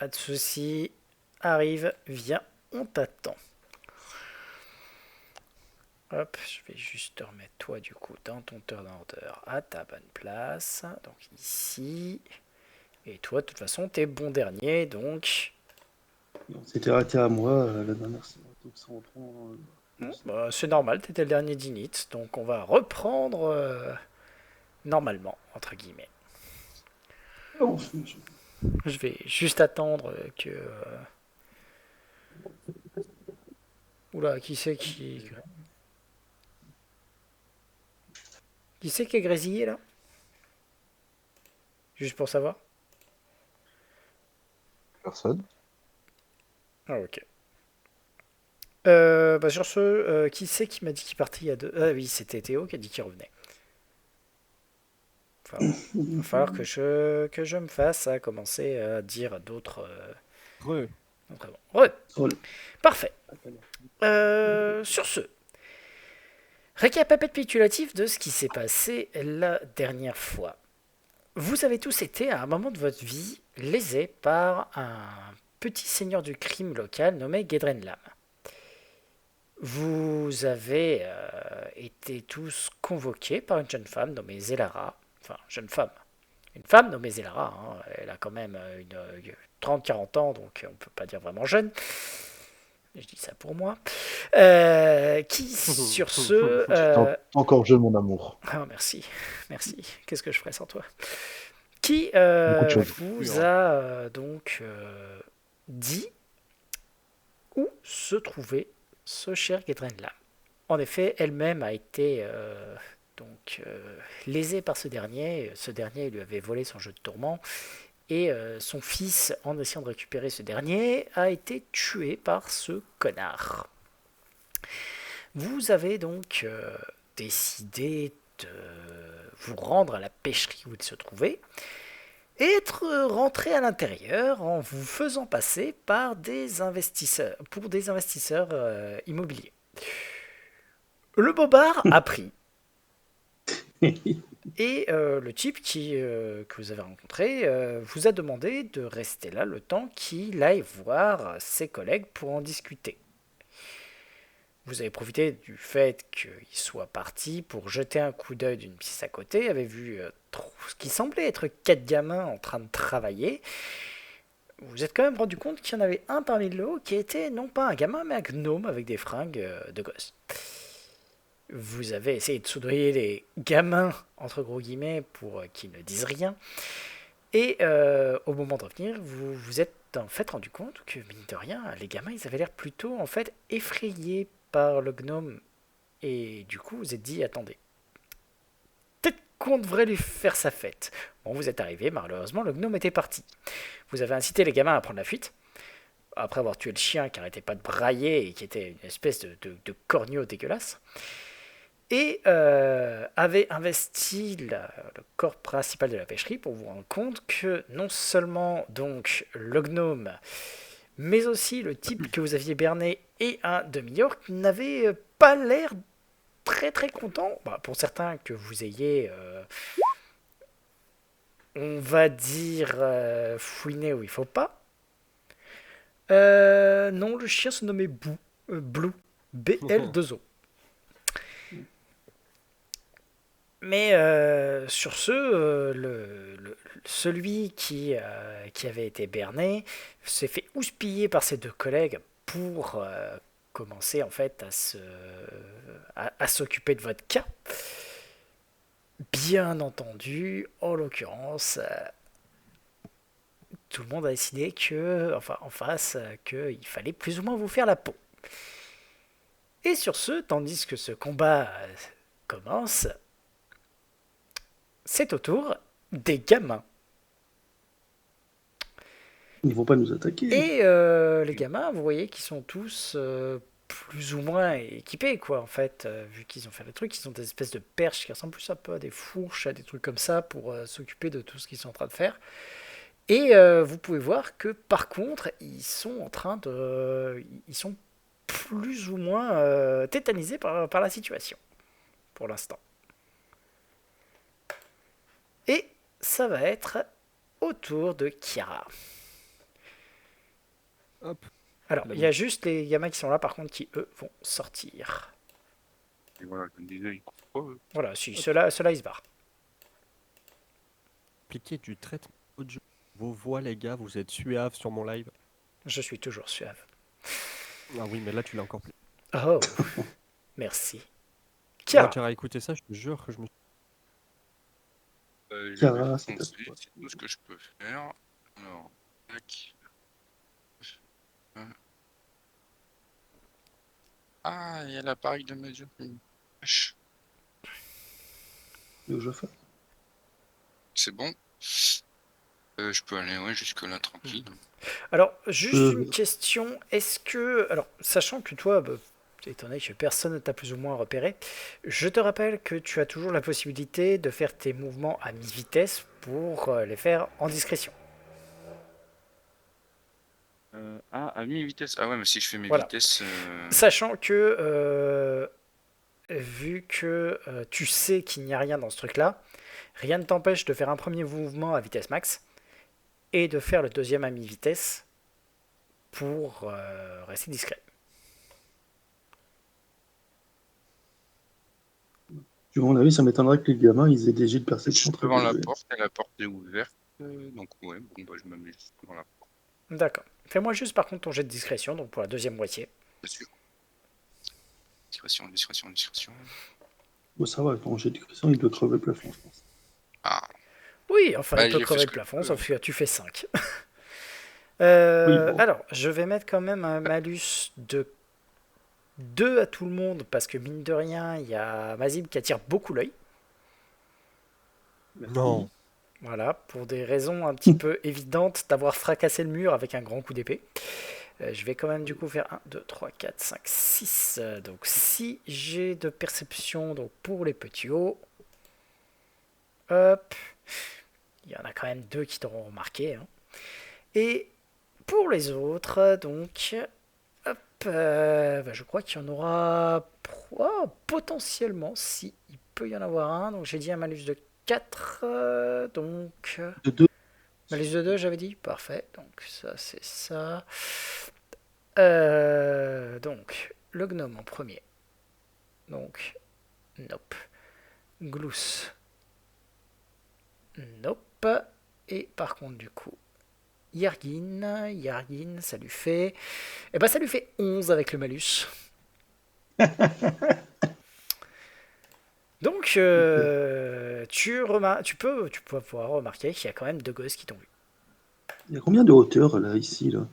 Pas de soucis. Arrive, viens, on t'attend. Hop, je vais juste te remettre toi du coup dans ton turn order à ta bonne place. Donc ici. Et toi, de toute façon, t'es bon dernier, donc On s'était arrêté à moi la dernière séance, donc ça reprend doucement. bah, c'est normal, t'étais le dernier d'init. Donc on va reprendre normalement, entre guillemets. Oh, Je vais juste attendre que... Oula, qui c'est qui... Qui c'est qui est grésillé là? Juste pour savoir. Personne. Ah ok. Bah sur ce, qui c'est qui m'a dit qu'il partait il y a deux... Ah oui, c'était Théo qui a dit qu'il revenait. Enfin, va falloir que je me fasse à commencer à dire d'autres... Ouais. d'autres avant. Ouais, oh, parfait. Sur ce, récapitulatif de ce qui s'est passé la dernière fois. Vous avez tous été à un moment de votre vie lésés par un petit seigneur du crime local nommé Gedrenlam. Vous avez été tous convoqués par une jeune femme nommée Zelara. Enfin, jeune femme. Une femme nommée Zelara. Hein. Elle a quand même 30-40 ans, donc on ne peut pas dire vraiment jeune. Je dis ça pour moi. Qui, sur ce... Tu es encore jeune, mon amour. Oh, merci. Merci. Qu'est-ce que je ferais sans toi? Qui Beaucoup de choses. vous a donc dit où se trouvait ce cher Gedrenlam. En effet, elle-même a été lésée par ce dernier. Ce dernier lui avait volé son jeu de tourment. Et son fils, en essayant de récupérer ce dernier, a été tué par ce connard. Vous avez donc décidé de vous rendre à la pêcherie où il se trouvait et être rentré à l'intérieur en vous faisant passer par des investisseurs, pour des investisseurs immobiliers. Le bobard a pris. Et le type que vous avez rencontré vous a demandé de rester là le temps qu'il aille voir ses collègues pour en discuter. Vous avez profité du fait qu'il soit parti pour jeter un coup d'œil d'une pièce à côté, avait vu ce qui semblait être 4 gamins en train de travailler. Vous vous êtes quand même rendu compte qu'il y en avait un parmi le lot qui était non pas un gamin mais un gnome avec des fringues de gosse. Vous avez essayé de soudoyer les gamins, entre gros guillemets, pour qu'ils ne disent rien. Et au moment de revenir, vous vous êtes en fait rendu compte que, mine de rien, les gamins, ils avaient l'air plutôt en fait effrayés par le gnome. Et du coup, vous vous êtes dit, attendez, peut-être qu'on devrait lui faire sa fête. Bon, vous êtes arrivé, malheureusement, le gnome était parti. Vous avez incité les gamins à prendre la fuite. Après avoir tué le chien qui arrêtait pas de brailler et qui était une espèce de corneau dégueulasse. Et avait investi le corps principal de la pêcherie pour vous rendre compte que non seulement donc le gnome, mais aussi le type que vous aviez berné et un demi-orc n'avaient pas l'air très très contents. Bah, pour certains que vous ayez, on va dire, fouiné où il faut pas. Non, le chien se nommait Blue, B-L-2-O. Mais sur ce, celui qui avait été berné s'est fait houspiller par ses deux collègues pour commencer en fait à s'occuper de votre cas. Bien entendu, en l'occurrence, tout le monde a décidé que, enfin en face, qu'il fallait plus ou moins vous faire la peau. Et sur ce, tandis que ce combat commence, c'est au tour des gamins. Ils vont pas nous attaquer. Et les gamins, vous voyez qu'ils sont tous plus ou moins équipés, quoi, en fait, vu qu'ils ont fait le truc, ils ont des espèces de perches qui ressemblent plus un peu à des fourches, à des trucs comme ça, pour s'occuper de tout ce qu'ils sont en train de faire. Et vous pouvez voir que, par contre, ils sont en train de... Ils sont plus ou moins tétanisés par la situation, pour l'instant. Et ça va être au tour de Kiara. Hop. Alors, Là, il y a juste les gamins qui sont là, par contre, qui, eux, vont sortir. Et voilà, je me disais, ils courent pas, eux. Voilà, si, ceux-là, ils se barrent. Appliquer du traitement audio. Vos voix, les gars, vous êtes suaves sur mon live. Je suis toujours suave. Ah oui, mais là, tu l'as encore plus. Oh, merci. Moi, Kira, tu as écouté ça, je te jure que je me suis. Je Cara, vais c'est foncer, à toi. c'est tout ce que je peux faire. Alors, tac. Ah, il y a l'appareil de mesure. Wesh, Le jeu fait. c'est bon. Je peux aller ouais, jusque là tranquille. alors, juste Euh, une question. Est-ce que... Alors, sachant que toi, bah, étant donné que personne ne t'a plus ou moins repéré, je te rappelle que tu as toujours la possibilité de faire tes mouvements à mi-vitesse pour les faire en discrétion. À mi-vitesse. Ah ouais, mais si je fais mes Voilà. vitesses. Sachant que, vu que tu sais qu'il n'y a rien dans ce truc-là, rien ne t'empêche de faire un premier mouvement à vitesse max et de faire le deuxième à mi-vitesse pour rester discret. Du mon avis, ça m'étonnerait que les gamins ils aient des jets de Je perception suis très devant la élevés. porte et la porte est ouverte. Donc ouais, bon bah je m'amuse devant la porte, D'accord. Fais-moi juste par contre ton jet de discrétion, donc pour la deuxième moitié. bien sûr. Discrétion, discrétion, discrétion. Bon, ça va, ton jet de discrétion, il doit crever le plafond, je pense. Ah, Oui, enfin, bah il peut j'ai fait crever ce le que je plafond, peux. sauf que tu fais 5. Oui, bon. Alors, je vais mettre quand même un malus de 2 à tout le monde, parce que mine de rien, il y a Mazib qui attire beaucoup l'œil. Merci. Non. Voilà, pour des raisons un petit peu évidentes d'avoir fracassé le mur avec un grand coup d'épée. Je vais quand même du coup faire 1, 2, 3, 4, 5, 6. Donc 6 jets de perception donc pour les petits hauts. Hop. Il y en a quand même 2 qui t'auront remarqué. Hein. Et pour les autres, donc... Hop, bah, je crois qu'il y en aura potentiellement, si il peut y en avoir un. Donc j'ai dit un malus de 4. Donc... De deux. Malus de 2, j'avais dit. Parfait. Donc ça, c'est ça. Donc, le gnome en premier. Donc, nope. Glous. Nope. Et par contre, du coup, Yargin, ça lui fait... Eh ben, ça lui fait 11 avec le malus. Donc, tu peux pouvoir remarquer qu'il y a quand même 2 gosses qui t'ont vu. Il y a combien de hauteur là, ici là?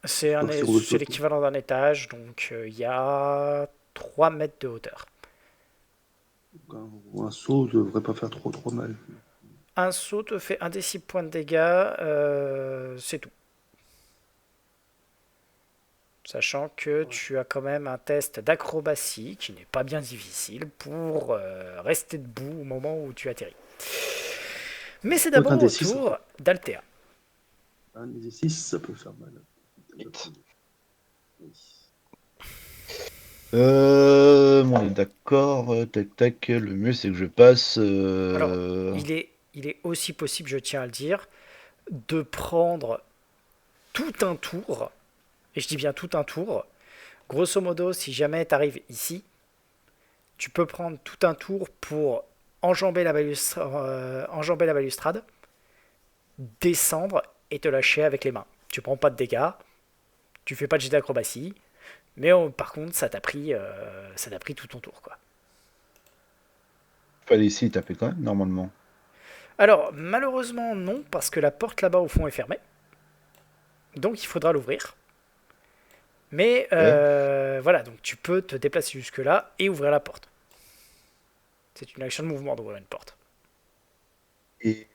C'est Par sur le plateau. l'équivalent d'un étage, donc il y a 3 mètres de hauteur. Un saut devrait pas faire trop mal. Un saut te fait 1 des 6 points de dégâts, c'est tout. Sachant que tu as quand même un test d'acrobatie qui n'est pas bien difficile pour rester debout au moment où tu atterris. Mais c'est d'abord un au des six, tour d'Altea. Un des 6, ça peut faire mal. Vite. Oui. On est d'accord. Tac, tac. Le mieux, c'est que je passe. Alors, il est aussi possible, je tiens à le dire, de prendre tout un tour, et je dis bien tout un tour. Grosso modo, si jamais tu arrives ici, tu peux prendre tout un tour pour enjamber la balustrade, descendre et te lâcher avec les mains. Tu prends pas de dégâts, tu fais pas de jet d'acrobatie, mais par contre, ça t'a pris tout ton tour, quoi. Je peux aller ici taper quand même, normalement. Alors, malheureusement, non, parce que la porte là-bas au fond est fermée. Donc, il faudra l'ouvrir. Mais voilà, donc tu peux te déplacer jusque-là et ouvrir la porte. C'est une action de mouvement d'ouvrir une porte. Et...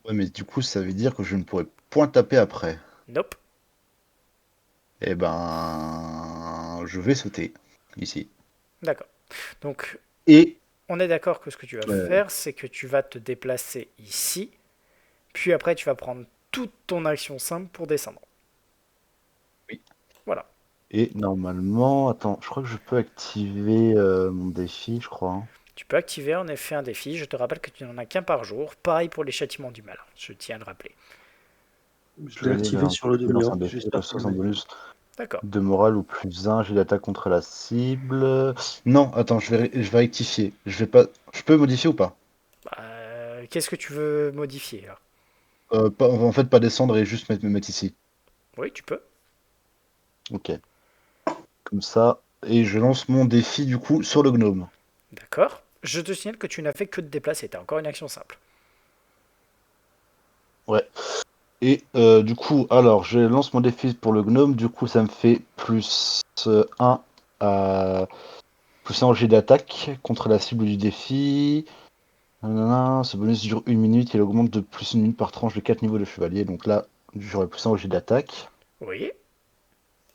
Ouais, mais du coup, ça veut dire que je ne pourrais point taper après. Nope. Eh ben, je vais sauter ici. D'accord. Donc, Et on est d'accord que ce que tu vas faire, c'est que tu vas te déplacer ici, puis après tu vas prendre toute ton action simple pour descendre. Oui. Voilà. Et normalement, attends, je crois que je peux activer mon défi, je crois. Hein. Tu peux activer en effet un défi. Je te rappelle que tu n'en as qu'un par jour. Pareil pour les châtiments du mal. Je tiens à le rappeler. Je l'ai activé sur le Tu lances un demi-orc. défi, J'espère sur qu'il un m'aide. bonus D'accord. de morale ou plus 1, j'ai d'attaque contre la cible. Non, attends, je vais rectifier. Je vais pas. Je peux modifier ou pas? Qu'est-ce que tu veux modifier là? En fait, pas descendre et juste me mettre ici. Oui, tu peux. Ok. Comme ça. Et je lance mon défi du coup sur le gnome. D'accord. Je te signale que tu n'as fait que de déplacer. T'as encore une action simple. Ouais. Et du coup, alors, je lance mon défi pour le gnome. Du coup, ça me fait plus 1 à. Plus 1 au jet d'attaque contre la cible du défi. Nanana, ce bonus dure 1 minute. Il augmente de plus 1 minute par tranche de 4 niveaux de chevalier. Donc là, j'aurai plus 1 au jet d'attaque. Oui,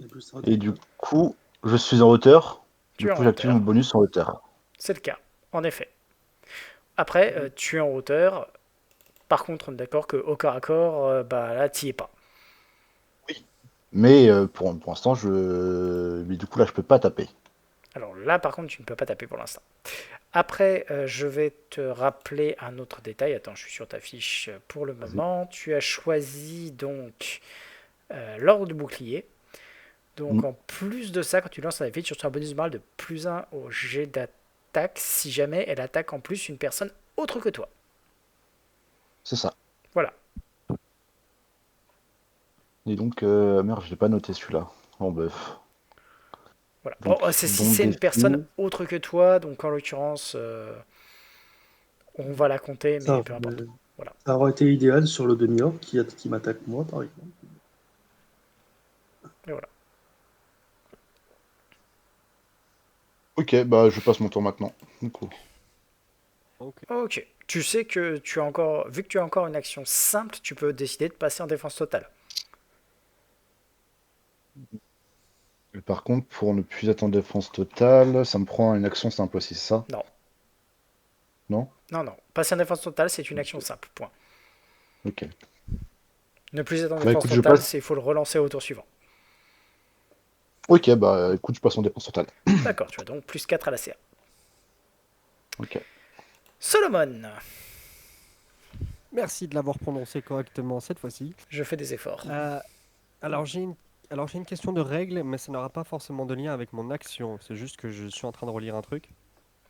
Et plus ça, Et du d'accord. coup, je suis en hauteur. Du tu es en coup, j'active mon hauteur. bonus en hauteur. C'est le cas, en effet. Après, tu es en hauteur. Par contre, on est d'accord que au corps à corps, bah là, t'y es pas. Mais pour l'instant, je. Mais du coup, là, je peux pas taper. Alors là, par contre, tu ne peux pas taper pour l'instant. Après, je vais te rappeler un autre détail. Attends, je suis sur ta fiche pour le Vas-y. moment. Tu as choisi donc l'ordre du bouclier. Donc Mm, en plus de ça, quand tu lances un défi, tu reçois un bonus de morale de plus 1 au jet d'attaque si jamais elle attaque en plus une personne autre que toi. c'est ça. Voilà. Et donc, merde, je l'ai pas noté celui-là. En bœuf. Voilà. Bon, Donc, c'est si bon c'est une défi. personne autre que toi, donc en l'occurrence, on va la compter, Ça, mais peu importe. Voilà. ça aurait été idéal sur le demi-orc qui m'attaque moi, par exemple. Et voilà. Ok, bah, je passe mon tour maintenant. Du coup. Ok. Ok. Tu sais que tu as encore, vu que tu as encore une action simple, tu peux décider de passer en défense totale. Et par contre, pour ne plus attendre défense totale, ça me prend une action simple aussi, c'est ça? Non. Non? Non, non. Passer en défense totale, c'est une action simple. Point. Ok. Ne plus être en Bah défense écoute, je totale, passe. c'est il faut le relancer au tour suivant. Ok, bah écoute, je passe en défense totale. D'accord, tu as donc plus 4 à la CA. Ok. Solomon, Merci de l'avoir prononcé correctement cette fois-ci. je fais des efforts. Euh, alors j'ai une question de règle, mais ça n'aura pas forcément de lien avec mon action. C'est juste que je suis en train de relire un truc.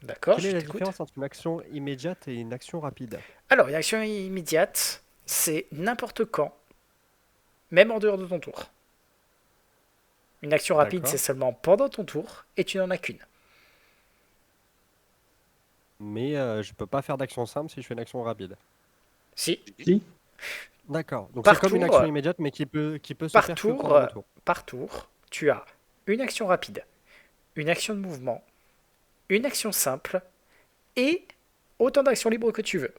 D'accord, Quelle est je la t'écoute. différence entre une action immédiate et une action rapide? Alors, une action immédiate, c'est n'importe quand, même en dehors de ton tour. Une action rapide, c'est D'accord. seulement pendant ton tour, et tu n'en as qu'une. Mais je peux pas faire d'action simple si je fais une action rapide. Si, Si, D'accord. Donc c'est par comme une tour, action immédiate, mais qui peut se par faire que tour, pendant mon tour. par tour, tu as une action rapide, une action de mouvement, une action simple, et autant d'actions libres que tu veux.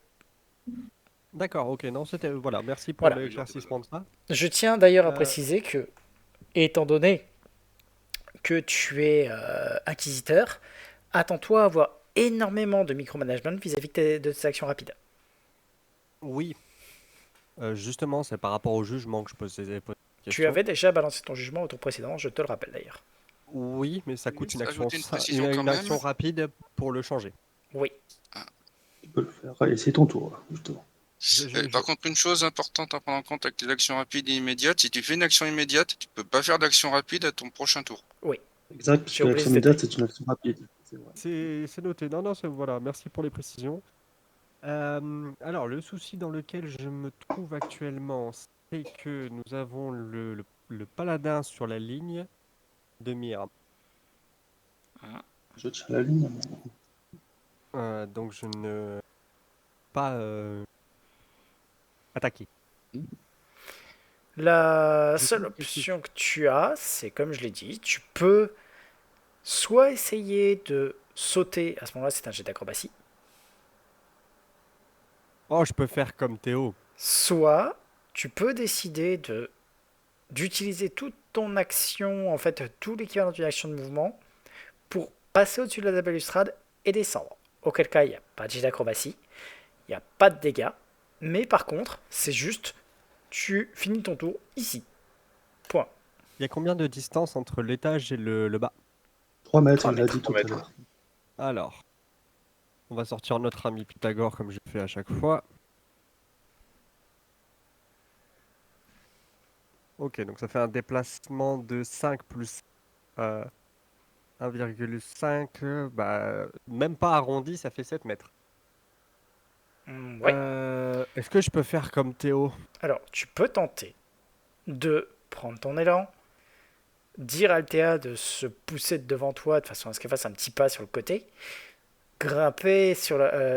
D'accord, ok, non, c'était. Voilà, merci pour Voilà. l'éclaircissement de ça. Je tiens d'ailleurs à Euh, préciser que, étant donné que tu es inquisiteur, attends-toi à avoir énormément de micromanagement vis-à-vis de tes actions rapides. oui, justement, c'est par rapport au jugement que je pose ces Tu questions. avais déjà balancé ton jugement au tour précédent, je te le rappelle d'ailleurs. Oui, mais ça coûte Juste ajouter une précision quand une même. action rapide pour le changer. Oui. Ah. tu peux le faire. Et c'est ton tour, là, justement. Par contre, une chose importante à prendre en compte avec les actions rapides et immédiates, si tu fais une action immédiate, tu peux pas faire d'action rapide à ton prochain tour. Oui, Exact, parce j'ai que oublié l'action ce détail. immédiate, c'est une action rapide. C'est vrai. C'est noté. Non, non, voilà, merci pour les précisions. Alors, le souci dans lequel je me trouve actuellement, c'est que nous avons le paladin sur la ligne de mire. Je tiens la ligne. Donc, je ne pas attaquer. La Du seule coup, qu'est-ce que option que tu as, c'est comme je l'ai dit, tu peux soit essayer de sauter, à ce moment-là c'est un jet d'acrobatie, Oh, je peux faire comme Théo. soit tu peux décider d'utiliser toute ton action, en fait tout l'équivalent d'une action de mouvement, pour passer au-dessus de la balustrade et descendre. Auquel cas il n'y a pas de jet d'acrobatie, il n'y a pas de dégâts, mais par contre c'est juste tu finis ton tour ici. Point. Il y a combien de distance entre l'étage et le bas? 3 mètres, 3 il l'a mètres. dit tout à l'heure. Alors, on va sortir notre ami Pythagore comme je fais à chaque fois. Ok, donc ça fait un déplacement de 5 plus 1,5, même pas arrondi, ça fait 7 mètres. Ouais. Est-ce que je peux faire comme Théo? Alors, tu peux tenter de prendre ton élan, dire à Althea de se pousser devant toi de façon à ce qu'elle fasse un petit pas sur le côté, grimper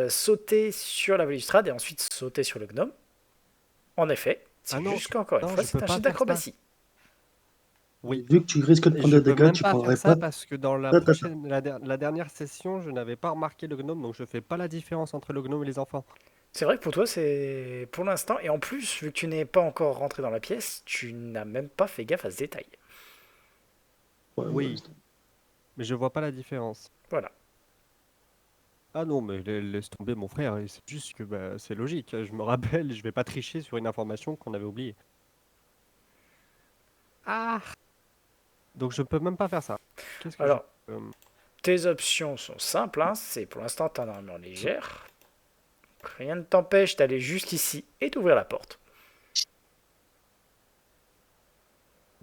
sauter sur la balustrade et ensuite sauter sur le gnome. En effet, c'est Ah non, juste qu'encore une non, fois, je c'est peux un pas jet faire ça. d'acrobatie. Oui. Vu que tu risques de Et prendre je des peux dégâts, même tu pas prendrais faire ça pas. parce que dans Attends, la dernière session, je n'avais pas remarqué le gnome, donc je fais pas la différence entre le gnome et les enfants. C'est vrai que pour toi, c'est pour l'instant, et en plus, vu que tu n'es pas encore rentré dans la pièce, tu n'as même pas fait gaffe à ce détail. ouais, Oui, mais je vois pas la différence. Voilà. Ah non, mais laisse tomber mon frère, et c'est juste que c'est logique. Je me rappelle, je vais pas tricher sur une information qu'on avait oubliée. Ah! Donc je peux même pas faire ça. Qu'est-ce que je... Alors, tes options sont simples, hein. C'est pour l'instant ta armure légère. Rien ne t'empêche d'aller juste ici et d'ouvrir la porte.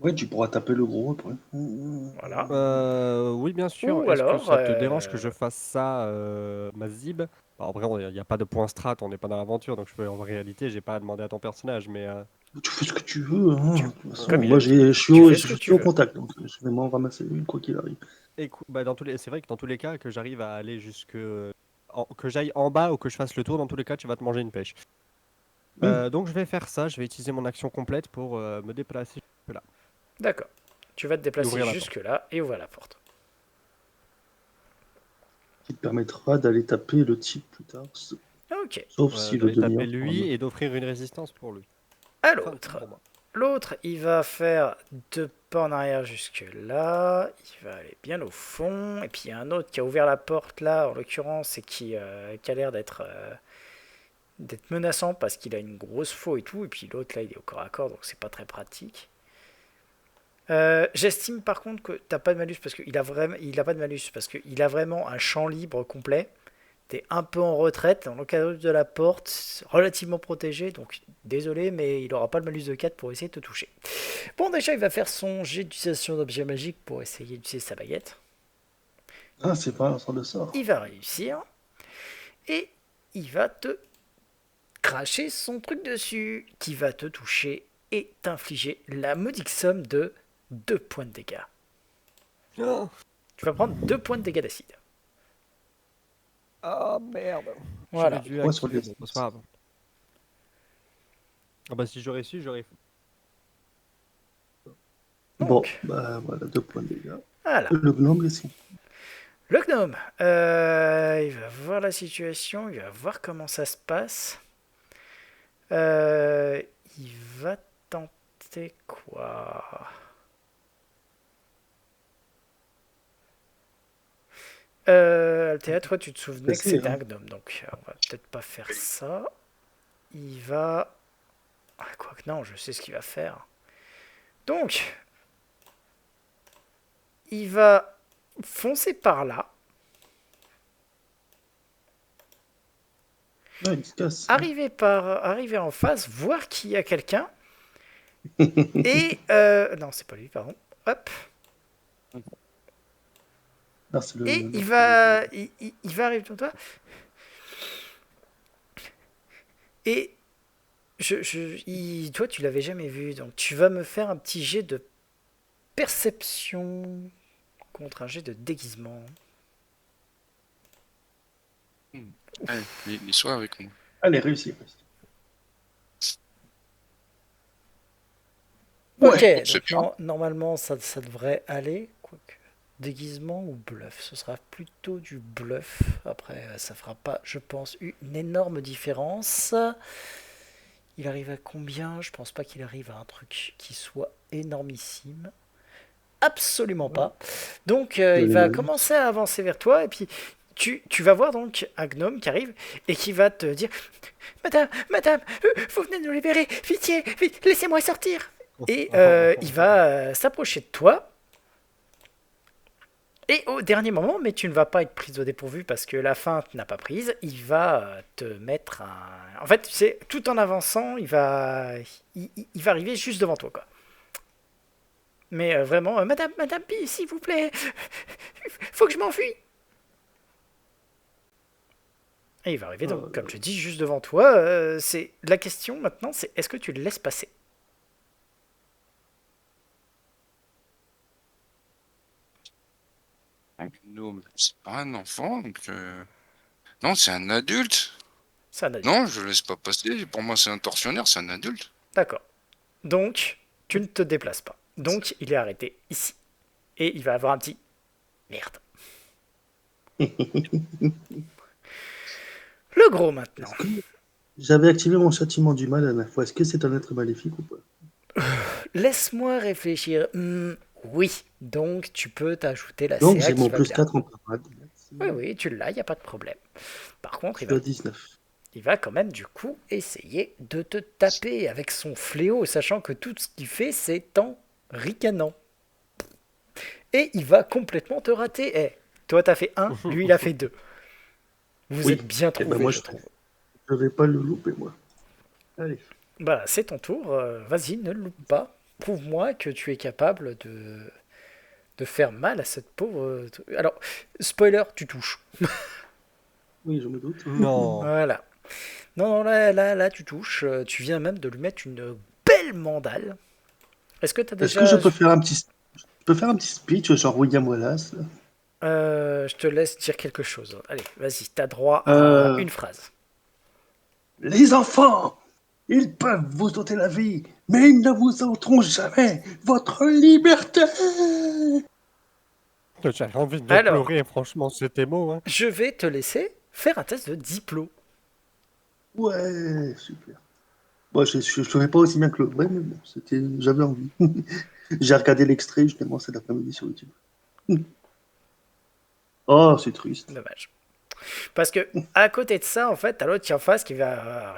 Ouais, tu pourras taper le gros après. Voilà. Oui, bien sûr. Ou Est-ce que alors, ça te dérange que je fasse ça, Mazib? Alors, après, il n'y a pas de point strat, on n'est pas dans l'aventure, donc en réalité, j'ai pas à demander à ton personnage, mais Tu fais ce que tu veux. Hein. tu, De toute façon, comme il moi, a dit, je tu fais ce que je tu suis au veux. contact, donc je vais m'en ramasser une quoi qu'il arrive. c'est vrai que dans tous les cas, que j'arrive à aller que j'aille en bas ou que je fasse le tour, dans tous les cas, tu vas te manger une pêche. Oui. Donc, je vais faire ça, je vais utiliser mon action complète pour me déplacer jusque là. D'accord. Tu vas te Et déplacer ouvrir la jusque-là et ouvrir la porte. Qui te permettra d'aller taper le type plus tard. Ok. Sauf si le D'aller taper demi-heure. lui et d'offrir une résistance pour lui. À Enfin, l'autre. pour moi. L'autre, il va faire 2 pas en arrière jusque-là. Il va aller bien au fond. Et puis il y a un autre qui a ouvert la porte là, en l'occurrence, et qui a l'air d'être menaçant parce qu'il a une grosse faux et tout. Et puis l'autre là, il est au corps à corps, donc c'est pas très pratique. J'estime par contre que t'as pas de malus parce qu'il a pas de malus parce qu'il a vraiment un champ libre complet. T'es un peu en retraite dans le cadre de la porte, relativement protégé, donc désolé, mais il aura pas le malus de 4 pour essayer de te toucher. Bon, déjà, il va faire son jet d'utilisation d'objet magique pour essayer d'utiliser sa baguette. Ah, c'est pas un sort de sort. Il va réussir. Et il va te cracher son truc dessus, qui va te toucher et t'infliger la modique somme de 2 points de dégâts. Oh, Tu vas prendre 2 points de dégâts d'acide. oh, merde. Voilà. J'aurais dû Trois sur activer, les bon, c'est pas grave. Ah bah si j'aurais su, j'aurais fait. Bon, Donc, bah voilà, 2 points de dégâts. voilà. Le gnome ici. Le gnome, il va voir la situation, il va voir comment ça se passe. Il va tenter quoi? Althea, toi tu te souvenais que c'était un gnome, donc on va peut-être pas faire ça. Il va... Ah, quoique non, je sais ce qu'il va faire. Donc, il va foncer par là. Ah, il se casse. Arriver en face, voir qu'il y a quelqu'un. Et... non, c'est pas lui, pardon. Hop. Ah, c'est Et il va arriver devant toi. Et toi, tu l'avais jamais vu, donc tu vas me faire un petit jet de perception contre un jet de déguisement. Allez, il soit avec moi. Allez, réussi. Ok, Ouais, c'est donc bien. normalement ça devrait aller. Quoique, déguisement ou bluff, ce sera plutôt du bluff. Après, ça fera pas, je pense, une énorme différence. Il arrive à combien? Je pense pas qu'il arrive à un truc qui soit énormissime. Absolument pas. Donc il va commencer à avancer vers toi et puis tu vas voir donc un gnome qui arrive et qui va te dire Madame, vous venez de nous libérer, pitié, vite, laissez-moi sortir. Et il va s'approcher de toi. Et au dernier moment, mais tu ne vas pas être prise au dépourvu parce que la feinte n'a pas prise, il va te mettre un... En fait, c'est tout en avançant, il va arriver juste devant toi, quoi. Mais vraiment, Madame Pi, s'il vous plaît, faut que je m'enfuis. Et il va arriver, donc, comme je dis, juste devant toi. C'est la question maintenant, c'est est-ce que tu le laisses passer? Un gnome, c'est pas un enfant, donc... Non, c'est un adulte. C'est un adulte. Non, je laisse pas passer. Pour moi, c'est un tortionnaire, c'est un adulte. D'accord. Donc, tu ne te déplaces pas. Donc, il est arrêté ici. Et il va avoir un petit... Merde. Le gros maintenant. Est-ce que j'avais activé mon châtiment du mal la dernière fois? Est-ce que c'est un être maléfique ou pas? Laisse-moi réfléchir. Oui. Donc, tu peux t'ajouter la Donc, CA j'ai qui mon va plus bien. 4 en parade. Oui, oui, tu l'as, il n'y a pas de problème. Par contre, Je suis à 19. il va quand même, du coup, essayer de te taper avec son fléau, sachant que tout ce qu'il fait, c'est en ricanant. Et il va complètement te rater. Toi, t'as fait 1, lui, il a fait 2. Vous Oui. êtes bien Eh ben, trouvés, moi, je trouve. je vais pas le louper, moi. Allez. Bah, c'est ton tour. Vas-y, ne le loupe pas. Prouve-moi que tu es capable de faire mal à cette pauvre... Alors, spoiler, tu touches. Oui, je me doute. Non. Voilà. Non, là, tu touches. Tu viens même de lui mettre une belle mandale. Est-ce que tu as Est-ce que je déjà... peux faire un petit, speech, genre William Wallace? Je te laisse dire quelque chose. Allez, vas-y, t'as droit à Euh, une phrase. Les enfants, ils peuvent vous ôter la vie, mais ils ne vous ôteront jamais votre liberté. J'avais envie de Alors, pleurer, franchement, c'était beau. Hein. je vais te laisser faire un test de diplôme. Ouais, super. Moi, je ferais pas aussi bien que le vrai, mais bon, j'avais envie. J'ai regardé l'extrait justement cet après-midi sur YouTube. Oh, c'est triste. Dommage. Parce que, à côté de ça, en fait, t'as l'autre qui est en face qui va...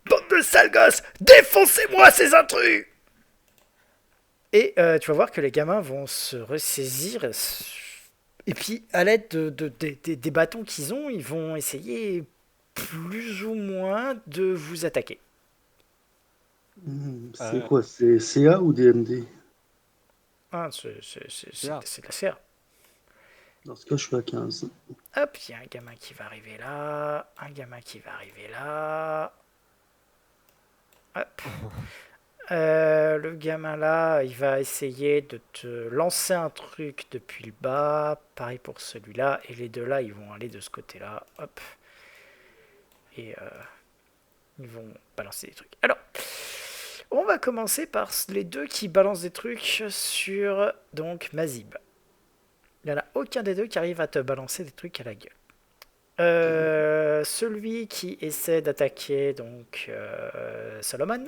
Bande de sales gosses, défoncez-moi ces intrus. Et tu vas voir que les gamins vont se ressaisir. Et puis, à l'aide des bâtons qu'ils ont, ils vont essayer plus ou moins de vous attaquer. C'est quoi? C'est CA ou DMD? Ah, Bien. c'est de la CR. Dans ce cas, je suis à 15. Hop, il y a un gamin qui va arriver là. Un gamin qui va arriver là. Hop. Le gamin là, il va essayer de te lancer un truc depuis le bas. Pareil pour celui-là. Et les deux là, ils vont aller de ce côté-là. Hop. Et ils vont balancer des trucs. Alors, on va commencer par les deux qui balancent des trucs sur donc Mazib. Il n'y en a aucun des deux qui arrive à te balancer des trucs à la gueule. Celui qui essaie d'attaquer donc Solomon.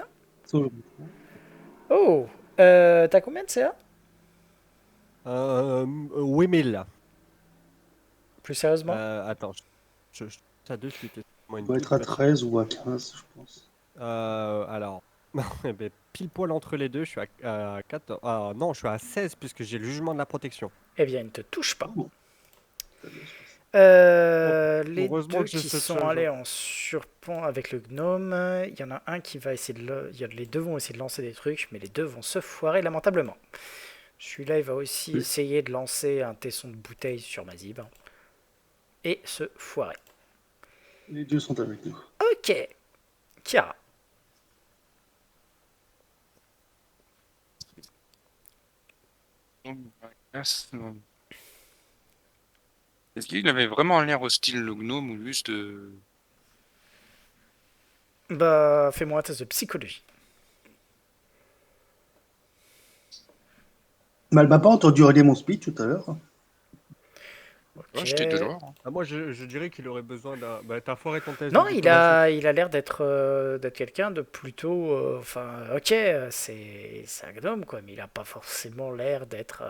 Oh, t'as combien de CA? 8000. Plus sérieusement? Attends, ça de suite. Moi, On une doit toute être à petite- 13 ou à 15, je pense. alors, eh ben, pile poil entre les deux, je suis à 14. Ah non, je suis à 16 puisque j'ai le jugement de la protection. Eh bien, il ne te touche pas. Oh. Les Heureusement deux que j'ai qui cette sont chance. allés en surpont avec le gnome, il y en a un qui va essayer les deux vont essayer de lancer des trucs, mais les deux vont se foirer lamentablement. Celui-là, il va aussi Oui. essayer de lancer un tesson de bouteille sur Mazib. Et se foirer. Les dieux sont avec nous. Ok. Kiara. Est-ce qu'il avait vraiment l'air hostile, le gnome, ou juste... Bah, fais-moi un test de psychologie. Mais elle m'a pas entendu relire mon speech tout à l'heure. Ok. Ouais, j'étais dehors. Ah, moi, je dirais qu'il aurait besoin d'un. Bah, t'as foiré ton test Non, de il diplomatie. a l'air d'être quelqu'un de plutôt. Enfin, ok, c'est un gnome, quoi, mais il a pas forcément l'air d'être.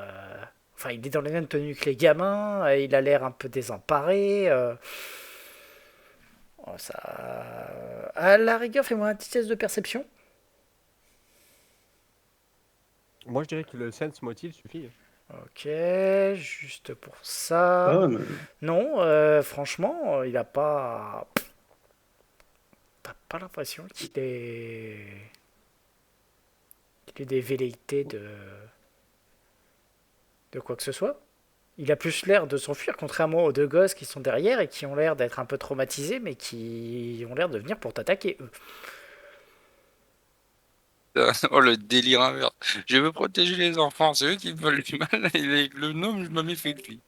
Enfin, il est dans les mêmes tenues que les gamins, il a l'air un peu désemparé. Oh, ça. À la rigueur, fais-moi un petit test de perception. Moi, je dirais que le sense motive suffit. Ok, juste pour ça. Ah ouais, mais Non, franchement, il a pas. T'as pas l'impression qu'il ait des velléités de quoi que ce soit. Il a plus l'air de s'enfuir, contrairement aux deux gosses qui sont derrière et qui ont l'air d'être un peu traumatisés, mais qui ont l'air de venir pour t'attaquer, eux. Oh, le délire inverse. Je veux protéger les enfants, c'est eux qui me veulent du mal, et avec le gnome, je me méfie de lui.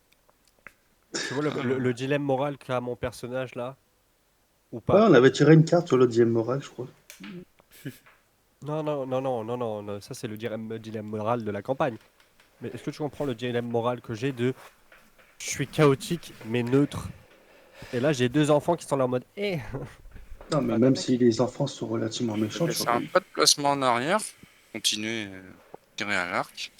Tu vois le dilemme moral qu'a mon personnage là? Ou Ouais, pas? on avait tiré une carte sur le dilemme moral, je crois. Non, non, non, non, non, non, non, ça c'est le dilemme moral de la campagne. Mais est-ce que tu comprends le dilemme moral que j'ai de je suis chaotique mais neutre? Et là j'ai deux enfants qui sont là en mode Non, mais Bah, même mec. si les enfants sont relativement Je méchants, vais tu faire un vois. pas de placement en arrière, continuer pour tirer à l'arc.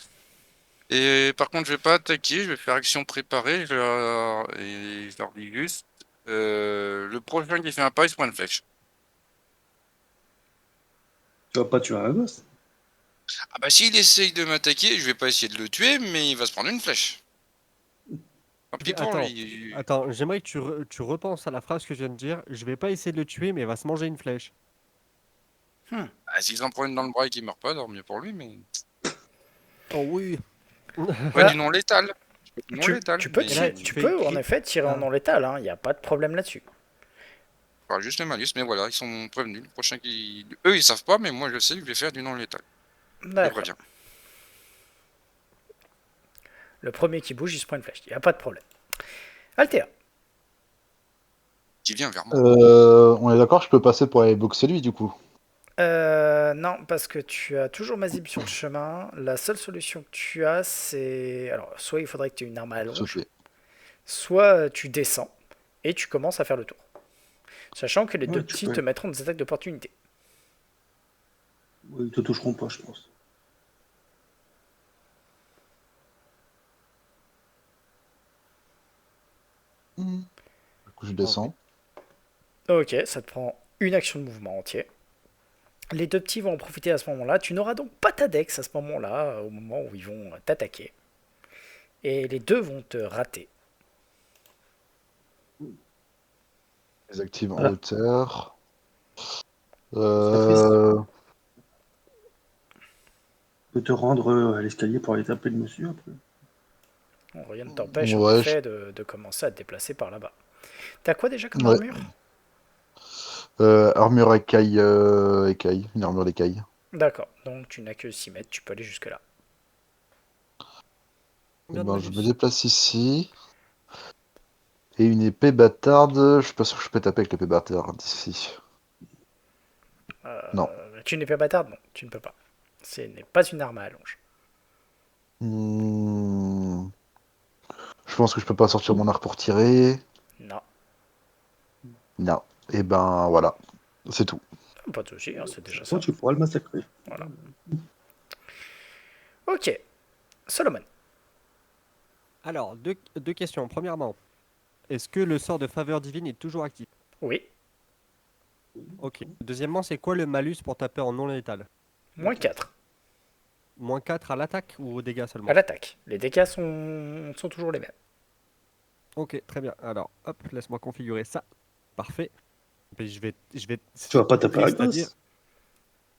Et par contre, je vais pas attaquer, je vais faire action préparée, et je leur dis juste, le prochain qui fait un pas, il se prend une flèche. Tu vas pas tuer un gosse. Ah bah s'il essaye de m'attaquer, je vais pas essayer de le tuer, mais il va se prendre une flèche. Tant pis pour Attends, lui. attends, j'aimerais que tu repenses à la phrase que je viens de dire. Je vais pas essayer de le tuer, mais il va se manger une flèche. Ah, s'il s'en prend une dans le bras et qu'il meurt pas, alors mieux pour lui, mais... Oh oui. Ouais, Ah, du non létal. Du non létal, tu peux, mais... Et là, tu tu fais peux en cri. effet tirer en Ah. non létal, il n'y a pas de problème là-dessus. Enfin, juste le malus, mais voilà, ils sont prévenus. Le prochain qui... Eux, ils savent pas, mais moi, je sais, je vais faire du non létal. Je D'accord. préviens. Le premier qui bouge, il se prend une flèche. Il n'y a pas de problème. Altea. Qui vient vers moi. On est d'accord, je peux passer pour aller boxer lui du coup. Non, parce que tu as toujours Mazib sur le chemin. La seule solution que tu as, c'est... Alors, soit il faudrait que tu aies une arme à Se longe, fait. soit tu descends et tu commences à faire le tour. Sachant que les deux Ouais, tu petits peux. te mettront des attaques d'opportunité. Ils te toucheront pas, je pense. Du coup, je descends. Ok, ça te prend une action de mouvement entier. Les deux petits vont en profiter à ce moment-là. Tu n'auras donc pas ta dex à ce moment-là, au moment où ils vont t'attaquer. Et les deux vont te rater. Les active en Voilà. hauteur. C'est triste. Euh... Tu peux te rendre à l'escalier pour aller taper le monsieur après. Bon, rien ne t'empêche en Ouais, effet de commencer à te déplacer par là-bas. T'as quoi déjà comme ouais. armure? Armure écaille, une armure d'écaille. D'accord, donc tu n'as que 6 mètres, tu peux aller jusque-là. Eh Bien de ben, je me malus. déplace ici. Et une épée bâtarde. Je suis pas sûr que je peux taper avec l'épée bâtarde ici. Non. Tu n'es pas bâtarde? Non, tu ne peux pas. Ce n'est pas une arme à allonge. Hmm. Je pense que je peux pas sortir mon arc pour tirer. Non, Non. Et ben voilà. C'est tout. pas de soucis, hein, c'est déjà Toi, ça. tu pourras le massacrer. Voilà. Ok, Solomon. Alors, deux questions. Premièrement, est-ce que le sort de faveur divine est toujours actif? Oui, Ok. Deuxièmement, c'est quoi le malus pour taper en non létal? moins 4 Moins 4 à l'attaque ou aux dégâts à seulement? l'attaque. Les dégâts sont toujours les mêmes. Ok, très bien. Alors, hop, laisse-moi configurer ça. Parfait. Mais je vais Tu vas pas taper un c'est-à-dire, gosse.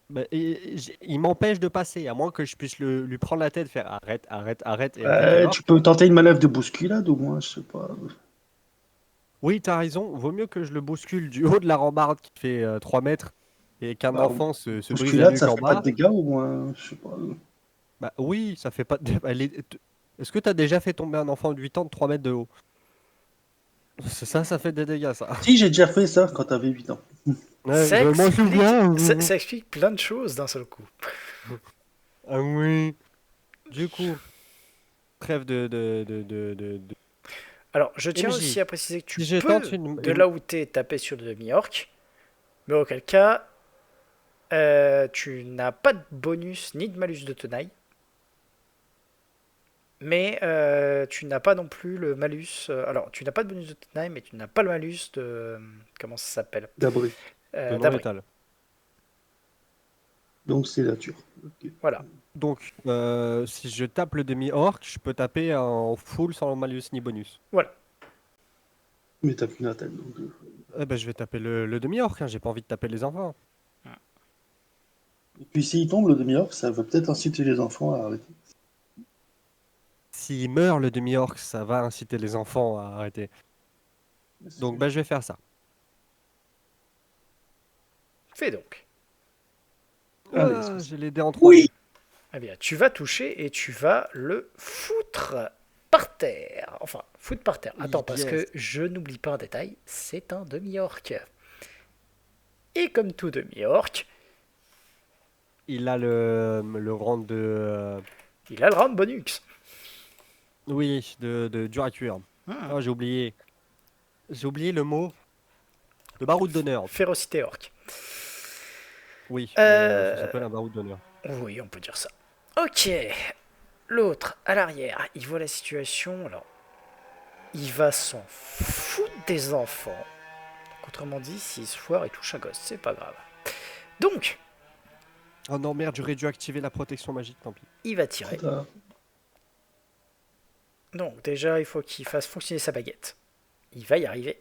bah, il m'empêche de passer, à moins que je puisse lui prendre la tête, faire arrête, arrête, arrête, et après qu'il Tu marche. peux tenter une manœuvre de bousculade au moins, je sais pas. Oui, t'as raison, vaut mieux que je le bouscule du haut de la rambarde qui fait 3 mètres et qu'un Bah, enfant se brise la bousculade, nuque ça en fait pas de bas. dégâts au moins, je sais pas. Bah oui, ça fait pas de... Est-ce que t'as déjà fait tomber un enfant de 8 ans de 3 mètres de haut? Ça fait des dégâts, ça. Si, j'ai déjà fait ça quand t'avais 8 ans. Ouais, je m'en souviens. Ça explique plein de choses d'un seul coup. Ah oui. Du coup, trêve Alors, je tiens MJ, aussi à préciser que tu si je tente peux, de là où t'es, taper sur le demi-orc, mais auquel cas, tu n'as pas de bonus ni de malus de tenaille, mais tu n'as pas non plus le malus. Alors, tu n'as pas de bonus de tenaille, mais tu n'as pas le malus de. Comment ça s'appelle? D'abri. de non D'abri. létal. Donc c'est nature. Ok. Voilà. Donc, si je tape le demi-orc, je peux taper en full sans malus ni bonus. Voilà. Mais t'as qu'une attaque, donc. Eh ben, je vais taper le demi-orc, hein, j'ai pas envie de taper les enfants. Et puis s'il tombe le demi-orc, ça va peut-être inciter les enfants à arrêter. s'il meurt, le demi-orc, ça va inciter les enfants à arrêter. Donc, bah, je vais faire ça. Fais donc. Allez, Ah, c'est- j'ai les dés en 3. Oui. Eh bien, tu vas toucher et tu vas le foutre par terre. Enfin, foutre par terre. Attends, parce que Yes. je n'oublie pas un détail, c'est un demi-orc. Et comme tout demi-orc, Il a le rang de... il a le round bonus. oui, de dur à cuire. Hmm. Ah, j'ai oublié. J'ai oublié le mot. Le baroud d'honneur. Férocité orc. Oui, Euh, ça s'appelle un baroud d'honneur. Oui, on peut dire ça. Ok. L'autre, à l'arrière, il voit la situation. Alors, il va s'en foutre des enfants. Donc, autrement dit, s'il se foire, il touche un gosse. C'est pas grave. Donc, Oh non, merde, j'aurais dû activer la protection magique, tant pis. il va Trop tirer. tard. Donc, déjà, il faut qu'il fasse fonctionner sa baguette. Il va y arriver.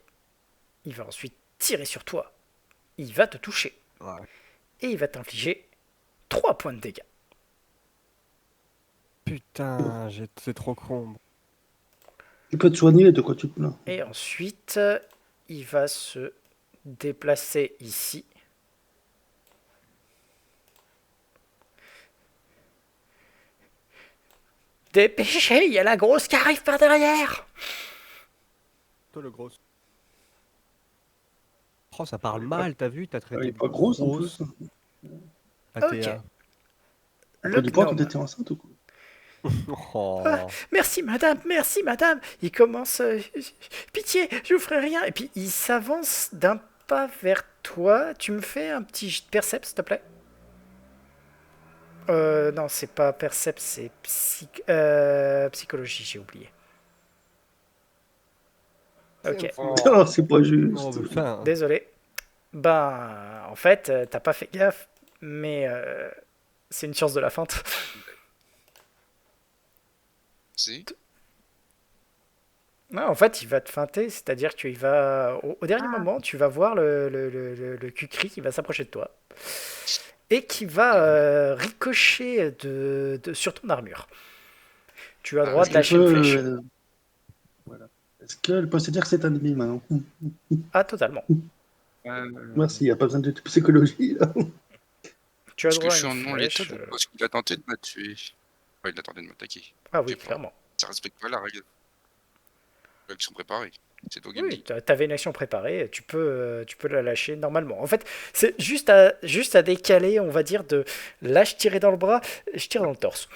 Il va ensuite tirer sur toi. Il va te toucher. Ouais. Et il va t'infliger 3 points de dégâts. Putain, c'est trop con. Tu peux te soigner, de quoi tu te plains? Et ensuite, il va se déplacer ici. Dépêchez, il y a la grosse qui arrive par derrière. Toi, le gros. Oh, ça parle mal, t'as vu? T'as Elle traité est de pas grosse en grosse plus. Athéa. On Le dit pas que gnome. t'étais enceinte ou quoi? Oh. Merci madame, il commence... pitié, je vous ferai rien. Et puis il s'avance d'un pas vers toi. Tu me fais un petit jet de percept, s'il te plaît? Non, c'est pas percept, c'est psychologie, j'ai oublié. Ok, Oh, c'est pas juste. Oh, putain. désolé. Ben, en fait, t'as pas fait gaffe, mais c'est une science de la feinte. Si. Non, en fait, il va te feinter, c'est-à-dire qu'il va, au dernier moment, tu vas voir le Kukri qui va s'approcher de toi et qui va ricocher sur ton armure. Tu as droit de lâcher une flèche. Voilà. Est-ce qu'elle peut se dire que c'est un ennemi maintenant? Ah, totalement. Merci, il n'y a pas besoin de psychologie là. Tu as Parce que droit je à suis une en non-létal flèche. ou parce qu'il a tenté de me tuer? Ouais, il a tenté de m'attaquer. Ah oui, J'ai pas. clairement. Ça respecte pas la règle. L'action préparée. C'est au game Oui, dit. t'avais une action préparée, tu peux la lâcher normalement. En fait, c'est juste à décaler, on va dire, de là je tirais dans le bras, je tire dans le torse.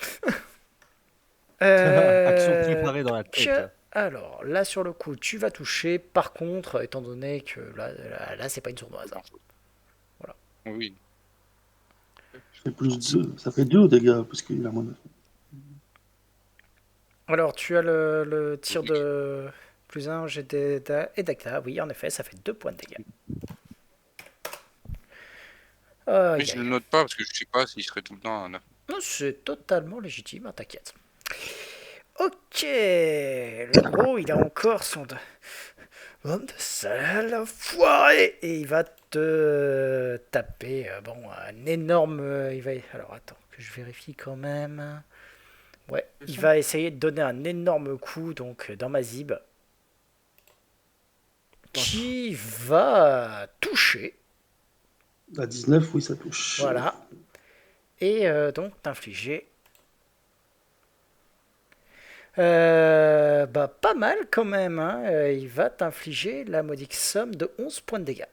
Action préparée dans la tête. Alors, là sur le coup, tu vas toucher. Par contre, étant donné que là c'est pas une sournoise. Hein. Oui. Ça fait plus 2. Ça fait 2 dégâts parce qu'il a moins de. Alors, tu as le tir de plus 1 GD et d'acta. Oui, en effet, ça fait 2 points de dégâts. Aïe, Mais je aïe. le note pas parce que je sais pas s'il serait tout le temps un. Non, c'est totalement légitime, hein, t'inquiète. Ok, le gros, il a encore son... Homme de sale enfoiré. Et il va te taper, bon, un énorme... il va... Alors, attends, que je vérifie quand même. Ouais, il va essayer de donner un énorme coup, donc, dans ma zib. Qui va toucher. À 19, oui, ça touche. Voilà. Et donc, t'infliger... bah, pas mal quand même. Hein. Il va t'infliger la modique somme de 11 points de dégâts.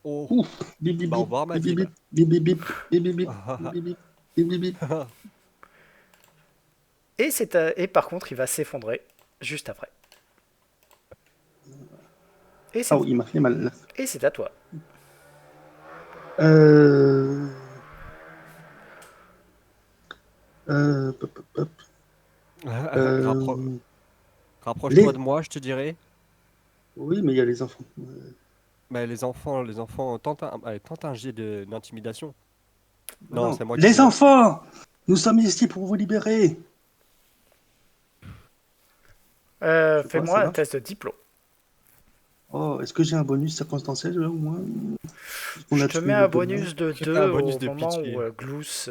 Oh. Ouf, bip bip Bah, au bip, revoir, ma bip bip zib. bip, bip bip bip, bip bip bip, bip bip bip, bip bip. Et par contre, il va s'effondrer juste après. Et c'est Ah oui, il m'a fait mal là. et c'est à toi. Pop, pop, pop. Rapproche-toi les- de moi, je te dirais. Oui, mais il y a les enfants. Mais les enfants, tente un jet d'intimidation. Non, Non. c'est moi qui Les vais. enfants! Nous sommes ici pour vous libérer. Je sais pas, Fais-moi ça un va test de diplôme. Oh, est-ce que j'ai un bonus circonstanciel là, au moins? On Je a te tué mets le un bonhomme. bonus de Je te 2 fais un bonus au de moment pitié. où Glous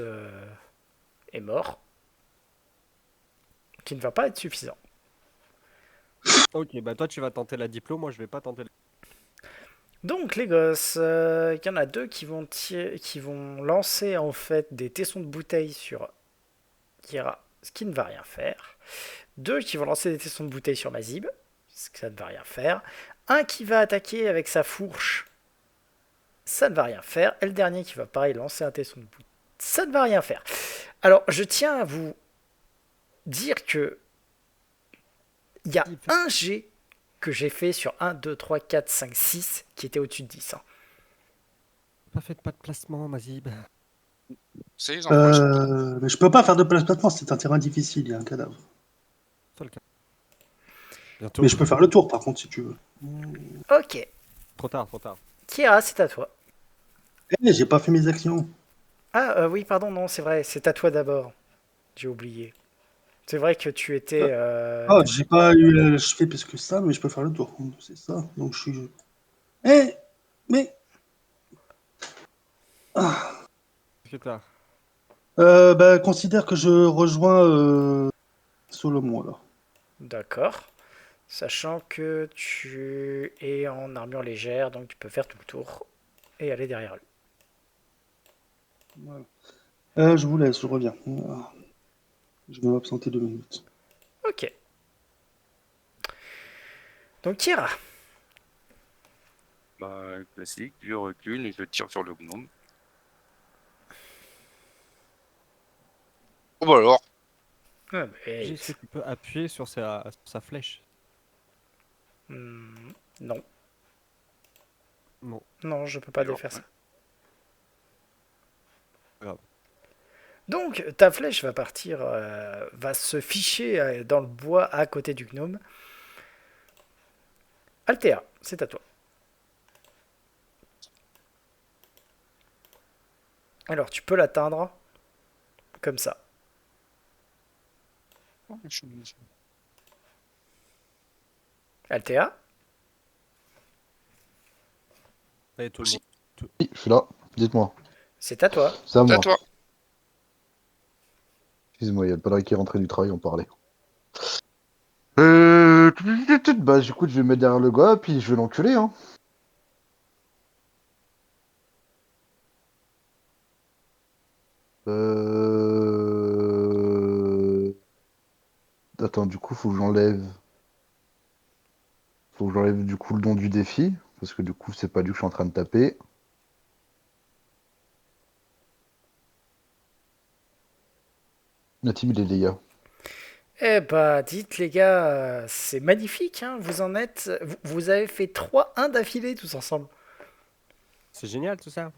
est mort. qui ne va pas être suffisant. Ok, bah toi tu vas tenter la diplo, moi je vais pas tenter. Donc les gosses, il y en a deux qui vont lancer en fait des tessons de bouteille sur Kira, ce qui ne va rien faire. Deux qui vont lancer des tessons de bouteille sur Mazib, ce qui ça ne va rien faire. Un qui va attaquer avec sa fourche, ça ne va rien faire. Et le dernier qui va pareil lancer un tesson de bouteille, ça ne va rien faire. Alors je tiens à vous dire que il y a un G que j'ai fait sur 1, 2, 3, 4, 5, 6 qui était au-dessus de 10. Hein. Faites pas de placement, Mazib. C'est les enfants, ils sont Mais je peux pas faire de placement, c'est un terrain difficile, il y a un cadavre. Bientôt. Mais je peux faire le tour par contre si tu veux. Ok. Trop tard, trop tard. Kira, c'est à toi. Eh, j'ai pas fait mes actions. Ah oui, pardon, non, c'est vrai, c'est à toi d'abord. J'ai oublié. C'est vrai que tu étais... Ah, j'ai pas eu je fais plus que ça, mais je peux faire le tour. C'est ça. Donc je suis. Eh, mais. Ah. Trop tard. Bah, considère que je rejoins Solomon alors. D'accord. Sachant que tu es en armure légère, donc tu peux faire tout le tour et aller derrière lui. Voilà. Je vous laisse, je reviens. Je vais m'absenter 2 minutes. Ok. Donc Kira. bah, classique, je recule et je tire sur le gnome. Oh bah alors, Ah, mais... Est-ce que tu peux appuyer sur sa flèche? non. Non. Non, je peux pas alors, défaire ça. ouais. Grave. Donc, ta flèche va partir, va se ficher dans le bois à côté du gnome. Altea, c'est à toi. Alors, tu peux l'atteindre comme ça. Altea, Allez, tout le Aussi. monde. Oui, je suis là. Dites-moi. c'est à toi. C'est à C'est à moi. toi. Excusez-moi, il y a le padre qui est rentré du travail, on parlait. Bah, du coup, je vais me mettre derrière le gars, puis je vais l'enculer, hein. Attends, du coup, faut que j'enlève. Faut que j'enlève du coup le nom du défi, parce que du coup, c'est pas lui que je suis en train de taper. Intimidé, les gars. Eh bah, dites les gars, c'est magnifique, hein. Vous en êtes... Vous avez fait 3-1 d'affilée tous ensemble. C'est génial tout ça. Elle est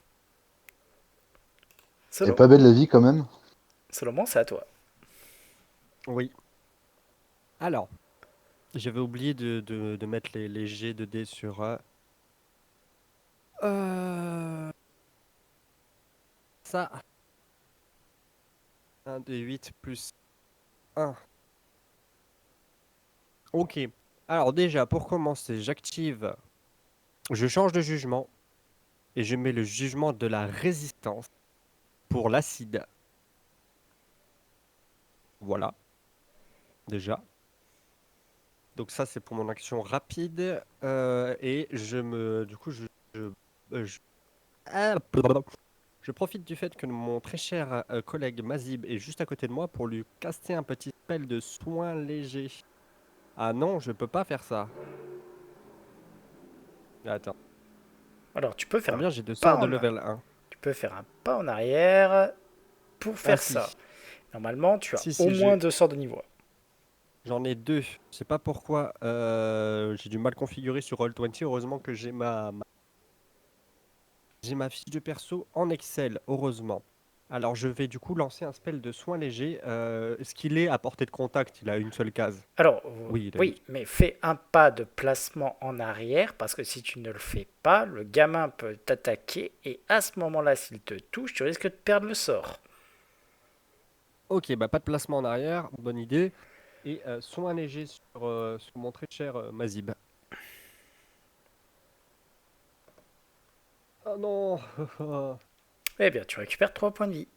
Solo. pas belle la vie quand même. Solomon, c'est à toi. Oui. Alors, j'avais oublié de mettre les G de D sur... Ça. 1 de 8 plus 1. Ok. Alors déjà, pour commencer, j'active... Je change de jugement. Et je mets le jugement de la résistance pour l'acide. Voilà. Déjà. Donc ça, c'est pour mon action rapide. Et je me... Du coup, Ah, blablabla. Je profite du fait que mon très cher collègue Mazib est juste à côté de moi pour lui caster un petit spell de soin léger. Ah non, je peux pas faire ça. Attends. Alors, tu peux faire un Combien j'ai de pas sorts de en... level 1? Tu peux faire un pas en arrière pour Ah faire si. ça. Normalement, tu as Si, au si, moins 2 sorts de niveau. j'en ai deux. Je sais pas pourquoi j'ai du mal configuré sur Roll20. Heureusement que j'ai ma fiche de perso en Excel, heureusement. Alors je vais du coup lancer un spell de soin léger. Est-ce qu'il est à portée de contact? Il a une seule case. Alors, Oui, il a une. oui, mais fais un pas de placement en arrière, parce que si tu ne le fais pas, le gamin peut t'attaquer, et à ce moment-là, s'il te touche, tu risques de perdre le sort. Ok, bah pas de placement en arrière, bonne idée. Et soin léger sur mon très cher Mazib. Oh non. Eh bien, tu récupères 3 points de vie.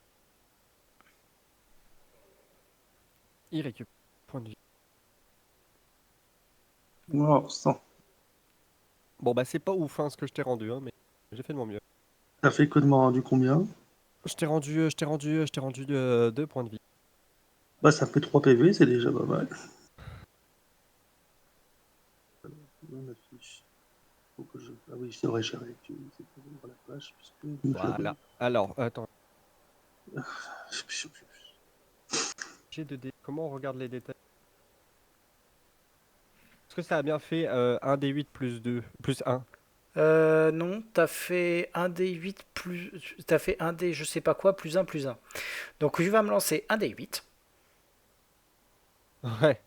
Il récupère points de vie. Wow, 100. Bon, bah, c'est pas ouf hein, ce que je t'ai rendu, hein, mais j'ai fait de mon mieux. T'as fait que de m'en rendu combien? Je t'ai rendu 2 points de vie. Bah, ça fait 3 PV, c'est déjà pas mal. On affiche. Faut que je... Ah oui, c'est vrai, j'ai réactualisé la page. Puisque... Voilà. Alors, attends. J'ai de dés. Comment on regarde les détails? Est-ce que ça a bien fait 1 d 8 plus 2, plus 1? Non, t'as fait un d 8 plus. T'as fait un d je sais pas quoi, plus un plus un. Donc je vais me lancer un d 8. Ouais.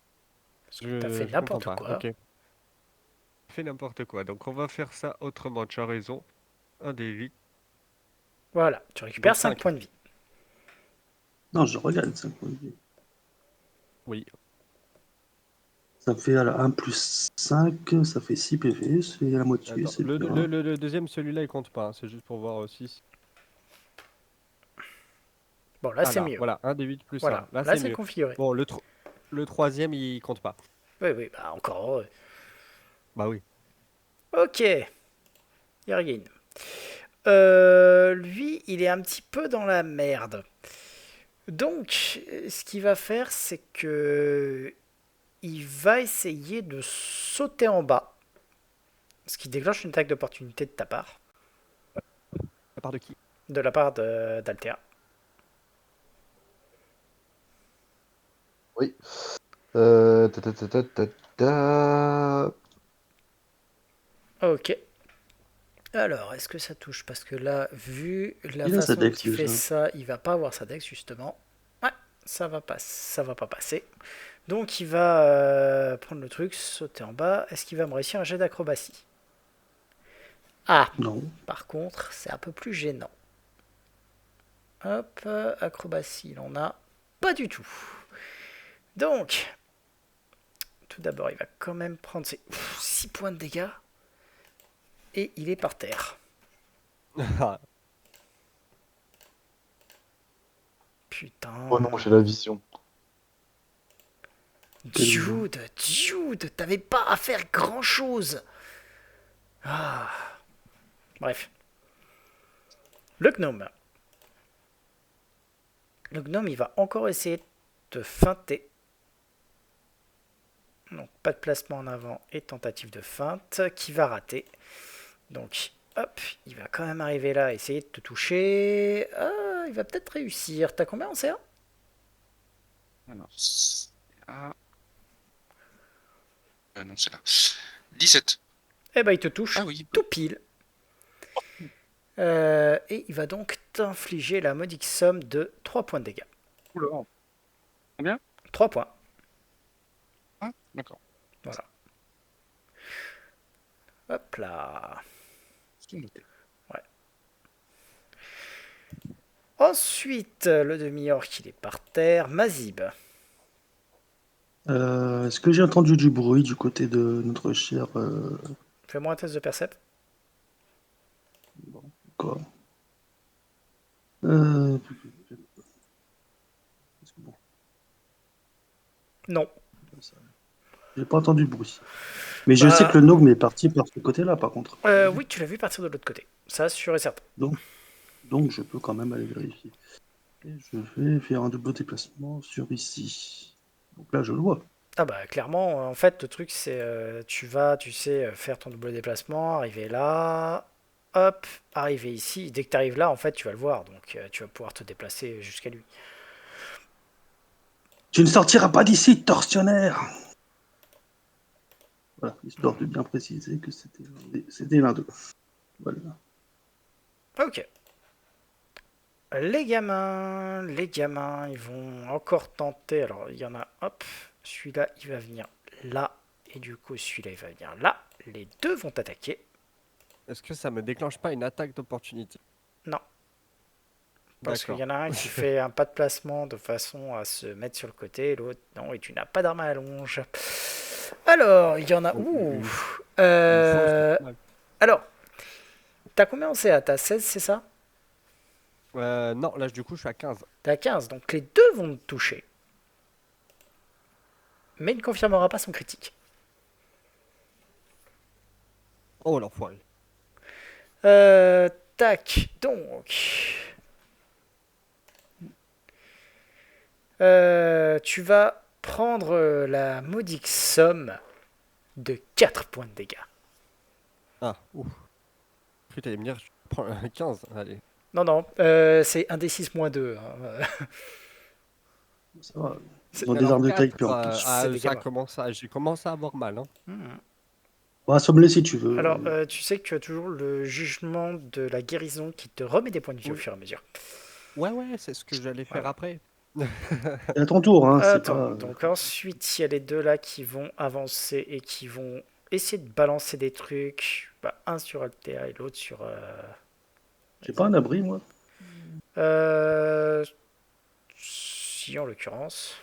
T'as fait Je comprends n'importe pas. quoi. Ok. Fais n'importe quoi. Donc on va faire ça autrement. Tu as raison. 1 d 8. Voilà, tu récupères Donc 5 5. points de vie. Non, je regarde 5 points de vie. Oui. Ça fait alors, 1 plus 5, ça fait 6 PV, c'est la moitié, Attends. c'est Le, bien. le, le, le deuxième, celui-là, il compte pas, hein. C'est juste pour voir aussi. Bon, là Ah c'est là, mieux. voilà. 1 d 8 plus 1. Voilà, Là, là c'est c'est mieux. configuré. Bon, le troisième, il compte pas. Oui, oui, bah encore heureux. Bah oui. Ok, Yergin. Lui, il est un petit peu dans la merde. Donc, ce qu'il va faire, c'est que il va essayer de sauter en bas, ce qui déclenche une attaque d'opportunité de ta part, À part de qui? de la part d'Altea. Oui. Ta, ta, ta, ta, ta. Ok. Alors, est-ce que ça touche? Parce que là, vu la Il a sa façon dont dex il fait déjà. ça, il va pas avoir sa dex justement. Ouais, ça va pas passer. Donc il va prendre le truc, sauter en bas. Est-ce qu'il va me réussir un jet d'acrobatie? Ah, Non. par contre, c'est un peu plus gênant. Hop, acrobatie, il en a pas du tout. Donc, tout d'abord, il va quand même prendre ses 6 points de dégâts. Et il est par terre. Putain. Oh non, j'ai la vision. Jude, t'avais pas à faire grand chose. Ah. Bref. Le gnome. Le gnome, il va encore essayer de feinter. Donc, pas de placement en avant et tentative de feinte qui va rater. Donc, hop, il va quand même arriver là, essayer de te toucher. Ah, il va peut-être réussir. T'as combien en CA? Alors, ah. Non, c'est là. 17. Eh ben, il te touche Ah oui. tout pile. Et il va donc t'infliger la modique somme de 3 points de dégâts. Oula. Combien? 3 points. Ah, d'accord. Voilà. Hop là. C'est noté. Ensuite, le demi-orc, il est par terre. Mazib. Est-ce que j'ai entendu du bruit du côté de notre cher... Fais-moi un test de percept. Quoi bon, Non. j'ai pas entendu de bruit. Mais je Bah, sais que le Nogme est parti par ce côté-là, par contre. oui, tu l'as vu partir de l'autre côté. Ça, sûr et certain. Donc je peux quand même aller vérifier. Et je vais faire un double déplacement sur ici. Donc là, je le vois. Ah bah clairement, en fait, le truc c'est tu vas, tu sais, faire ton double déplacement, arriver là, hop, arriver ici. Dès que tu arrives là, en fait, tu vas le voir, donc tu vas pouvoir te déplacer jusqu'à lui. Tu ne sortiras pas d'ici, tortionnaire! Voilà, histoire de bien préciser que c'était l'un d'eux. Voilà. Ok. Les gamins, ils vont encore tenter. Alors, il y en a, hop, celui-là, il va venir là, et du coup, celui-là, il va venir là. Les deux vont attaquer. Est-ce que ça me déclenche pas une attaque d'opportunité? Non. Parce qu'il D'accord. y en a un qui fait un pas de placement de façon à se mettre sur le côté, l'autre non, et tu n'as pas d'arme à allonge. Alors, il y en a. Ouh. Alors, t'as combien en CA? T'as 16, c'est ça? Non, là du coup je suis à 15. T'as 15, donc les deux vont te toucher. mais il ne confirmera pas son critique. Oh l'enfoiré. Tac, donc. Tu vas prendre la modique somme de 4 points de dégâts. Ah, ouf. Putain, il me dire, je prends un 15, allez. Non, non, c'est 1 des 6 moins 2. Ça va. C'est- Ils ont des Alors, armes de taille 4, plus en plus. C'est des ça gamins. commence à, j'ai commencé à avoir mal. Hein. Bon, assomme-les si tu veux. Alors, tu sais que tu as toujours le jugement de la guérison qui te remet des points de vie au Oui. fur et à mesure. Ouais, c'est ce que j'allais faire Voilà. après. C'est à ton tour, hein. C'est Attends, pas... donc ensuite, il y a les deux là qui vont avancer et qui vont essayer de balancer des trucs. Bah, un sur Altea et l'autre sur... J'ai pas un abri, moi. Si, en l'occurrence.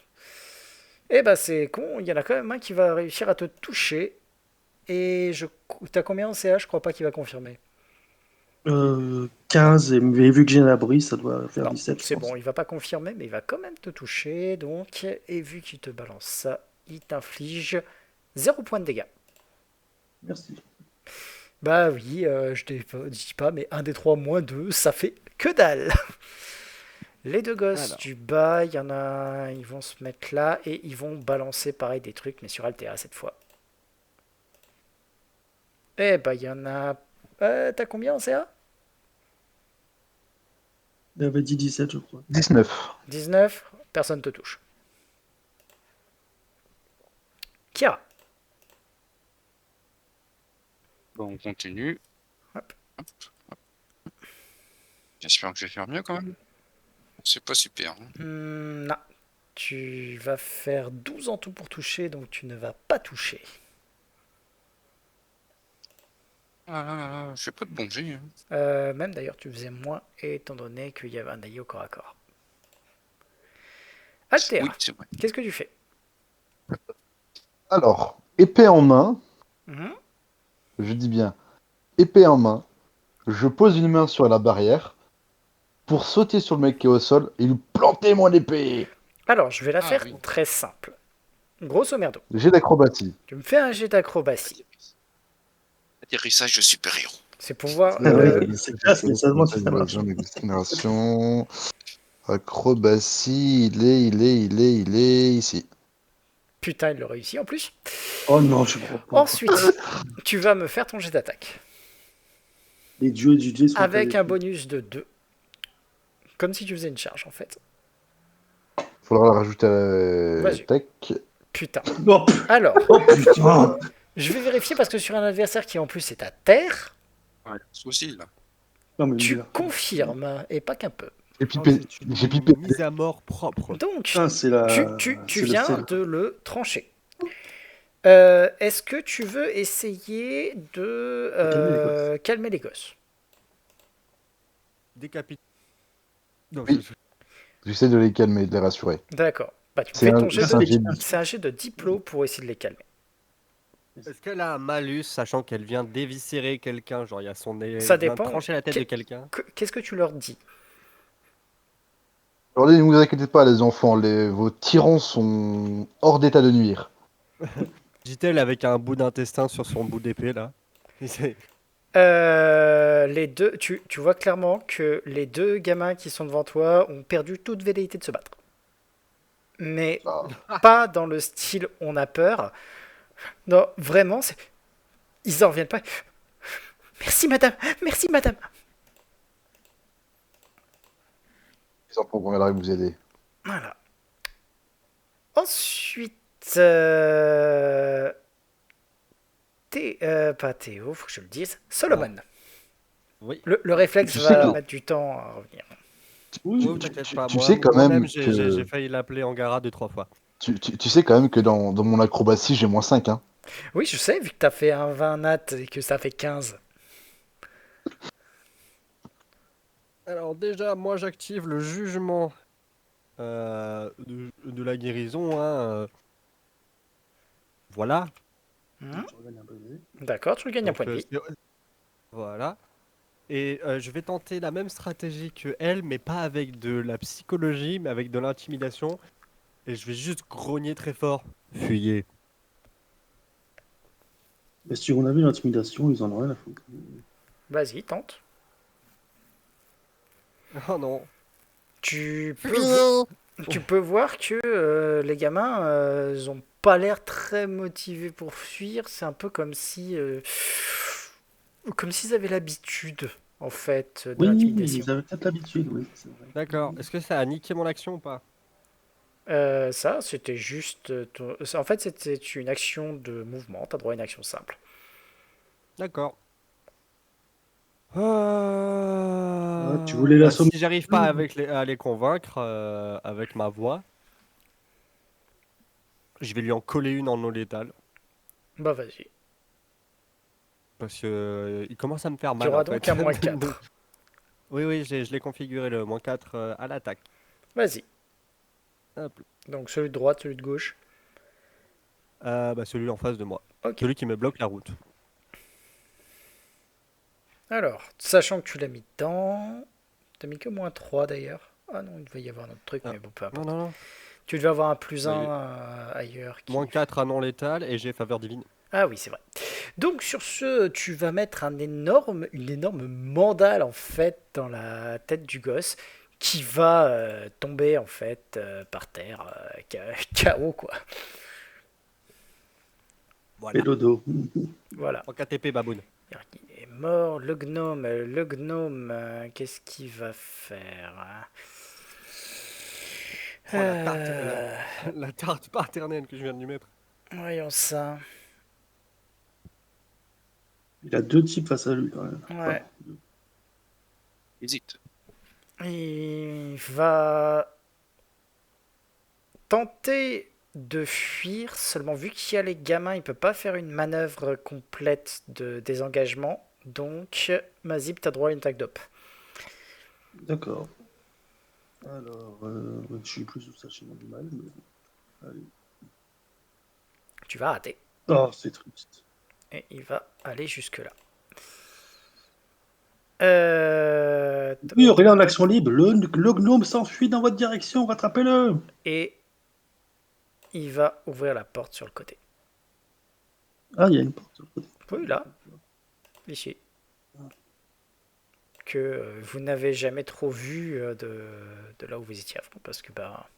Eh bah, c'est con, il y en a quand même un qui va réussir à te toucher. Et t'as combien en CA? Je crois pas qu'il va confirmer. 15, mais vu que j'ai un abri, ça doit faire Non, 17, je c'est pense. bon, il va pas confirmer, mais il va quand même te toucher. Donc, et vu qu'il te balance ça, il t'inflige 0 point de dégâts. Merci. Bah oui, je dis pas, mais 1 des 3 moins 2, ça fait que dalle. Les deux gosses Alors. du bas, il y en a, ils vont se mettre là et ils vont balancer pareil des trucs, mais sur Altea cette fois. Eh bah il y en a... t'as combien en CA? Il avait dit 17, je crois. 19. 19, personne te touche. Kira. Bon, on continue. Hop. J'espère que je vais faire mieux quand même. C'est pas super. Hein. Non. Tu vas faire 12 en tout pour toucher, donc tu ne vas pas toucher. Ah là là là, je fais pas de bon jet. Hein. Même d'ailleurs, tu faisais moins, étant donné qu'il y avait un allié au corps à corps. Altea, Oui, c'est vrai. qu'est-ce que tu fais? Alors, épée en main, Mhm. je dis bien épée en main, je pose une main sur la barrière pour sauter sur le mec qui est au sol et lui planter mon épée. Alors, je vais la Ah, faire oui. très simple. Grosso merdo, J'ai d'acrobatie. tu me fais un jet d'acrobatie. Atterrissage de super-héros. C'est pour voir... Ah ouais, c'est classe, mais ça demande si ça marche. Génération. Acrobatie, il est ici. Putain, il le réussit en plus. Oh non, je crois pas. Ensuite, tu vas me faire ton jet d'attaque. Les dieux du jet sont Avec avec un nous. bonus de 2. Comme si tu faisais une charge en fait. Faudra la rajouter à la Vas-y. tech. Putain. Oh, Alors, oh putain. je vais vérifier parce que sur un adversaire qui en plus est à terre, Ouais, souci là. Non, mais tu merde. confirmes, et pas qu'un peu. J'ai Oh, pipé. c'est une J'ai pipé. mise à mort propre. Donc, Putain, c'est la... tu c'est le viens sel. de le trancher. Est-ce que tu veux essayer de calmer les gosses? Décapité. Non, Oui. J'essaie de les calmer, de les rassurer. D'accord. Bah, tu C'est fais un, ton jet c'est un de... jet C'est un jet de diplôme pour essayer de les calmer. Est-ce qu'elle a un malus, sachant qu'elle vient d'éviscérer quelqu'un, genre il y a son nez, Ça elle vient de dépend. trancher la tête de quelqu'un. Qu'est-ce que tu leur dis? Alors, ne vous inquiétez pas, les enfants, vos tyrans sont hors d'état de nuire. Dit-elle avec un bout d'intestin sur son bout d'épée là. Les deux, tu vois clairement que les deux gamins qui sont devant toi ont perdu toute velléité de se battre. Mais Ah. pas dans le style on a peur. Non, vraiment, ils en reviennent pas. Merci madame, merci madame. Les enfants vont là vous aider. Voilà. Ensuite, pas Théo, faut que je le dise. Solomon. Oui. Le réflexe Tu sais va que- mettre du temps à revenir. Oui, Oui, t'inquiète pas, tu sais quand moi-même, même j'ai que- j'ai failli l'appeler Angara 2-3 fois. Tu sais quand même que dans mon acrobatie, j'ai -5. Hein. Oui, je sais, vu que t'as fait un 20 nat et que ça fait 15. Alors déjà, moi j'active le jugement de la guérison. Hein, voilà. D'accord, tu gagnes un Donc, point de vie. Voilà. Et je vais tenter la même stratégie que elle, mais pas avec de la psychologie, mais avec de l'intimidation. Et je vais juste grogner très fort. Fuyez. Mais si on avait l'intimidation, ils en ont rien à foutre. Vas-y, tente. Oh non. Tu peux, Fuyez. tu peux voir que les gamins, ils ont pas l'air très motivés pour fuir. C'est un peu comme s'ils avaient l'habitude, en fait, de Oui, l'intimidation. ils avaient peut-être l'habitude, oui, c'est vrai. D'accord. Est-ce que ça a niqué mon action ou pas? Ça, c'était juste. En fait, c'était une action de mouvement. T'as droit à une action simple. D'accord. Ah, tu voulais Bah, l'assommer. si j'arrive pas à les convaincre avec ma voix, je vais lui en coller une en eau létale. Bah, vas-y. Parce que il commence à me faire Tu mal auras en donc fait. un moins Donc, 4. oui, oui, je l'ai configuré le moins 4 à l'attaque. Vas-y. Hop. Donc, celui de droite, celui de gauche. Bah, celui en face de moi. Ok. Celui qui me bloque la route. Alors, sachant que tu l'as mis dedans. T'as mis que moins 3 d'ailleurs. Ah non, il devait y avoir un autre truc, Ah, mais bon, peu non, importe. non, non. Tu devais avoir un plus Bah, 1 ailleurs moins qui. 4 à non létal et j'ai faveur divine. Ah oui, c'est vrai. Donc sur ce, tu vas mettre une énorme mandale en fait dans la tête du gosse qui va tomber en fait par terre, KO quoi. Et Voilà. dodo. Voilà. En KTP, baboune. Il est mort. Le gnome, qu'est-ce qu'il va faire? Oh, Euh, la tarte paternelle que je viens de lui mettre. Voyons ça. Il a deux types face à lui, quand même. Ouais. Hésite. Il va tenter de fuir, seulement vu qu'il y a les gamins, il peut pas faire une manœuvre complète de désengagement. Donc, Mazip, t'as droit à une attaque d'op. D'accord. Alors, je suis plus sous sachant du mal, mais bon. Allez. Tu vas rater. Oh, c'est triste. Et il va aller jusque-là. Oui, Aurélien en action libre. Le gnome s'enfuit dans votre direction. Rattrapez-le. Et il va ouvrir la porte sur le côté. Ah, il y a une porte sur le côté. Oui, là, ici. Que vous n'avez jamais trop vu de là où vous étiez avant, parce que bah,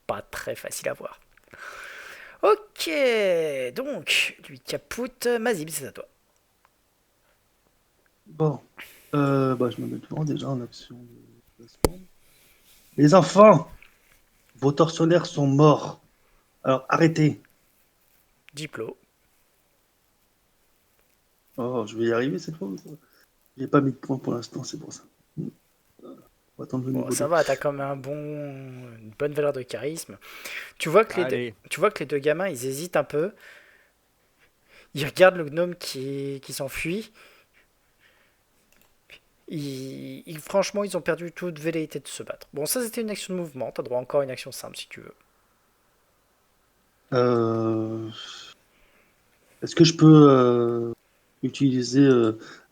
pas très facile à voir. Ok, donc, lui capoute. Mazib, c'est à toi. Bon. Bah, je me mets devant déjà en action de placement. Les enfants, vos tortionnaires sont morts. Alors, arrêtez. Diplo. Oh, je vais y arriver cette fois. J'ai pas mis de points pour l'instant, c'est pour ça. On va attendre le Bon, niveau ça 2. va, t'as quand même une bonne valeur de charisme. Tu vois que Allez. tu vois que les deux gamins, ils hésitent un peu. Ils regardent le gnome qui s'enfuit. Franchement, ils ont perdu toute velléité de se battre. Bon, ça c'était une action de mouvement. T'as droit encore à une action simple si tu veux. Est-ce que je peux utiliser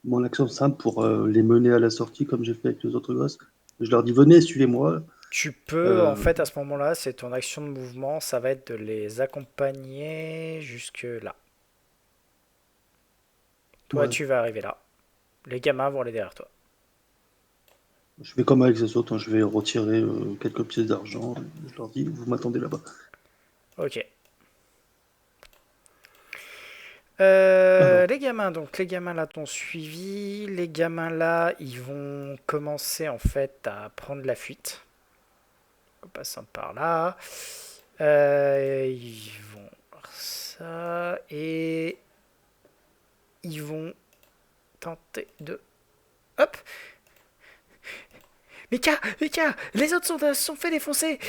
mon action simple pour les mener à la sortie comme j'ai fait avec les autres gosses? Je leur dis venez, suivez-moi. Tu peux, en Euh, fait, à ce moment-là, c'est ton action de mouvement. Ça va être de les accompagner jusque là. Toi, ouais. tu vas arriver là. Les gamins vont aller derrière toi. Je vais comme avec les autres, hein, je vais retirer quelques pièces d'argent. Je leur dis vous m'attendez là-bas. Ok. Alors, Les gamins là t'ont suivi. Les gamins là, ils vont commencer en fait à prendre la fuite. En passant par là. Ils vont voir ça. Et ils vont tenter de. Hop! Mika, les autres sont fait défoncer.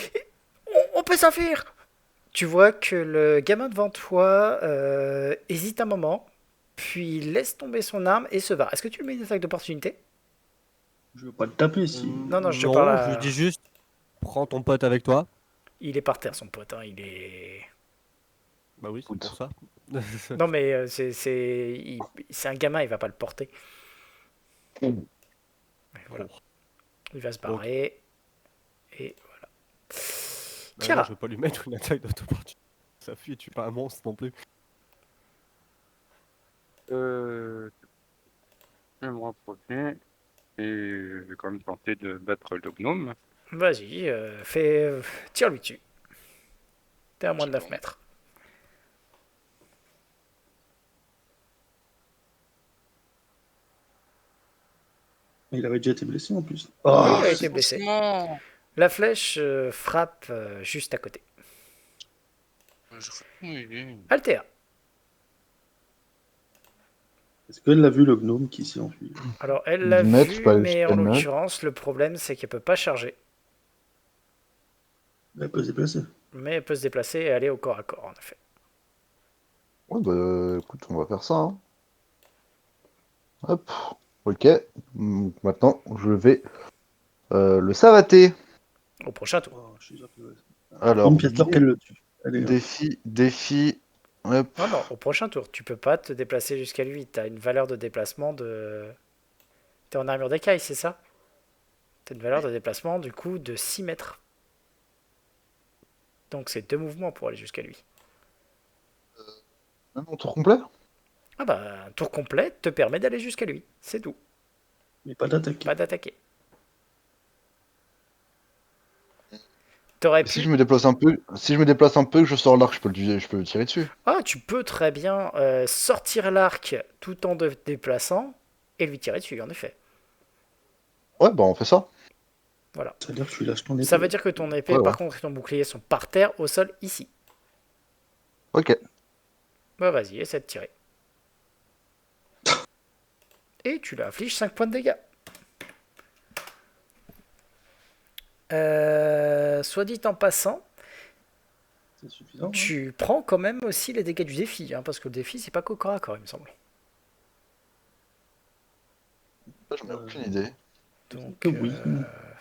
On peut s'enfuir. Tu vois que le gamin devant toi hésite un moment, puis laisse tomber son arme et se barre. Est-ce que tu lui mets une attaque d'opportunité? je veux pas le taper si. Non, je te parle Non, je lui à... dis juste, prends ton pote avec toi. Il est par terre, son pote. Hein, il est... Bah oui, c'est Écoute. pour ça. Non, mais c'est un gamin, il va pas le porter. Mais voilà. Oh. Il va se barrer. Et voilà. Non, Kira. je vais pas lui mettre une attaque d'auto-opportunité. Ça fuit, tu es pas un monstre non plus. Je vais me rapprocher et je vais quand même tenter de battre le gnome. Vas-y, tire-lui dessus. T'es à moins de 9 mètres. Il avait déjà été blessé en plus. Oui, Ah, il a été blessé. Doucement. La flèche frappe juste à côté. Oui. Altea. est-ce qu'elle l'a vu le gnome qui s'est enfui? Alors, elle l'a 10 mètres, je vu, peux aller mais jusqu'à en 9. l'occurrence, le problème, c'est qu'elle peut pas charger. Elle peut se déplacer. Mais elle peut se déplacer et aller au corps à corps, en effet. Ouais, bah écoute, on va faire ça. Hein. Hop, ok. Maintenant, je vais le savater. Au prochain tour. Oh, je suis sûr que... Alors, Une pièce d'or qu'elle le tue. Allez, hop. défi. Hop. Non, non, au prochain tour. Tu peux pas te déplacer jusqu'à lui. T'as une valeur de déplacement de... T'es en armure d'écaille, c'est ça? T'as une valeur de déplacement, du coup, de 6 mètres. Donc c'est 2 mouvements pour aller jusqu'à lui. Mon tour complet? Ah bah, un tour complet te permet d'aller jusqu'à lui. C'est tout. Mais pas d'attaque. Pas d'attaquer. T'aurais Si pu... je me déplace un peu, que je sors l'arc, je peux le tirer dessus. Ah, tu peux très bien sortir l'arc tout en te déplaçant et lui tirer dessus, en effet. Ouais, bah on fait ça. Voilà. Ça veut dire que tu lâches ton épée. Ça veut dire que ton épée, Ouais, par ouais. contre, et ton bouclier sont par terre, au sol, ici. Ok. Bah vas-y, essaie de tirer. Et tu lui infliges 5 points de dégâts. Soit dit en passant, C'est suffisant. Hein. tu prends quand même aussi les dégâts du défi, hein, parce que le défi, c'est pas qu'au corps à corps, il me semble. J'en ai aucune idée. Donc, Oui.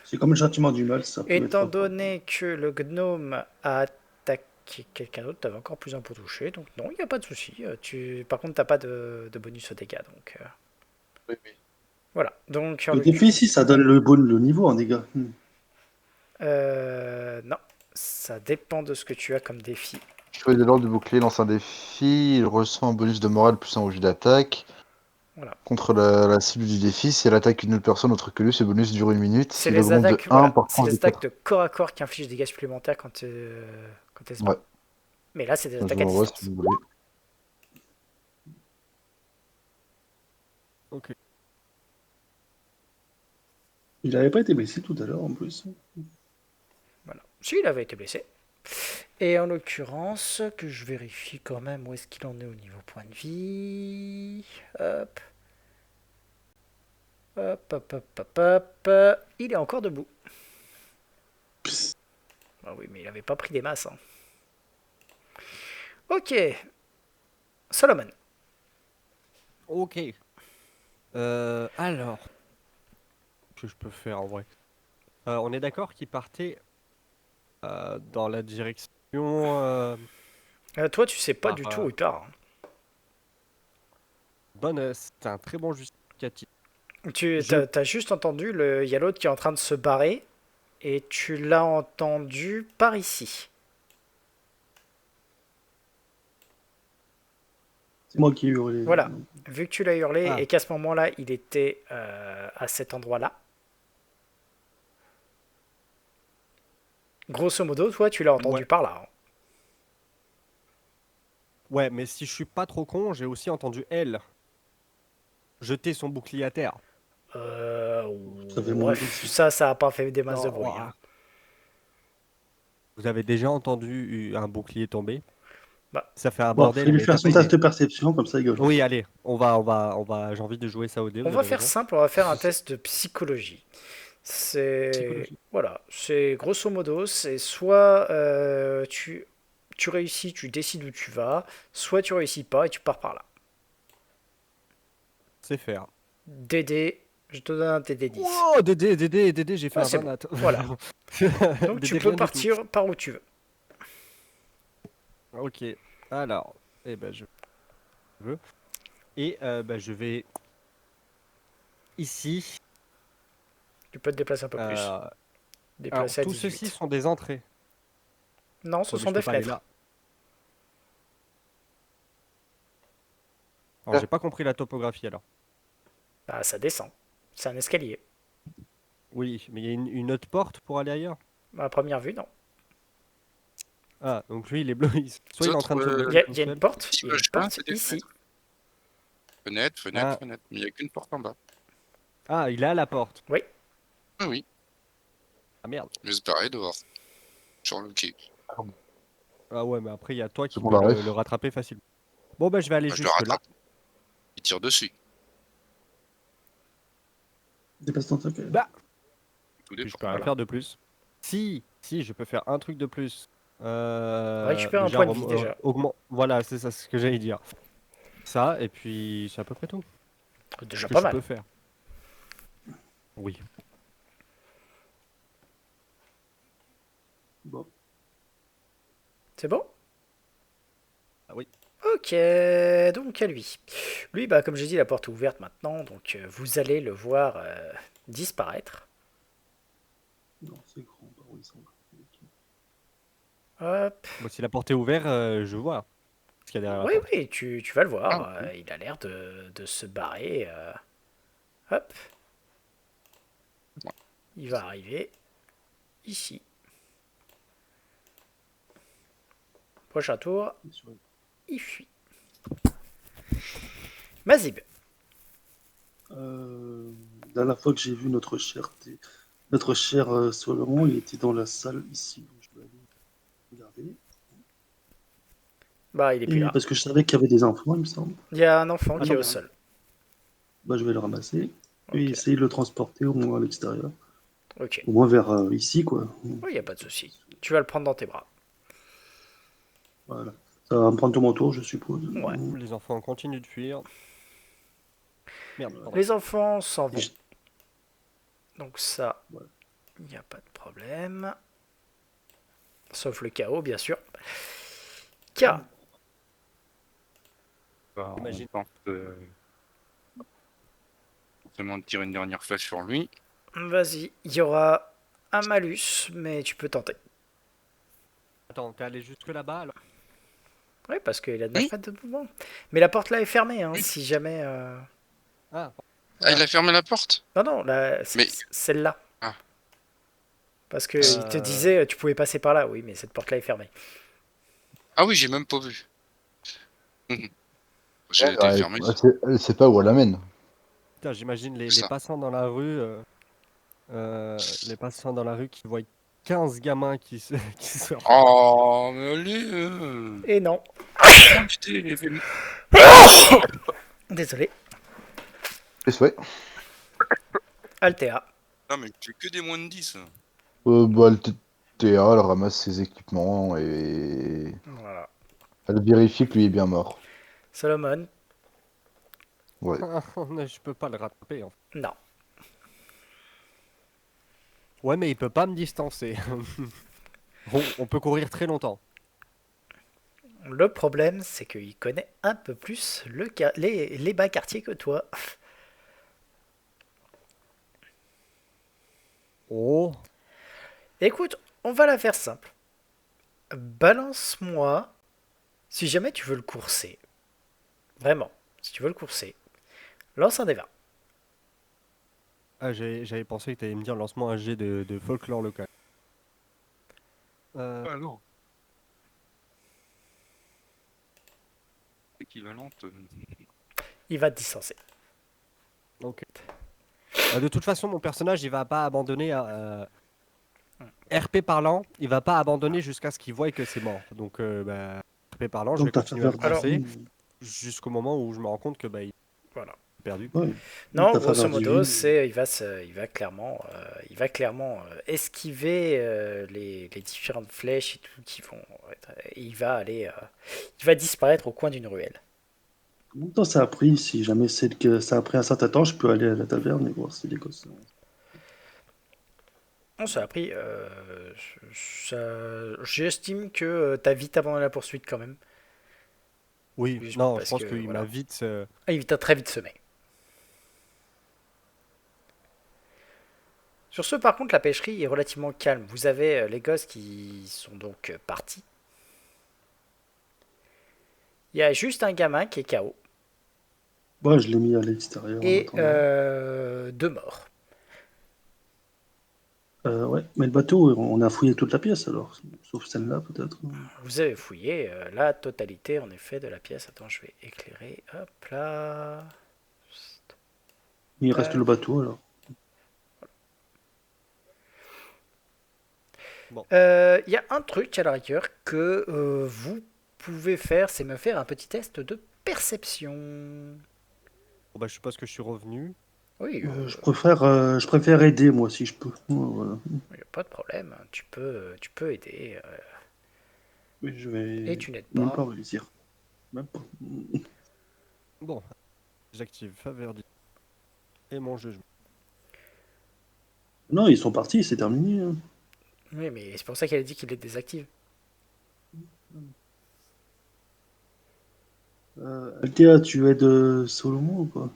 C'est comme le châtiment du mal, ça peut étant être... donné que le gnome a attaqué quelqu'un d'autre, t'avais encore plus un pour toucher, donc non, il n'y a pas de souci. Par contre, t'as pas de bonus aux dégâts, donc Oui, oui. voilà. Donc, Le défi, si, ça donne le niveau en dégâts. non, ça dépend de ce que tu as comme défi. Chevalier de l'ordre du bouclier lance un défi, il reçoit un bonus de morale plus un au jet d'attaque. Voilà. Contre la cible du défi, si elle attaque une autre personne autre que lui, ce bonus dure une minute. C'est Il les augmente attaques, de 1 voilà, par c'est tranche les de attaques 4. de corps à corps qui infligent des dégâts supplémentaires quand elles se battent. Ouais. Mais là, c'est des Je attaques vous à l'envoie distance. si vous voulez. Ok. Il avait pas été blessé tout à l'heure en plus. Voilà. Si, il avait été blessé. Et en l'occurrence, que je vérifie quand même où est-ce qu'il en est au niveau point de vie. Hop. Hop, hop, hop, hop, hop. Il est encore debout. Ah oui, mais il avait pas pris des masses. Hein. Ok. Solomon. Ok. Alors, que je peux faire en vrai. On est d'accord qu'il partait dans la direction. Toi, tu sais pas par, du tout où il part. bonne. C'est un très bon justificatif. Tu Je- as juste entendu, il y a l'autre qui est en train de se barrer. Et tu l'as entendu par ici. C'est moi qui ai hurlé. Voilà. Vu que tu l'as hurlé Ah. et qu'à ce moment-là, il était à cet endroit-là. Grosso modo, toi, tu l'as entendu Ouais. par là. Hein. Ouais, mais si je suis pas trop con, j'ai aussi entendu elle jeter son bouclier à terre. Ça fait moins Bref, ça a pas fait des masses de Non, bruit. ouah. Hein. Vous avez déjà entendu un bouclier tomber? Bah. Ça fait un Bon, bordel. fais-lui Mais faire t'as son pas test idée. de perception, comme ça il gueule. Oui, allez, j'ai envie de jouer ça au dé. On vous va avez faire raison. simple, on va faire un test de psychologie. C'est Psychologie. voilà, c'est grosso modo, c'est soit tu réussis, tu décides où tu vas, soit tu réussis pas et tu pars par là. C'est faire. DD, je te donne un DD 10. Oh, Dédé, j'ai fait Ouais, un c'est 20 bon. nat. Voilà. Donc Dédé, tu rien peux du partir par où tu veux. tout. Ok, alors, eh ben je veux. Et je vais ici. Tu peux te déplacer un peu plus. Alors, Déplacer à tous 18. ceux-ci sont des entrées. Non, ce Ouais, mais sont je peux des pas aller fenêtres. là. Alors, j'ai pas compris la topographie alors. Bah, ça descend. C'est un escalier. Oui, mais il y a une autre porte pour aller ailleurs? À première vue, non. Ah, donc lui, il est bloqué. Les Soit il est en train autres, de se Il bloquer y a, tout il y a une seul. porte, il y a une immeubles pleins, porte c'est des ici. fenêtres. Fenêtre, fenêtre, Ah, fenêtre. Mais il n'y a qu'une porte en bas. ah, il est à la porte. Oui, Ah oui, Ah merde. je vais se barrer dehors, sur le quai. Ah ouais, mais après, il y a toi C'est qui bon, peux la le ref. rattraper facilement. Bon, bah, je vais aller Bah, je le jusque là. rattrape. Il tire dessus. Dépasse ton truc. Bah, Tout puis je dépend. peux rien Voilà. faire de plus. Si, je peux faire un truc de plus. récupère un Déjà, point de vie déjà. Voilà, c'est ça ce que j'allais dire. Ça, et puis c'est à peu près tout Déjà que pas je mal. peux faire. Oui. Bon. C'est bon? Ah oui. Ok, donc à lui. Lui, bah, comme j'ai dit, la porte est ouverte maintenant, donc vous allez le voir disparaître. Non, c'est grand par où ils sont. Hop. Bon, si la porte est ouverte, je vois ce qu'il y a derrière la Oui, porte. oui, tu vas le Ah, voir. ok. Il a l'air de se barrer. Hop. Ouais. Il va arriver ici. Prochain tour, il fuit. Mazib. La dernière fois que j'ai vu notre cher Solomon, il était dans la salle ici. Donc je vais aller regarder. Bah, il est plus Et là. parce que je savais qu'il y avait des enfants, il me semble. Il y a un enfant Ah qui est non, au sol. bah, je vais le ramasser et Ok. essayer de le transporter au moins à l'extérieur. Ok. Au moins vers ici, quoi. Oui, il n'y a pas de souci. Tu vas le prendre dans tes bras. Voilà. Ça va me prendre tout mon tour, je suppose. Ouais. Les enfants continuent de fuir. Merde, pardon. Les enfants s'en Et vont. je- Donc ça, Voilà. il n'y a pas de problème. Sauf le chaos, bien sûr. K. Bah, on Imagine. tente forcément de tirer une dernière flèche sur lui. Vas-y. Il y aura un malus, mais tu peux tenter. Attends, t'es allé jusque là-bas alors? Oui, parce qu'il a 9 Oui, mètres de mouvement. Mais la porte là est fermée, hein, oui. si jamais... Ah, Ah, il Voilà. a fermé la porte? Non, non, là, Mais. celle-là. Ah, Parce qu'il te disait, tu pouvais passer par là. Oui, mais cette porte-là est fermée. ah oui, j'ai même pas vu. Mhm. J'ai Elle, été fermé. elle sait pas où elle amène. putain, j'imagine C'est les ça. passants dans la rue. Les passants dans la rue qui voient 15 gamins qui se, qui sortent. Oh, mais allez. Et non. Putain, il fait- Désolé. Et souhait. Altea. Ah, mais tu fais que des moins de 10. Bah, elle ramasse ses équipements et Voilà. elle vérifie que lui est bien mort. Solomon. Ouais. Je peux pas le rattraper en fait. Non. Ouais, mais il peut pas me distancer. On peut courir très longtemps. Le problème, c'est qu'il connaît un peu plus les bas quartiers que toi. Oh, Écoute, on va la faire simple. Balance-moi, si jamais tu veux le courser. Vraiment, si tu veux le courser. Lance un des 20. ah, j'avais pensé que tu allais me dire lancement un jet de folklore local. Ah non. Équivalente. Il va te distancer. Ok. De toute façon, mon personnage, il va pas abandonner. RP parlant, il va pas abandonner jusqu'à ce qu'il voie que c'est mort. Donc, RP parlant, je vais Donc, t'as continuer à le Alors, courser jusqu'au moment où je me rends compte que il est voilà. perdu. Ouais. Non, Ta grosso faveur modo, divine. il va clairement esquiver les différentes flèches et tout qui vont. Il va disparaître au coin d'une ruelle. Combien de temps ça a pris? Si jamais c'est que ça a pris un certain temps, je peux aller à la taverne et voir si les gosses. Non, ça a pris. J'estime que t'as vite abandonné la poursuite quand même. Oui, Juste non, je parce pense que, qu'il voilà. m'a vite. Ah, il t'a très vite semé. Sur ce, par contre, la pêcherie est relativement calme. Vous avez les gosses qui sont donc partis. Il y a juste un gamin qui est KO Moi, je l'ai mis à l'extérieur en et attendant. 2 morts. Ouais, mais le bateau, on a fouillé toute la pièce alors, sauf celle-là peut-être. Vous avez fouillé la totalité, en effet, de la pièce. Attends, je vais éclairer. Hop là. Il reste le bateau alors. Bon, Il y a un truc à la rigueur que vous pouvez faire, c'est me faire un petit test de perception. bon, bah, je suppose que je suis revenu. Oui, Je préfère aider moi si je peux. Voilà. il n'y a pas de problème. Tu peux aider. Mais je Et vais tu n'aides même pas. pas réussir. Même pas. Bon, j'active faveur et mon jugement. Non, ils sont partis, c'est terminé. Hein. Oui, mais c'est pour ça qu'elle a dit qu'il les désactive. Althea, tu aides Solomon ou pas?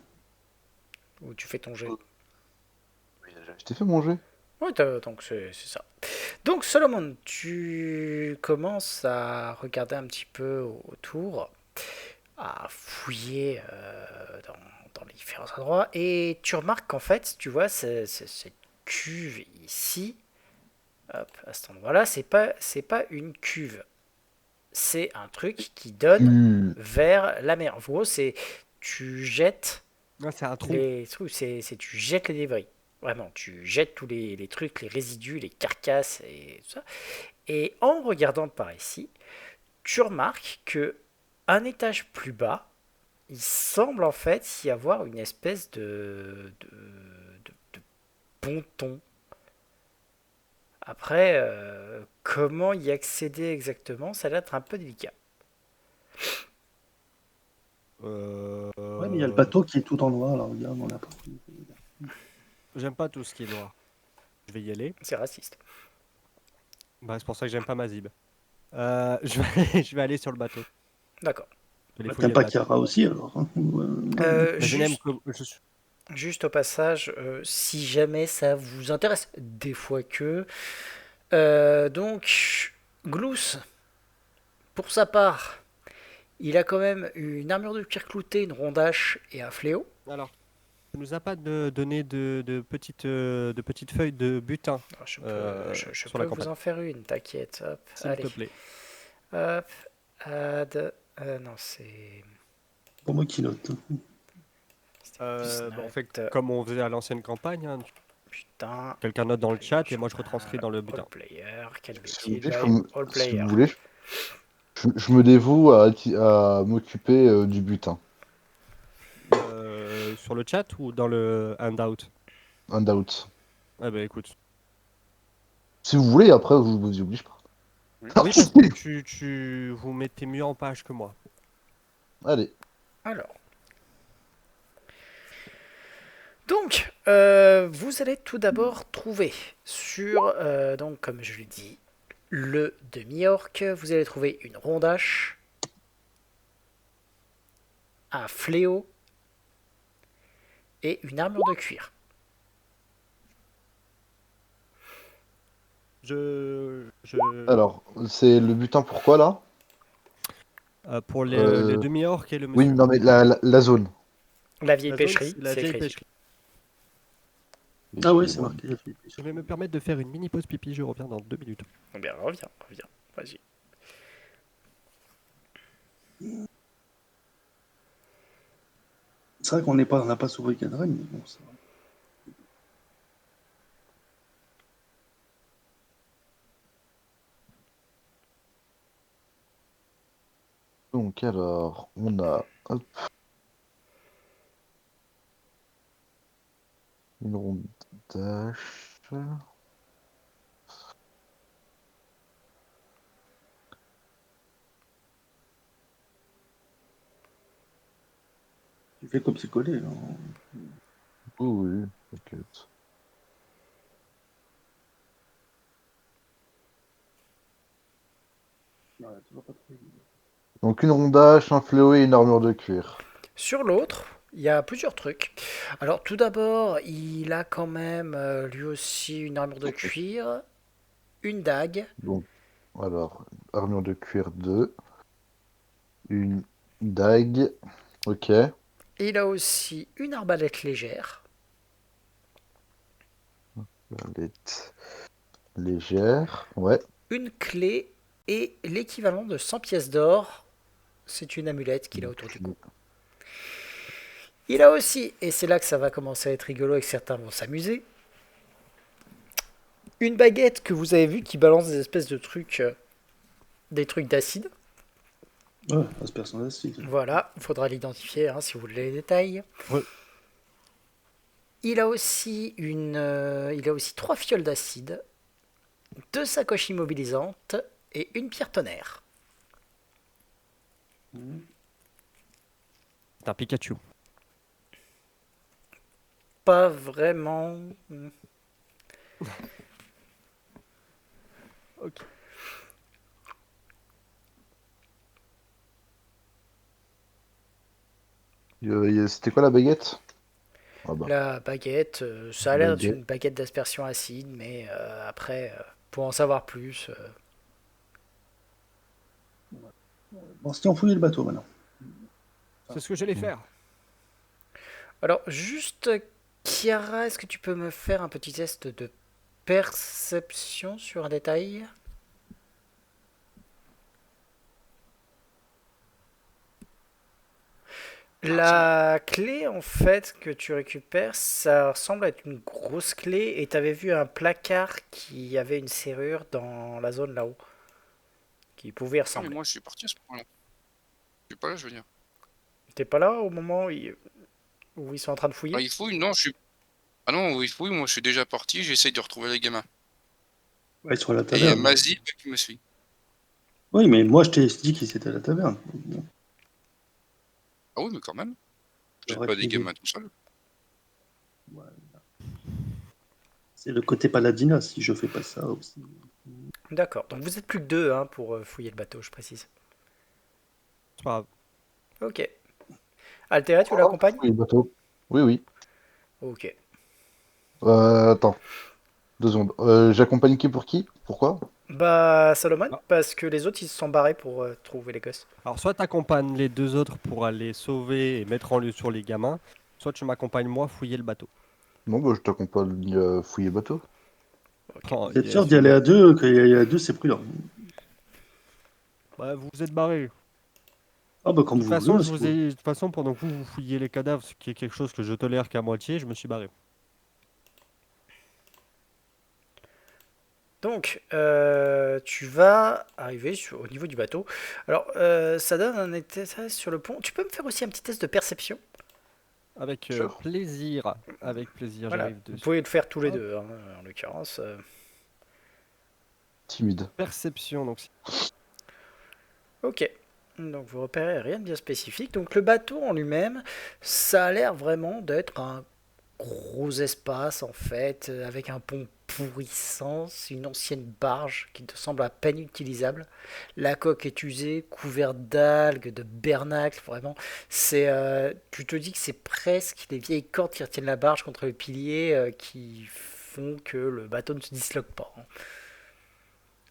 Ou tu fais ton jet. Je t'ai fait manger. Oui, donc c'est ça. Donc Solomon, tu commences à regarder un petit peu autour, à fouiller dans les différents endroits, et tu remarques qu'en fait, tu vois, cette cuve ici, hop, à cet endroit-là, c'est pas une cuve. C'est un truc qui donne vers la mer. En gros, c'est tu jettes Ah, c'est un trou. les trucs, tu jettes les débris. Vraiment, tu jettes tous les trucs, les résidus, les carcasses et tout ça. Et en regardant par ici, tu remarques que un étage plus bas, il semble en fait y avoir une espèce de ponton. Après, comment y accéder exactement, ça a l'air d'être un peu délicat. Ouais, mais il y a le bateau qui est tout en noir là, regarde, on l'a pas. J'aime pas tout ce qui est noir. Je vais y aller. C'est raciste. Bah, c'est pour ça que j'aime pas Mazib. Je vais aller sur le bateau. D'accord. Je vais aller Bah, fouiller t'aimes le pas bateau. Chiara aussi alors. Hein. Ouais. Bah, je n'aime Juste, que. juste au passage, si jamais ça vous intéresse, des fois que. Donc, Glous, pour sa part, il a quand même une armure de cuir clouté, une rondache et un fléau. Alors, tu nous as pas donné de petites feuilles de butin Je sur peux la vous campagne. en faire une, t'inquiète. Hop, S'il allez. te plaît. Hop, add. Non, c'est. Pour moi qui note. Bah, on fait Note. comme on faisait à l'ancienne campagne, hein. Putain. Quelqu'un note dans le chat et moi je Journal, retranscris dans le All butin. player, quel Si vous métier, voulez, live, all si player. vous voulez, je me dévoue à m'occuper du butin. Sur le chat ou dans le handout? Handout. Ah bah écoute. Si vous voulez, après, vous vous y oblige pas. Oui, parce que vous mettez mieux en page que moi. Allez. Alors. Donc, vous allez tout d'abord trouver sur, donc comme je l'ai dit, le demi-orc, vous allez trouver une rondache, un fléau et une armure de cuir. Alors, c'est le butin pourquoi là? Pour les Euh, demi-orques et le Oui, monsieur. non, mais la zone. La vieille La zone, pêcherie, c'est la c'est vieille écrit. pêcherie. Ah ouais, c'est marqué. Je vais me permettre de faire une mini pause pipi, je reviens dans 2 minutes. Eh bien, reviens, vas-y. C'est vrai on n'a pas sauvé Cadran, mais bon, ça va. Donc, alors, on a hop, une ronde dash. Tu fais comme c'est collé. Là. Oh, oui, t'inquiète. Ouais, tu vas pas trop vite. Donc, une rondache, un fléau et une armure de cuir. Sur l'autre, Il y a plusieurs trucs. Alors, tout d'abord, il a quand même lui aussi une armure de cuir, une dague, Donc, alors, armure de cuir 2, une dague, ok, et il a aussi une arbalète légère, palette légère, ouais, une clé et l'équivalent de 100 pièces d'or. C'est une amulette qu'il a autour du cou. Il a aussi, et c'est là que ça va commencer à être rigolo et que certains vont s'amuser, une baguette que vous avez vu qui balance des espèces de trucs, des trucs d'acide. Ouais, aspersion d'acide. Voilà, il faudra l'identifier si vous voulez les détails. Ouais. Il a aussi il a aussi 3 fioles d'acide, 2 sacoches immobilisantes et une pierre tonnerre. C'est un Pikachu. Pas vraiment. Ok. C'était quoi la baguette? Ah bah, La baguette, ça a l'air d'être baguette. une baguette d'aspersion acide, mais après, pour en savoir plus, Bon, si on fouille le bateau maintenant. C'est ce que j'allais faire. alors, juste, Kiara, est-ce que tu peux me faire un petit test de perception sur un détail? La clé, en fait, que tu récupères, ça ressemble à être une grosse clé et t'avais vu un placard qui avait une serrure dans la zone là-haut, qui pouvait y Non, mais ressembler. moi, je suis parti à ce moment-là. Je suis pas là, je veux dire. T'es pas là au moment où ils sont en train de Ah, fouiller? il fouille? Non, je suis. Ah non, il fouille, moi, je suis déjà parti, j'essaye de retrouver les gamins. Ouais, sur la Et il y a taverne. Mazib qui me suit. Oui, mais moi, je t'ai dit qu'il était à la taverne. Ah oui, mais quand même. Je jette J'aurais pas des qu'il est- gamins tout seul. C'est le côté paladina, si je fais pas ça aussi. D'accord, donc vous êtes plus que deux pour fouiller le bateau, je précise. C'est pas grave. Ok. Altea, tu l'accompagnes? Oui, le bateau. Oui, oui. Ok. Attends, 2 secondes. J'accompagne qui pour qui? Pourquoi? Bah, Solomon, Ah. parce que les autres ils se sont barrés pour trouver les gosses. Alors, soit tu accompagnes les deux autres pour aller sauver et mettre en lieu sur les gamins, soit tu m'accompagnes moi fouiller le bateau. Non, bah, je t'accompagne fouiller le bateau. Ok. Oh, Vous êtes yes, sûr d'y aller à deux, qu'il y a à deux, c'est prudent. bah, vous êtes barrés. Ah bah comme De toute vous façon, voulez. je vous ai... de toute façon, pendant que vous fouillez les cadavres, ce qui est quelque chose que je tolère qu'à moitié, je me suis barré. Donc, tu vas arriver au niveau du bateau. Alors, ça donne un état sur le pont. Tu peux me faire aussi un petit test de perception? Avec Sure. plaisir. Avec plaisir, Voilà, j'arrive vous dessus. pouvez le faire tous les Hop. deux, en l'occurrence. Timide. Perception, donc Ok. Donc, vous repérez rien de bien spécifique. Donc, le bateau en lui-même, ça a l'air vraiment d'être un gros espace, en fait, avec un pont pourrissant. C'est une ancienne barge qui te semble à peine utilisable. La coque est usée, couverte d'algues, de bernacles, vraiment. Tu te dis que c'est presque les vieilles cordes qui retiennent la barge contre le pilier qui font que le bateau ne se disloque pas.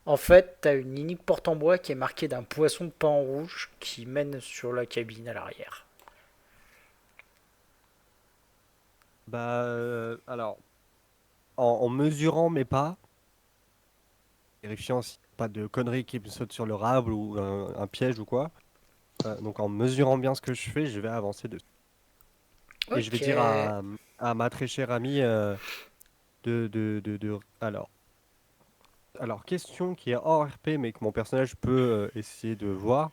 En fait, tu as une unique porte en bois qui est marquée d'un poisson de pain en rouge qui mène sur la cabine à l'arrière. bah alors en mesurant mes pas, vérifiant s'il n'y a pas de conneries qui me sautent sur le rable ou un piège ou quoi. Donc en mesurant bien ce que je fais, je vais avancer dessus. Et je vais Ok. dire à ma très chère amie alors question qui est hors RP mais que mon personnage peut essayer de voir.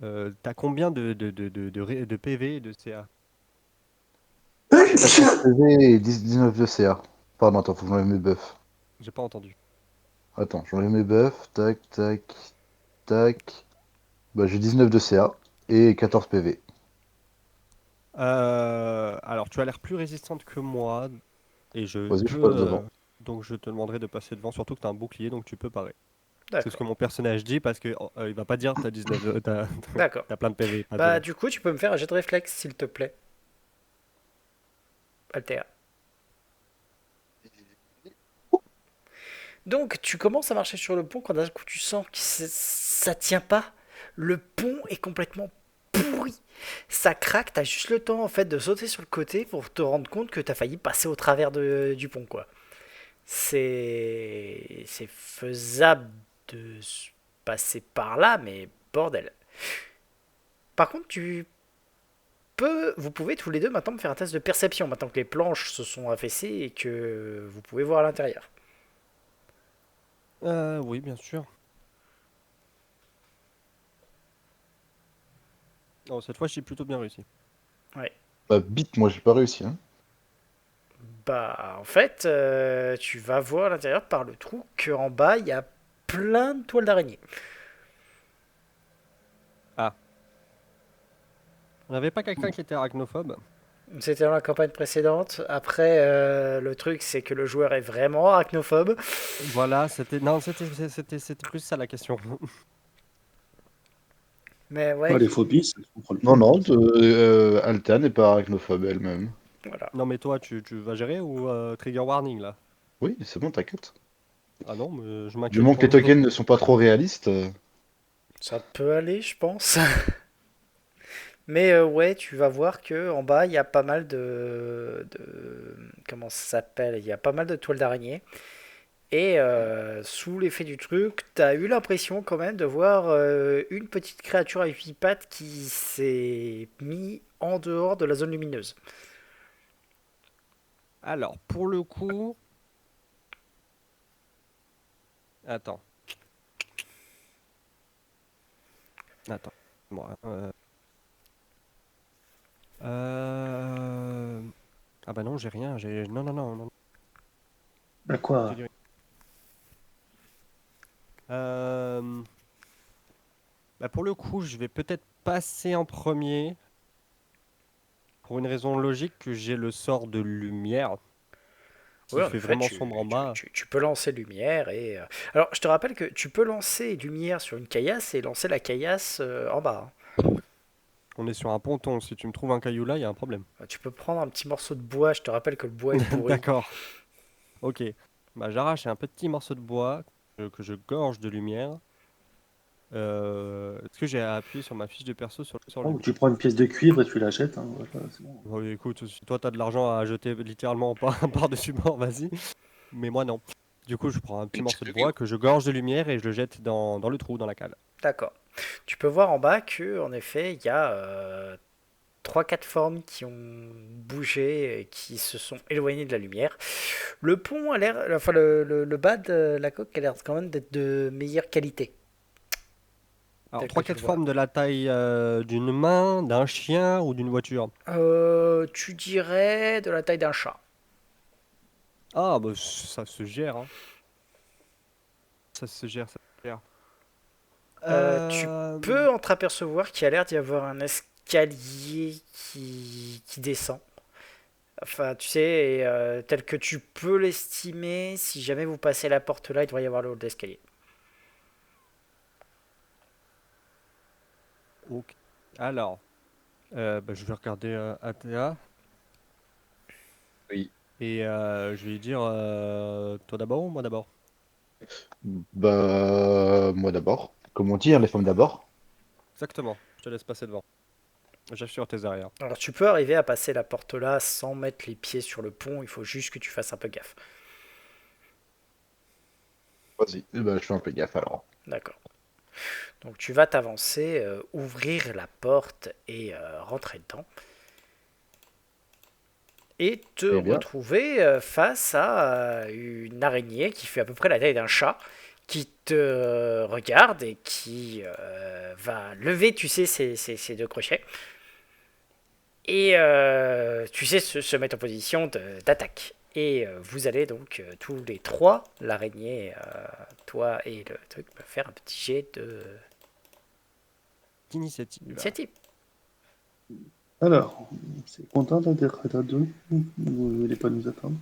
T'as combien de PV et de CA? 14 PV et 19 de CA. Pardon, attends, faut que j'enlève mes buffs. J'ai pas entendu. Attends, j'enlève mes buffs. Tac, tac, tac. Bah, j'ai 19 de CA et 14 PV. Alors tu as l'air plus résistante que moi et je Vas-y, je peux passe devant. donc je te demanderai de passer devant, surtout que tu as un bouclier donc tu peux parer. C'est ce que D'accord. mon personnage dit parce que il va pas dire t'as 19 D'accord. t'as plein de PV, pas Bah, dedans. du coup, tu peux me faire un jet de réflexe, s'il te plaît. Alter. Donc, tu commences à marcher sur le pont quand d'un coup tu sens que ça tient pas. Le pont est complètement pourri. Ça craque, t'as juste le temps en fait de sauter sur le côté pour te rendre compte que t'as failli passer au travers du pont, quoi. C'est faisable de passer par là, mais bordel. Par contre, vous pouvez tous les deux maintenant me faire un test de perception, maintenant que les planches se sont affaissées et que vous pouvez voir à l'intérieur. Oui, bien sûr. Oh, cette fois, j'ai plutôt bien réussi. Ouais. Bah, bite, moi j'ai pas réussi. Hein. Bah, en fait, tu vas voir à l'intérieur par le trou qu'en bas, il y a plein de toiles d'araignée. On n'avait pas quelqu'un qui était arachnophobe? C'était dans la campagne précédente. Après, le truc, c'est que le joueur est vraiment arachnophobe. Voilà, non, c'était plus ça la question. Mais ouais, Ah, les phobies, ça se comprend. Non, non, Alta n'est pas arachnophobe elle-même. voilà. Non, mais toi, tu vas gérer ou trigger warning là? Oui, c'est bon, t'inquiète. Ah non, mais je Du m'inquiète moment que pour les nous tokens autres. ne sont pas trop réalistes. Ça peut aller, je pense. Mais ouais, tu vas voir que en bas, il y a pas mal comment ça s'appelle? Il y a pas mal de toiles d'araignée. Et sous l'effet du truc, t'as eu l'impression quand même de voir une petite créature à 8 pattes qui s'est mis en dehors de la zone lumineuse. Alors, pour le coup. Attends. Attends. Moi, Ah bah non, j'ai rien. Non, non, non, non. Bah quoi? J'ai dit rien. Euh, Bah pour le coup, je vais peut-être passer en premier. Pour une raison logique que j'ai le sort de lumière. Qui Oui, en fait effet, vraiment sombre en bas. tu peux lancer lumière et... Alors, je te rappelle que tu peux lancer lumière sur une caillasse et lancer la caillasse en bas. On est sur un ponton. Si tu me trouves un caillou là, il y a un problème. Tu peux prendre un petit morceau de bois, je te rappelle que le bois est pourri. D'accord. Ok. Bah j'arrache un petit morceau de bois que je gorge de lumière. Est-ce que j'ai appuyé sur ma fiche de perso sur Oh, lumière? tu prends une pièce de cuivre et tu la jettes. Hein, voilà, c'est bon. Oui, écoute, si toi t'as de l'argent à jeter littéralement par-dessus bord, vas-y. Mais moi non. Du coup, je prends un petit morceau de bois que je gorge de lumière et je le jette dans le trou, dans la cale. D'accord. Tu peux voir en bas que, en effet, il y a 3-4 formes qui ont bougé et qui se sont éloignées de la lumière. Le pont a l'air, enfin le bas de la coque a l'air quand même d'être de meilleure qualité. Alors, Tel que tu 3-4 le vois. formes de la taille d'une main, d'un chien ou d'une voiture. Tu dirais de la taille d'un chat. Ah, bah ça se gère, hein. Ça se gère, ça se gère. Tu Euh, peux entreapercevoir qu'il y a l'air d'y avoir un escalier qui descend. Enfin, tu sais, et, tel que tu peux l'estimer, si jamais vous passez la porte là, il devrait y avoir le hall d'escalier. Ok. Alors, bah, je vais regarder Athéa Oui. et je vais lui dire toi d'abord ou moi d'abord? Bah, moi d'abord. Comment dire, les femmes d'abord. Exactement, je te laisse passer devant. J'assure tes arrières. Alors, tu peux arriver à passer la porte là sans mettre les pieds sur le pont, il faut juste que tu fasses un peu gaffe. Vas-y. Eh ben, je fais un peu gaffe alors. D'accord. Donc, tu vas t'avancer, ouvrir la porte et rentrer dedans. Et te Eh bien. retrouver face à une araignée qui fait à peu près la taille d'un chat, qui te regarde et qui va lever, tu sais, ses deux crochets. Et tu sais, se mettre en position d'attaque. Et vous allez donc tous les trois, l'araignée, toi et le truc, faire un petit jet D'initiative. d'initiative. Alors, c'est content d'être à deux. Vous ne voulez pas nous attendre?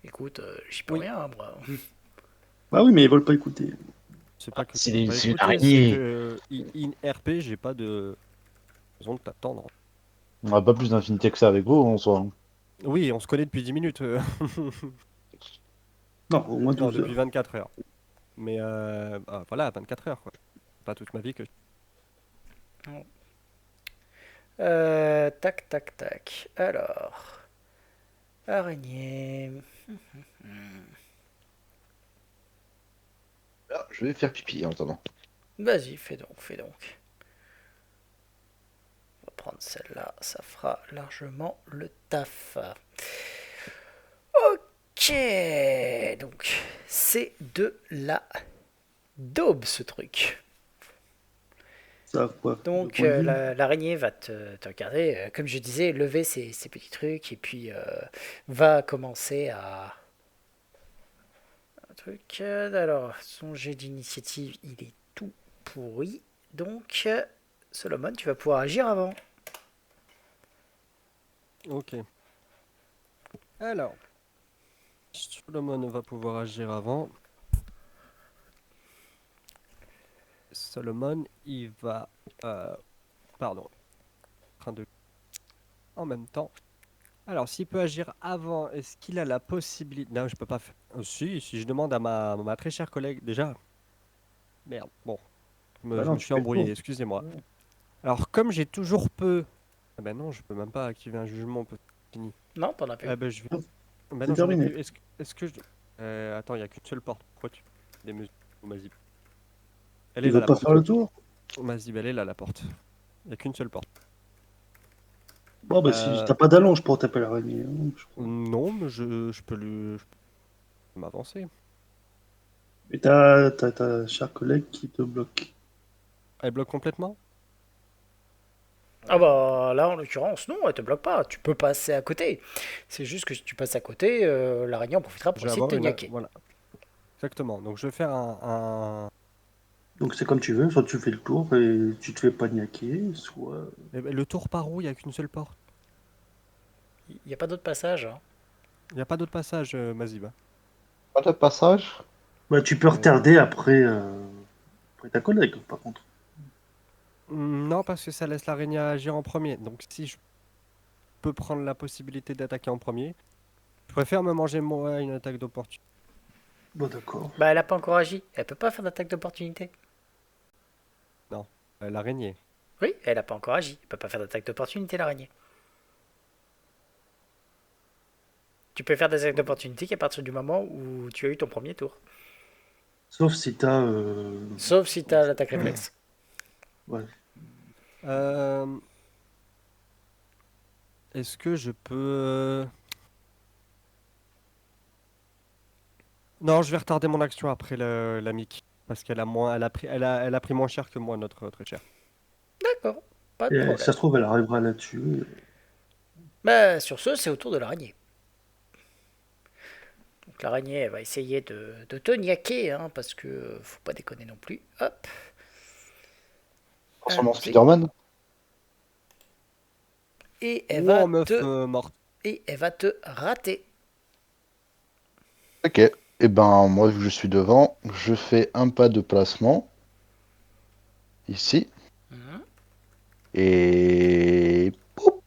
Écoute, j'y peux Oui. rien, moi. Ah oui, mais ils veulent pas écouter. C'est pas que c'est je peux une pas écouter, c'est araignée. que in RP, j'ai pas de raison de t'attendre. On n'a pas plus d'infinité que ça avec vous en soi. Oui, on se connaît depuis 10 minutes. Non, au moins Non, 12 depuis heures. 24 heures. Mais voilà, 24 heures, quoi. Pas toute ma vie que... Tac, tac, tac. Alors, araignée. Ah, je vais faire pipi en attendant. Vas-y, fais donc, fais donc. On va prendre celle-là, ça fera largement le taf. Ok, donc c'est de la daube ce truc. Ça a quoi? Deux Donc points de vie? l'araignée va te regarder, comme je disais, lever ses petits trucs et puis va commencer à... Un truc. Alors, son jet d'initiative, il est tout pourri. Donc, Solomon, tu vas pouvoir agir avant. Ok. Alors, Solomon va pouvoir agir avant. Solomon, il va... pardon. En train de... En même temps. Alors, s'il peut agir avant, est-ce qu'il a la possibilité... Non, je peux pas faire... si je demande à ma très chère collègue... Déjà... Merde, bon. Bah Je non, me tu suis fais le embrouillé, tour. excusez-moi. Alors, comme j'ai toujours peu... Ah ben non, je peux même pas activer un jugement. Fini. Non, t'en as plus. Ah ben je vais... Ben C'est non, j'en ai terminé. plus. Est-ce que je... attends, il y a qu'une seule porte. Pourquoi tu... Des mesures... Mazib. Elle Tu est là, veux la pas porte. faire le tour? Mazib, elle est là, la porte. Il n'y a qu'une seule porte. Bon, bah si Euh, t'as pas d'allonge pour taper l'araignée, hein, je crois. non, mais je peux lui... je peux m'avancer. Et t'as ta chère collègue qui te bloque. Elle bloque complètement? Ah bah là, en l'occurrence, non, elle te bloque pas. Tu peux passer à côté. C'est juste que si tu passes à côté, l'araignée en profitera Je pour vais essayer de avoir te une... niaquer. Voilà. Exactement. Donc je vais faire Donc c'est comme tu veux, soit tu fais le tour et tu te fais pas niaquer, soit... Le tour par où? Il n'y a qu'une seule porte. Il n'y a pas d'autre passage, hein. Il n'y a pas d'autre passage, Mazib. Pas de passage? Bah tu peux Euh, retarder après ta collègue, par contre. non, parce que ça laisse l'araignée agir en premier. Donc si je peux prendre la possibilité d'attaquer en premier, je préfère me manger moi une attaque d'opportunité. Bon, d'accord. Bah elle a pas encore agi. Elle peut pas faire d'attaque d'opportunité. Non, l'araignée. Oui, elle a pas encore agi. Elle peut pas faire d'attaque d'opportunité, l'araignée. Tu peux faire des attaques d'opportunité qu'à partir du moment où tu as eu ton premier tour. Sauf si t'as... Sauf si t'as l'attaque réflexe. Ouais. Euh, Est-ce que je peux... Non, je vais retarder mon action après la Mickey. Parce qu'elle a moins, elle a pris moins cher que moi, notre très cher. D'accord, pas de Et si ça problème. se trouve, elle arrivera là-dessus. Bah sur ce, c'est au tour de l'araignée. Donc l'araignée, elle va essayer de te niaquer, hein, parce que faut pas déconner non plus. Hop, Transformant allons-y. Spider-Man? Et elle va Oh, meuf te, morte. et elle va te rater. Ok. Et ben, moi, vu que je suis devant, je fais un pas de placement. Ici. Mhm. Et... Poup.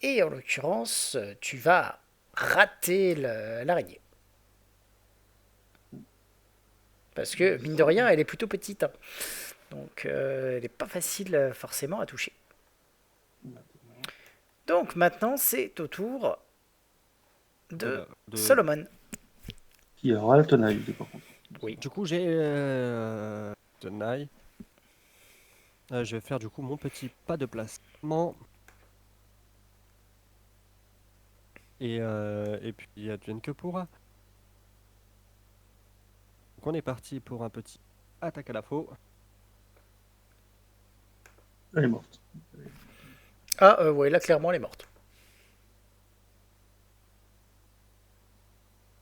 Et en l'occurrence, tu vas rater l'araignée. Parce que, mine de rien, elle est plutôt petite, hein. Donc, elle n'est pas facile forcément à toucher. Donc, maintenant, c'est au tour de De... Solomon. Qui aura la tonalité, par contre. Oui. Du coup, j'ai... Tenaille. Je vais faire du coup mon petit pas de placement. Et puis, advienne que pourra. Donc, on est parti pour un petit attaque à la faux. Elle est morte. Ah, ouais, là, clairement, elle est morte.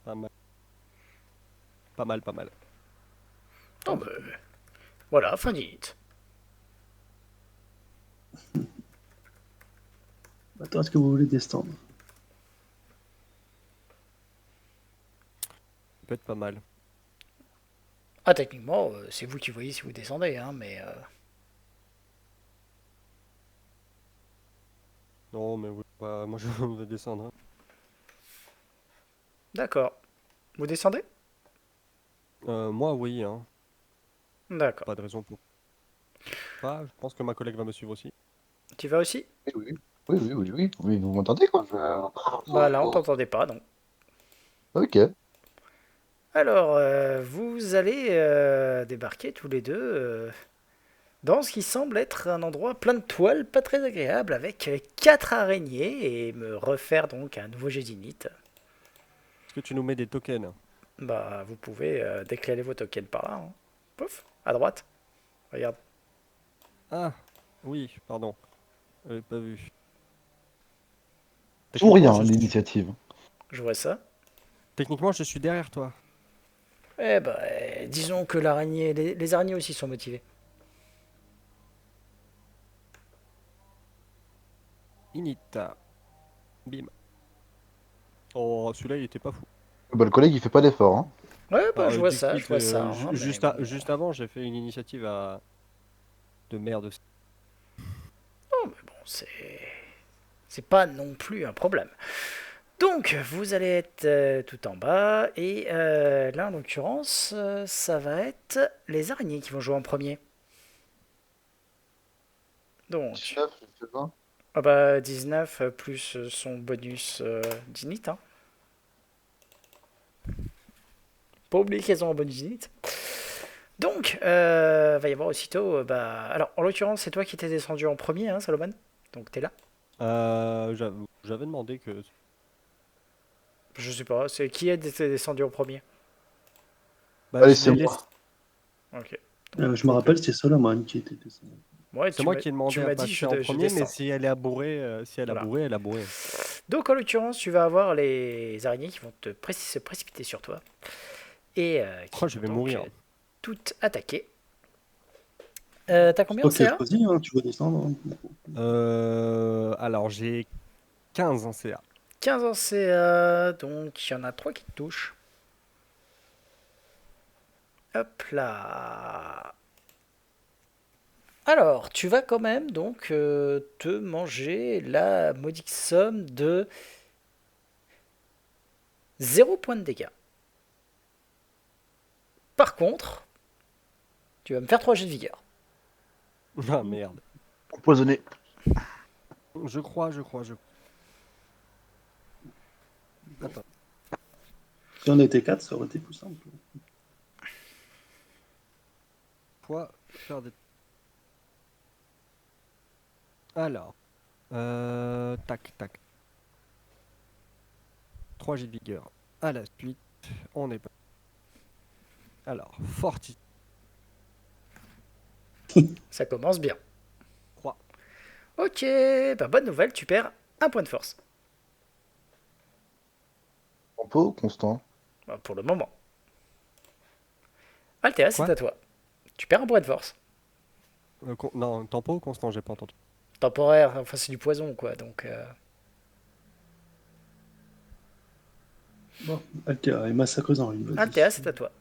Pas mal. Pas mal, pas mal. Oh, bah, voilà, fin d'init. Attends, est-ce que vous voulez descendre? Ça peut être pas mal. Ah, techniquement, c'est vous qui voyez si vous descendez, hein, mais... Non, mais oui, bah, moi je vais descendre, hein. D'accord. Vous descendez? Moi, oui, hein. D'accord. Pas de raison pour pas. Je pense que ma collègue va me suivre aussi. Tu vas aussi? Oui, oui, oui, oui, oui, oui. Oui, vous m'entendez quoi? Bah là, on t'entendait pas, non. Ok. Alors, vous allez débarquer tous les deux dans ce qui semble être un endroit plein de toiles, pas très agréable, avec 4 araignées, et me refaire donc un nouveau jet d'init. Est-ce que tu nous mets des tokens? Bah, vous pouvez déclarer vos tokens par là, hein. Pouf, à droite. Regarde. Ah, oui, pardon. Pas vu. Ou Techniquement, rien, je suis... l'initiative. Je vois ça. Techniquement, je suis derrière toi. Eh bah, disons que l'araignée, les araignées aussi sont motivées. Init. Bim. Oh, celui-là, il était pas fou. Bah, le collègue, il fait pas d'effort, hein. Ouais, bah, je vois Dick ça, Fit, je vois ça, hein, mais juste, bon. juste avant, j'ai fait une initiative de merde. Oh, mais bon, c'est pas non plus un problème. Donc, vous allez être tout en bas, et là, en l'occurrence, ça va être les araignées qui vont jouer en premier. Donc, 19, j'ai fait 20. ah bah, 19 plus son bonus d'init, hein. Pas oublier qu'elles ont un bonus d'init. Donc, va y avoir aussitôt, bah... Alors, en l'occurrence, c'est toi qui t'es descendu en premier, hein, Salomon. Donc, t'es là. J'avais demandé que... Je sais pas, c'est qui est descendu en premier? Bah, Allez, je c'est l'ai moi. laissé- Ok. Je me rappelle, c'était Solomon qui était descendu. Ouais, C'est moi qui ai tu demandé à m'as dit passer en je premier, mais descends. si elle est à bourrer, si elle a Voilà. bourré, elle a bourré. Donc, en l'occurrence, tu vas avoir les araignées qui vont se précipiter sur toi. Et qui Oh, je vont vais donc mourir. toutes attaquer. T'as C'est combien en toi qui as CA? choisi, hein, tu veux descendre, hein. Alors, j'ai 15 en CA. 15 en CA, donc il y en a 3 qui te touchent. Hop là. Alors, tu vas quand même donc te manger la modique somme de 0 point de dégâts. Par contre, tu vas me faire 3 jets de vigueur. Ah, merde. Empoisonné. Je crois. Attends. Si on était 4, ça aurait été plus simple. Quoi faire des... Alors. Tac. 3 jets de vigueur. À la suite, on est pas. Alors, Forti. Ça commence bien. 3. Ok, bah bonne nouvelle, tu perds 1 point de force. Tempo, constant. Bah, pour le moment. Altea, c'est Quoi? à toi. Tu perds un point de force. Non, tempo ou constant, j'ai pas entendu. Temporaire, enfin c'est du poison quoi, donc... Bon, Altea est massacreuse en une. Altea, c'est à toi.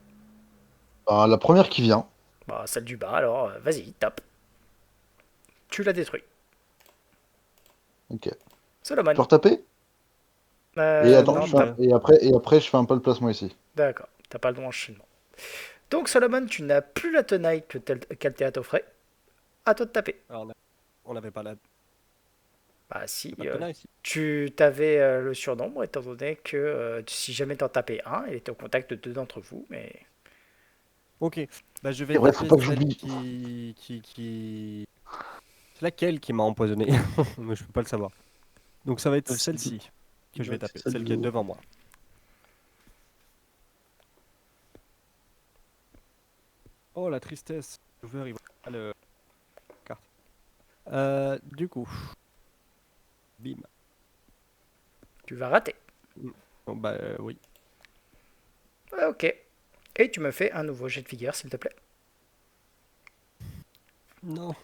Bah, la première qui vient. Bah celle du bas, alors vas-y, tape. Tu la détruis. Ok. Tu Solomon. peux retaper? Et attends, Non, non, tape. mais... et après, je fais un peu le placement ici. D'accord, t'as pas le droit d'enchaînement. Donc Solomon, tu n'as plus la tenaille qu'Altea t'offrait. À toi de taper. Alors, on n'avait pas la... Bah si, pas de tonnerre ici. tu t'avais le surnombre, étant donné que si jamais t'en tapais un, il était au contact de 2 d'entre vous, mais... Ok, bah je vais C'est vrai, faut taper pas que celle j'oublie. qui... C'est laquelle qui m'a empoisonné? Mais je peux pas le savoir. Donc ça va être celle-ci que je vais taper, celle celle du qui est haut. devant moi. Oh la tristesse. L'ouvert, il voit pas le carte. Du coup, bim. Tu vas rater. Bon, bah oui. Ouais, ok. Et tu me fais un nouveau jet de vigueur, s'il te plaît. Non.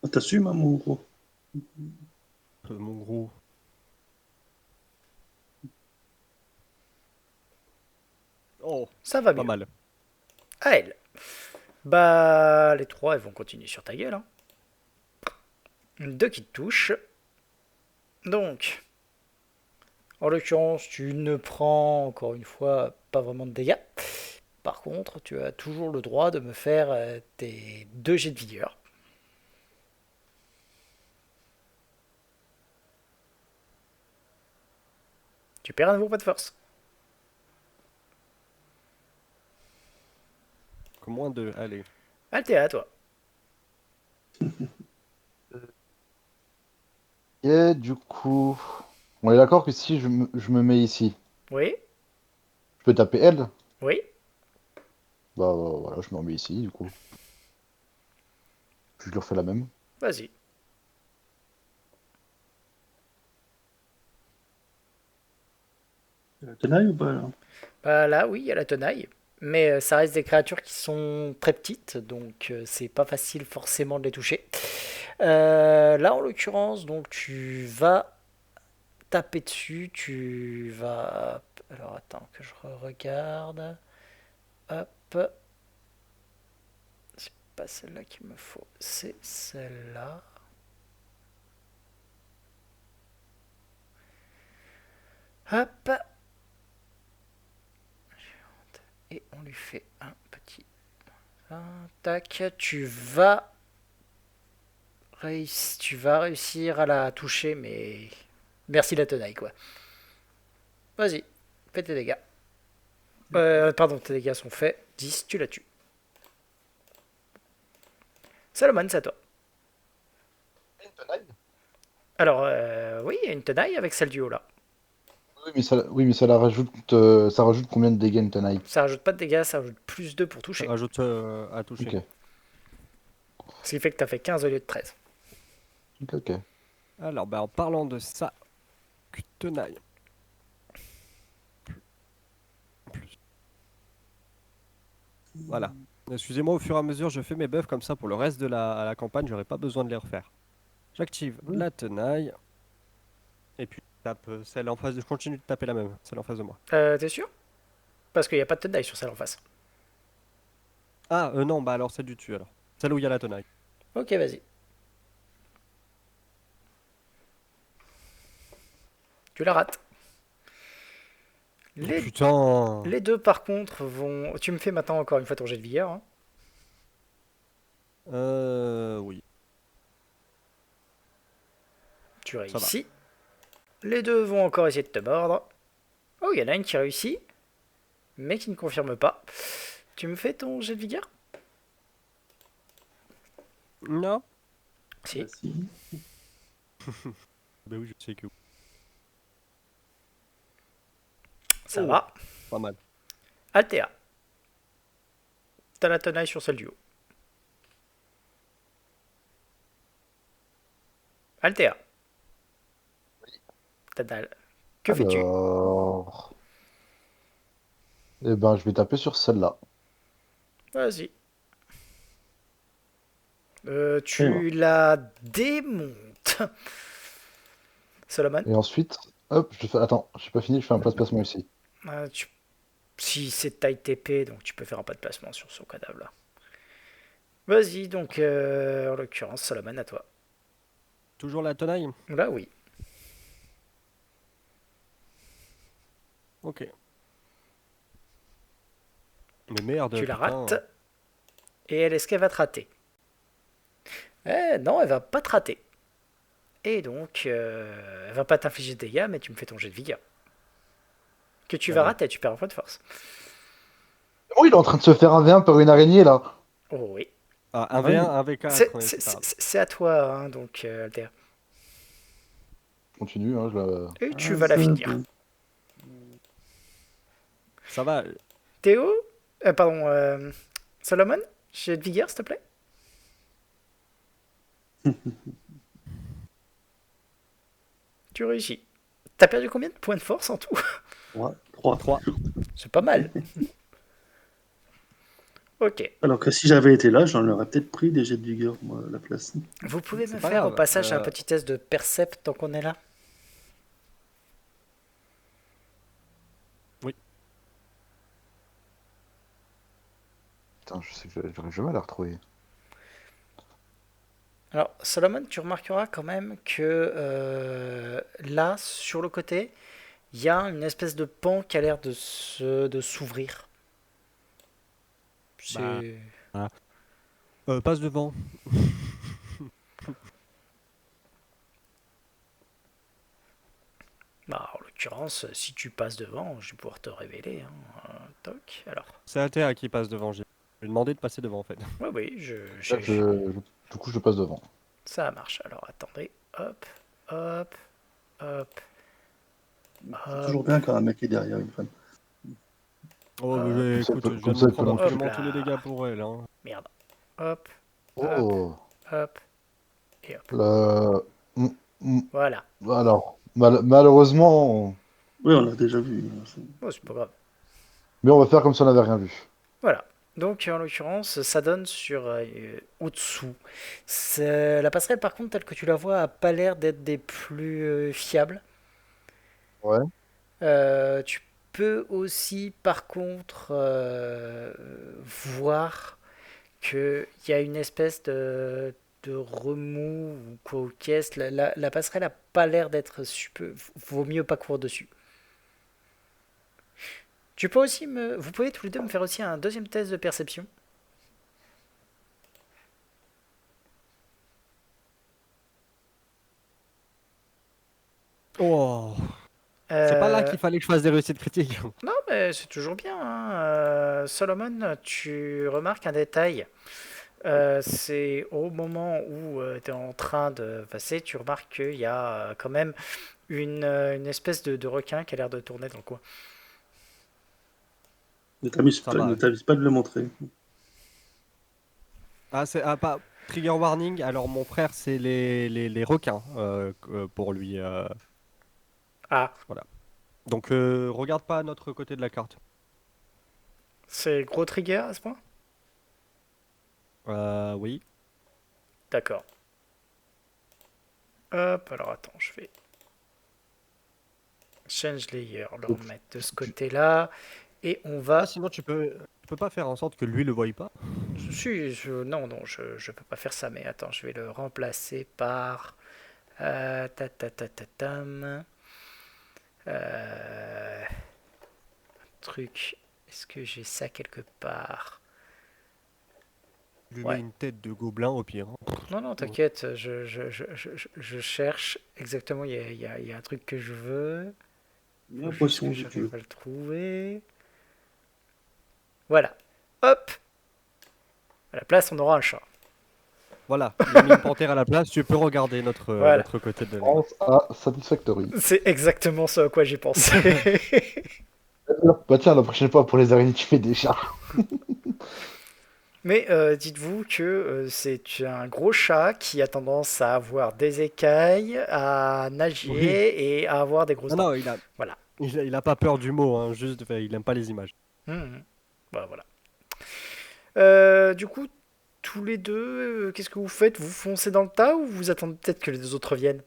Ah, t'assumes, hein, mon gros. Mon gros. Oh, Ça va pas mieux. mal. À elle. Bah, les 3, elles vont continuer sur ta gueule. Hein. 2 qui te touchent. Donc, en l'occurrence, tu ne prends, encore une fois, pas vraiment de dégâts. Par contre, tu as toujours le droit de me faire tes 2 jets de vigueur. Tu perds un nouveau point de force. Moins de. Allez. Altéa, à toi. Et du coup, on est d'accord que si je me mets ici, Oui, je peux taper elle? oui, Bah voilà, je me remets ici, du coup. Puis je leur fais la même. vas-y. La tenaille ou pas là? Bah là, oui, il y a la tenaille. Mais ça reste des créatures qui sont très petites, donc c'est pas facile forcément de les toucher. Là, en l'occurrence, donc tu vas taper dessus, tu vas... Alors attends que je regarde. Hop. C'est pas celle-là qu'il me faut, c'est celle-là. Hop. Et on lui fait un petit... Tac, tu vas réussir à la toucher, mais merci la tenaille, quoi. Vas-y, fais tes dégâts. Pardon, tes dégâts sont faits. 10, tu la tues. Salomon, c'est à toi. Alors, oui, il y a une tenaille avec celle du haut, là. Oui, mais ça ça rajoute combien de dégâts une tenaille? Ça rajoute pas de dégâts, ça rajoute plus 2 pour Ça toucher. rajoute à toucher. Ok, Ce qui fait que t'as fait 15 au lieu de 13. ok. Alors, en parlant de ça, tenaille. Voilà. Excusez-moi, au fur et à mesure, je fais mes buffs comme ça pour le reste de la campagne, j'aurai pas besoin de les refaire. J'active la tenaille. Et puis, je tape celle en face. Je continue de taper la même, celle en face de moi. T'es sûr? Parce qu'il n'y a pas de tenaille sur celle en face. Ah, non, alors celle du dessus alors. Celle où il y a la tenaille. Ok, vas-y. Tu la rates. Oh, Les, putain. les deux, par contre, vont... Tu me fais maintenant encore une fois ton jet de vigueur. Hein. Oui, Tu ça va. réussis. Les deux vont encore essayer de te mordre. Oh, il y en a une qui réussit, mais qui ne confirme pas. Tu me fais ton jet de vigueur? Non. Si. Bah, si. Ben oui, je sais que Ça Oh. va. pas mal. Altea. T'as la tenaille sur celle du haut. Altea. T'as dalle. Que fais-tu? Alors... Eh ben, je vais taper sur celle-là. Vas-y. Et Tu la démontes. Solomon? Et ensuite, hop, je fais... Attends, je suis pas fini, je fais un place-placement ici. Euh, tu- Si c'est taille TP, donc tu peux faire un pas de placement sur ce cadavre là. Vas-y, donc en l'occurrence, Solomon, à toi. Toujours la tenaille. Là, oui. Ok. Mais merde, Tu la putain. rates. Et est-ce qu'elle va te rater? Non, elle va pas te rater. Et donc, elle va pas t'infliger de dégâts, mais tu me fais ton jet de vigueur. Que tu vas Allez. rater, tu perds un point de force. Oh, il est en train de se faire un V1 par une araignée, là. Oh oui. Ah, un Ouais. V1, un V4, C'est ouais, c'est pas grave. c'est à toi, hein, donc, Alter. Continue, hein, je la... Et tu Ah, vas la ça, finir. Ça va. Théo Pardon, Solomon? Jet de vigueur, s'il te plaît. Tu réussis. T'as perdu combien de points de force en tout? 3. 3. C'est pas mal. Ok. Alors que si j'avais été là, j'en aurais peut-être pris des jets de vigueur, moi, à la place. Vous pouvez C'est me pas faire au grave, passage un petit test de percept tant qu'on est là? Oui. Putain, je sais que j'aurais jamais à la retrouver. Alors, Solomon, tu remarqueras quand même que là, sur le côté, il y a une espèce de pan qui a l'air de s'ouvrir. Bah, C'est... passe devant. Bah, en l'occurrence, si tu passes devant, je vais pouvoir te révéler. Hein. Toc. Alors, C'est Altea qui passe devant. J'ai demandé de passer devant en fait. oui, oui, Là, du coup, je passe devant. ça marche. Alors, attendez. Hop, hop, hop, C'est hop. toujours bien quand un mec est derrière une femme. Oh, Ah, mais comme ça, écoute, je comme viens de ça, me tout prendre le monde absolument kiffe. tous les dégâts pour elle. Hein. Merde. Hop, Oh, hop, et hop. le... Mm, mm. Voilà. Alors, malheureusement, Oui, on l'a déjà vu. Oh, c'est pas grave. mais on va faire comme si on n'avait rien vu. Voilà. Donc, en l'occurrence, ça donne sur au-dessous. La passerelle, par contre, telle que tu la vois, a pas l'air d'être des plus fiables. Ouais. Tu peux aussi, par contre, voir qu'il y a une espèce de remous ou quoi aux caisses. La passerelle a pas l'air d'être super. Vaut mieux pas courir dessus. Tu peux aussi vous pouvez tous les deux me faire aussi un deuxième test de perception. Oh, c'est pas là qu'il fallait que je fasse des réussites critiques. Non, mais c'est toujours bien. Hein. Solomon, tu remarques un détail. C'est au moment où tu es en train de passer, tu remarques qu'il y a quand même une espèce de requin qui a l'air de tourner dans le coin. Ne t'amuse Ça pas, va. ne t'amuse pas de le montrer. Ah, c'est pas trigger warning. Alors mon frère, c'est les requins pour lui. Ah, Voilà. Donc regarde pas à notre côté de la carte. c'est gros trigger à ce point? Oui. D'accord. Hop, alors attends, je vais change layer, le remettre de ce côté-là. Et on va. Ah, sinon tu peux pas faire en sorte que lui le voie pas. Non, non, je peux pas faire ça, mais attends, je vais le remplacer par. Tam. Truc. Est-ce que j'ai ça quelque part? Lui Ouais. mets une tête de gobelin au pire. Hein. Non, non, t'inquiète, je cherche exactement, il y a un truc que je veux. La Faut juste potion que du j'arrive dieu. à le trouver. Voilà. Hop. À la place, on aura un chat. Voilà. Il a mis une panthère à la place. Tu peux regarder Voilà. notre côté de la. Pense à Satisfactory. C'est exactement ce à quoi j'ai pensé. Bah tiens, la prochaine fois pour les araignées, tu fais des chats. Mais dites-vous que c'est un gros chat qui a tendance à avoir des écailles, à nager Oui. et à avoir des grosses Non, dents. non, il a. Voilà. Il a pas peur du mot. Hein, juste, enfin, il aime pas les images. Bah, voilà. Du coup, tous les deux, qu'est-ce que vous faites? Vous foncez dans le tas ou vous attendez peut-être que les deux autres viennent?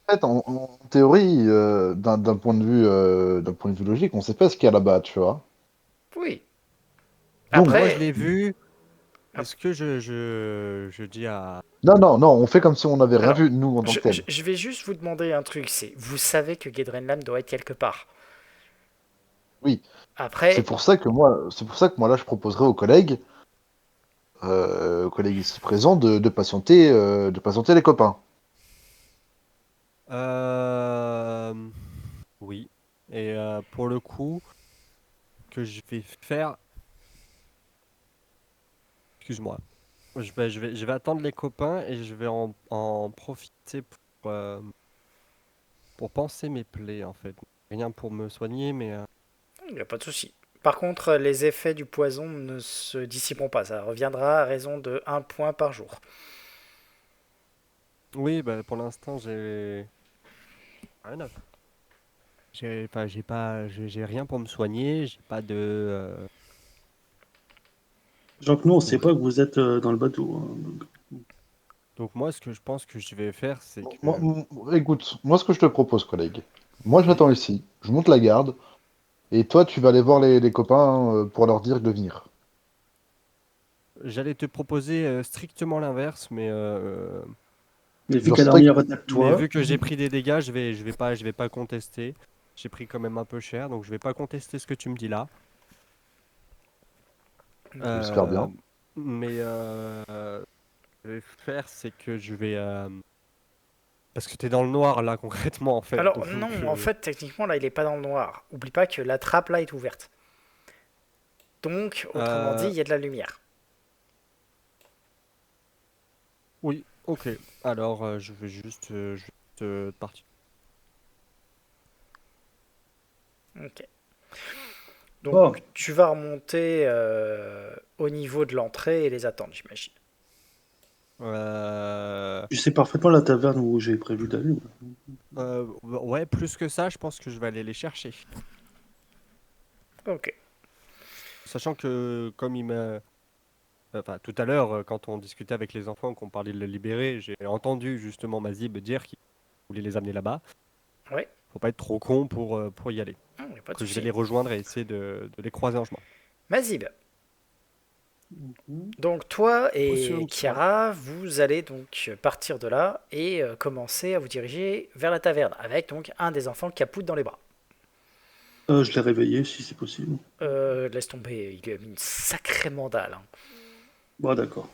En fait, en théorie, d'un point de vue logique, on sait pas ce qu'il y a là-bas, tu vois. Oui. Donc, Moi, je Après, l'ai vu. Ah. Est-ce que je dis à. non, on fait comme si on n'avait rien Alors, vu, nous, en tant que tel. je vais juste vous demander un truc, c'est vous savez que Gedrenlam doit être quelque part. Oui, Après, c'est pour ça que moi, là, je proposerais aux collègues ici présents, de patienter les copains. Euh... Oui. Et pour le coup, que je vais faire. Excuse-moi. Je vais attendre les copains et je vais en profiter pour panser mes plaies en fait. Rien pour me soigner, mais il n'y a pas de souci. Par contre, les effets du poison ne se dissiperont pas. Ça reviendra à raison de 1 point par jour. oui, bah, pour l'instant j'ai rien à faire. Enfin, j'ai rien pour me soigner. J'ai pas de. Jacques, nous, on sait Donc, pas que vous êtes dans le bateau. Hein, donc moi, ce que je pense que je vais faire, c'est Moi, que. écoute, moi, ce que je te propose, collègue, moi, je m'attends ici, je monte la garde, et toi, tu vas aller voir les copains pour leur dire de venir. J'allais te proposer strictement l'inverse, Mais vu Dans qu'elle ce a cas, en meilleure attaque que mais toi, vu que j'ai pris des dégâts, je vais pas contester. J'ai pris quand même un peu cher, donc je vais pas contester ce que tu me dis là. J'espère Euh, bien. mais ce que je vais faire, c'est que je vais parce que t'es dans le noir là concrètement en fait, Alors, donc non, en fait, techniquement, là, il est pas dans le noir. Oublie pas que la trappe, là, est ouverte. Donc, autrement dit, euh, il y a de la lumière. oui, ok. Alors je vais juste partir. Ok. Donc, bon, tu vas remonter au niveau de l'entrée et les attendre, j'imagine. tu sais parfaitement la taverne où j'ai prévu d'aller. Ouais, plus que ça, je pense que je vais aller les chercher. Ok. Sachant que comme il m'a enfin, tout à l'heure, quand on discutait avec les enfants, qu'on parlait de les libérer, j'ai entendu justement Mazib dire qu'il voulait les amener là-bas. Ouais. Faut pas être trop con pour y aller. Il n'y a pas de Que je vais souci. les rejoindre et essayer de les croiser en chemin. Mazib. Mhm. Donc, toi Potion et de soin. Kiara, vous allez donc partir de là et commencer à vous diriger vers la taverne avec donc un des enfants capoute dans les bras. Je l'ai réveillé si c'est possible. Laisse tomber, il lui a mis une sacrée mandale, hein. Bon, d'accord.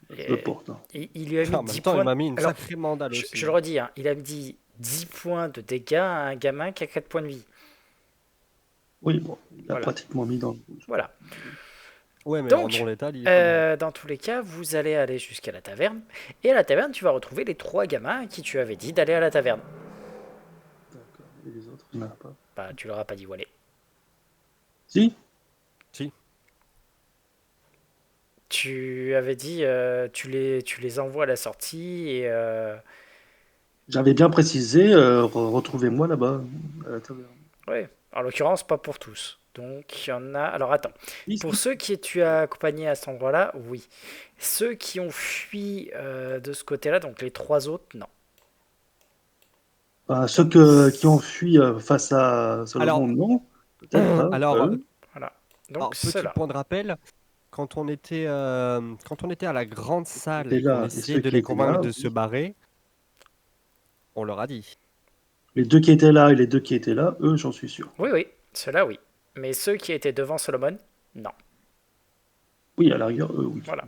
Je le Et- porte, hein. il lui a mis En 10 même temps, il points. m'a mis une Alors, sacrée mandale je aussi. le redis, hein, il a dit 10 points de dégâts à un gamin qui a 4 points de vie. Oui, bon, il a Voilà. pratiquement mis dans le rouge. Voilà. Ouais, mais en Donc, non létal, il est pas mort. dans tous les cas, vous allez aller jusqu'à la taverne. Et à la taverne, tu vas retrouver les 3 gamins à qui tu avais dit d'aller à la taverne. D'accord. Et les autres, il n'y en a pas. Bah, tu leur as pas dit où aller. Si? Si. Tu avais dit, tu les envoies à la sortie et J'avais bien précisé, retrouvez-moi là-bas, à la taverne. ouais. En l'occurrence, pas pour tous. Donc, il y en a. Alors, attends. Si, Pour si. ceux qui tu as accompagnés à cet endroit-là, oui. Ceux qui ont fui de ce côté-là, donc les 3 autres, non. Ceux Donc, qui ont fui face à Solomon, Alors, non. Peut-être, hein, alors, eux. voilà. Donc, alors, petit ceux-là. point de rappel, quand on était à la grande Qui salle étaient et qu'on là et essayait ceux de qui les étaient là, convaincre de se oui. barrer, on leur a dit. Les deux qui étaient là et les deux qui étaient là, eux, j'en suis sûr. Oui, oui. Ceux-là, oui. Mais ceux qui étaient devant Solomon, non. Oui, à la rigueur, eux, oui. Voilà.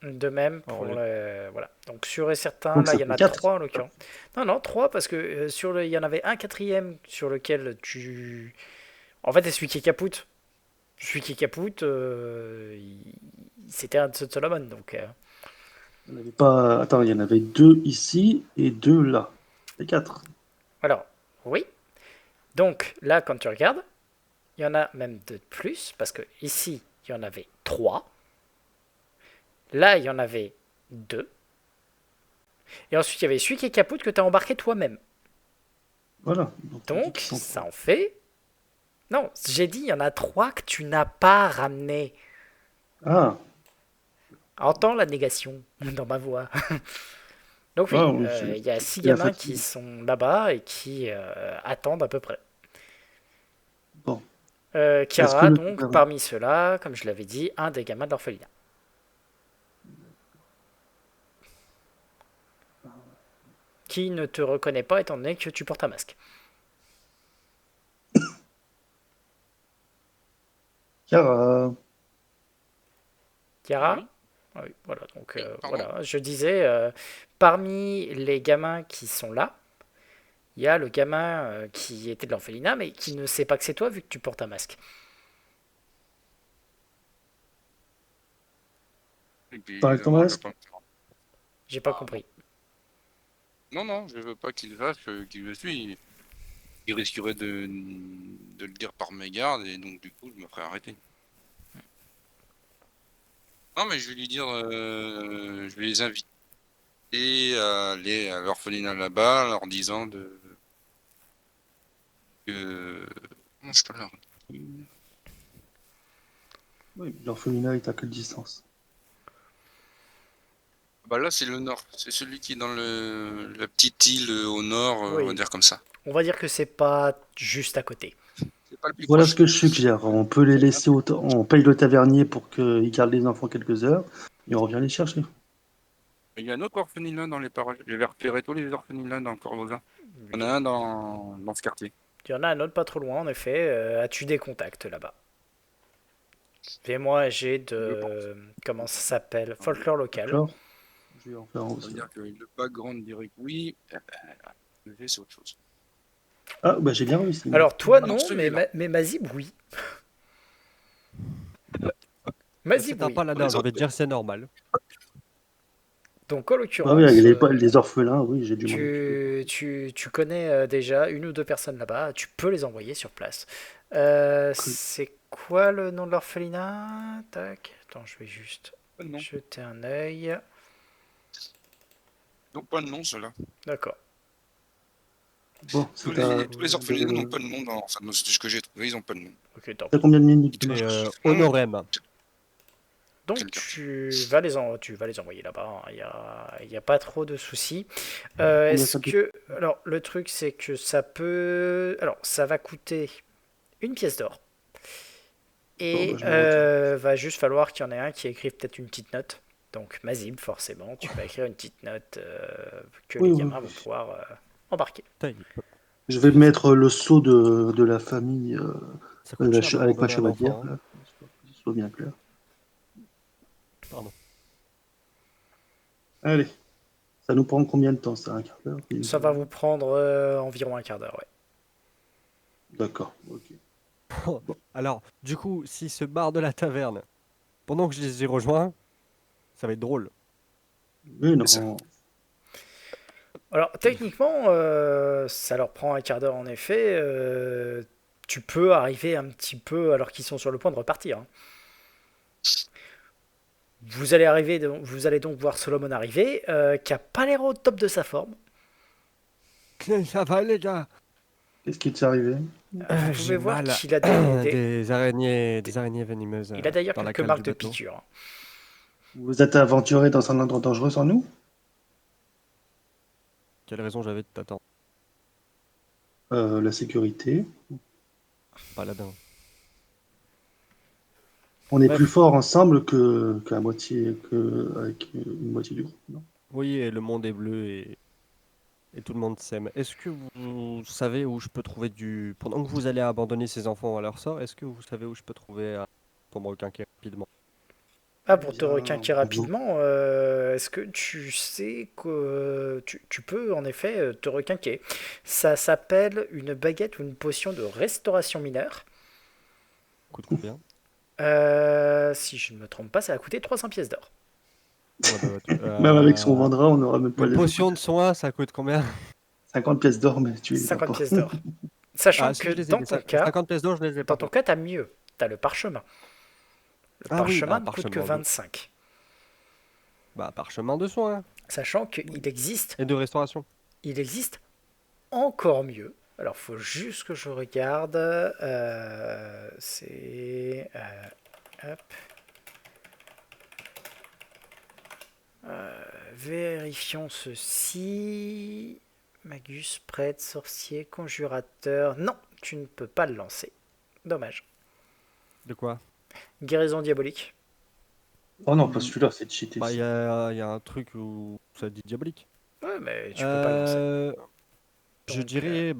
De même Alors, pour le. Voilà. Donc, sûr et certain, Donc là, ça il y en fait a 4. 3 en l'occurrence. Non, non, 3 parce que il y en avait un quatrième sur lequel tu. En fait, c'est celui qui est capoute. Celui qui est capoute, c'était un de ceux de Solomon. Donc, Il n'y en avait pas. Attends, il y en avait 2 ici et 2 là. Et 4. alors, oui. Donc, là, quand tu regardes, il y en a même de plus parce que ici, il y en avait 3. Là, il y en avait 2. Et ensuite, il y avait celui qui est capoute que tu as embarqué toi-même. Voilà. Donc tu dis Donc, qu'ils sont ça 3. en fait. Non, j'ai dit, il y en a 3 que tu n'as pas ramené. Ah, Entends la négation dans ma voix. Donc oui, ah oui, il y a 6 c'est la gamins qui fatigue. sont là-bas et qui attendent à peu près. Bon. Est-ce que Chiara, le donc, taverne. parmi ceux-là, comme je l'avais dit, un des gamins de l'orphelinat. Qui ne te reconnaît pas étant donné que tu portes un masque. Chiara. Chiara. Oui, Ah oui, voilà, donc oui, pardon. voilà, je disais, parmi les gamins qui sont là, il y a le gamin qui était de l'orphelinat, mais qui ne sait pas que c'est toi vu que tu portes un masque. Et puis, T'arrêtes ton évidemment, je vais masque? pas me faire. J'ai pas Ah, non. compris. Non, non, je veux pas qu'il sache qui je suis. Il risquerait de le dire par mégarde et donc du coup, je me ferais arrêter. Non, mais je vais lui dire, je vais les inviter à aller à l'orphelinat là-bas, en leur disant que. Comment je peux leur dire. Oui, l'orphelinat est à quelle distance? Bah là, c'est le nord. C'est celui qui est dans la petite île au nord, on va Oui, dire comme ça. on va dire que c'est pas juste à côté. pas le plus Voilà proche. ce que je suggère. On peut les laisser on paye le tavernier pour qu'il garde les enfants quelques heures et on revient les chercher. Il y a un autre orphelinat dans les parages. J'avais repéré tous les orphelinats dans Corvosa. Il y en a un dans ce quartier. Il y en a un autre pas trop loin, en effet. As-tu des contacts là-bas? Fais-moi j'ai Je pense. de... Comment ça s'appelle? Folklore local. D'accord? Je vais en faire un Ça veut aussi. dire que le background dirait que oui. Le V, c'est autre chose. Ah, bah j'ai bien réussi. Alors toi Ah non, non, mais, celui-là. mais Mazib oui. C'est Mazib un oui. paladin, Les j'ai autres, envie de dire c'est normal. Donc en Ah oui, l'occurrence, les orphelins, oui, j'ai dû m'en occuper. tu connais déjà une ou deux personnes là-bas, tu peux les envoyer sur place. Cool. C'est quoi le nom de l'orphelinat? Tac, attends, je vais juste pas de nom. jeter un œil. Donc pas de nom, ceux-là. D'accord. Bon, Tous c'est à... tous les orphelinats n'ont pas de nom. Enfin, c'est ce que j'ai trouvé, ils n'ont pas de nom. Ok, tant T'as pis. combien de minutes Ils te là? C'est cherchent le nom, Honorem. Donc quel quartier. tu vas les envoyer là-bas, il y a pas trop de soucis. Combien Est-ce ça coûte? que... Alors le truc c'est que ça peut... Alors ça va coûter une pièce d'or. Bon, bah, Et je m'en retire. va juste falloir qu'il y en ait un qui écrive peut-être une petite note. Donc Mazib, forcément, tu vas écrire une petite note que Oui, les oui, gamins vont oui. pouvoir embarquer. Putain, Je vais mettre le sceau de la famille ça coûte cher avec ma d'abandonner un chevalière, enfant. Hein. là, histoire que ce soit bien clair. Pardon. Allez, ça nous prend combien de temps, ça? Un quart d'heure? Une Ça va heure? vous prendre environ un quart d'heure, ouais. D'accord, ok. Alors, du coup, s'ils se barrent de la taverne, pendant que je les ai rejoints, ça va être drôle. Oui, C'est ça. non. Alors techniquement, ça leur prend un quart d'heure en effet. Tu peux arriver un petit peu alors qu'ils sont sur le point de repartir. Hein. Vous allez donc voir Solomon arriver, qui a pas l'air au top de sa forme. Ça va les gars. Qu'est-ce qui t'est arrivé? Vous J'ai pouvez voir mal. qu'il a Des araignées venimeuses il a d'ailleurs dans la quelques cale marques du de bateau. piqûres. Hein. Vous êtes aventuré dans un endroit dangereux sans nous? Quelle raison j'avais de t'attendre, La sécurité. paladin? On est Bref. plus fort ensemble qu'à moitié, avec une moitié du groupe, non? Oui, et le monde est bleu et tout le monde s'aime. Est-ce que vous savez où je peux trouver du... Pendant que vous allez abandonner ces enfants à leur sort, est-ce que vous savez où je peux trouver pour me requinquer rapidement? Ah, Eh pour te bien, requinquer bonjour. rapidement, est-ce que tu sais que tu peux en effet te requinquer? Ça s'appelle une baguette ou une potion de restauration mineure. Coûte combien? Si je ne me trompe pas, ça va coûter 300 pièces d'or. Ouais, bah, Même avec ce qu'on vendra, on n'aura même pas une les potion de soin, ça coûte combien? 50 pièces d'or, mais tu les as 50 pas. pièces d'or. Sachant Ah, que si je les ai, les 50 pièces d'or, je les ai dans par ton contre. cas, t'as mieux. T'as le parchemin. Le Ah oui, parchemin bah ne coûte que parchemin 25. parchemin de soin Sachant et de restauration. il existe encore mieux. Alors, faut juste que je regarde. C'est. Hop. Vérifions ceci. Magus, prêtre, sorcier, conjurateur. Non, tu ne peux pas le lancer. Dommage. De quoi? Guérison diabolique. Oh non, pas celui-là, c'est cheaté. Bah, il y ça. a un truc où ça dit diabolique. Ouais, mais tu peux pas le lancer. Je Donc, dirais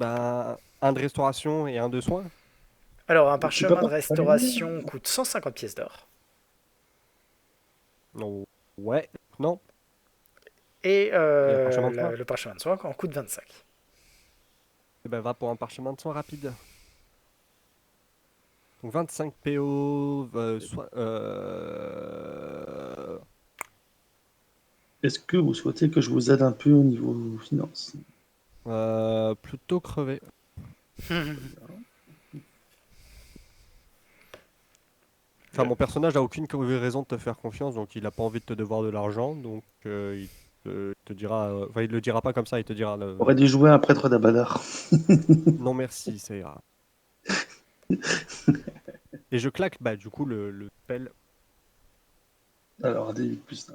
un de restauration et un de soin. alors, un Tu peux parchemin de pas restauration coûte 150 pièces d'or. Non. Ouais, non. Et Et un parchemin de soin. le parchemin de soin en coûte 25. Eh ben, va pour un parchemin de soin rapide. Donc 25 PO, Est-ce que vous souhaitez que je vous aide un peu au niveau finance? plutôt crevé. Enfin, mon personnage a aucune raison de te faire confiance, donc il a pas envie de te devoir de l'argent, donc il te dira, enfin il le dira pas comme ça, il te dira On aurait dû jouer un prêtre d'Abadar. non merci, ça ira. Et je claque, bah du coup le spell, Alors, des plus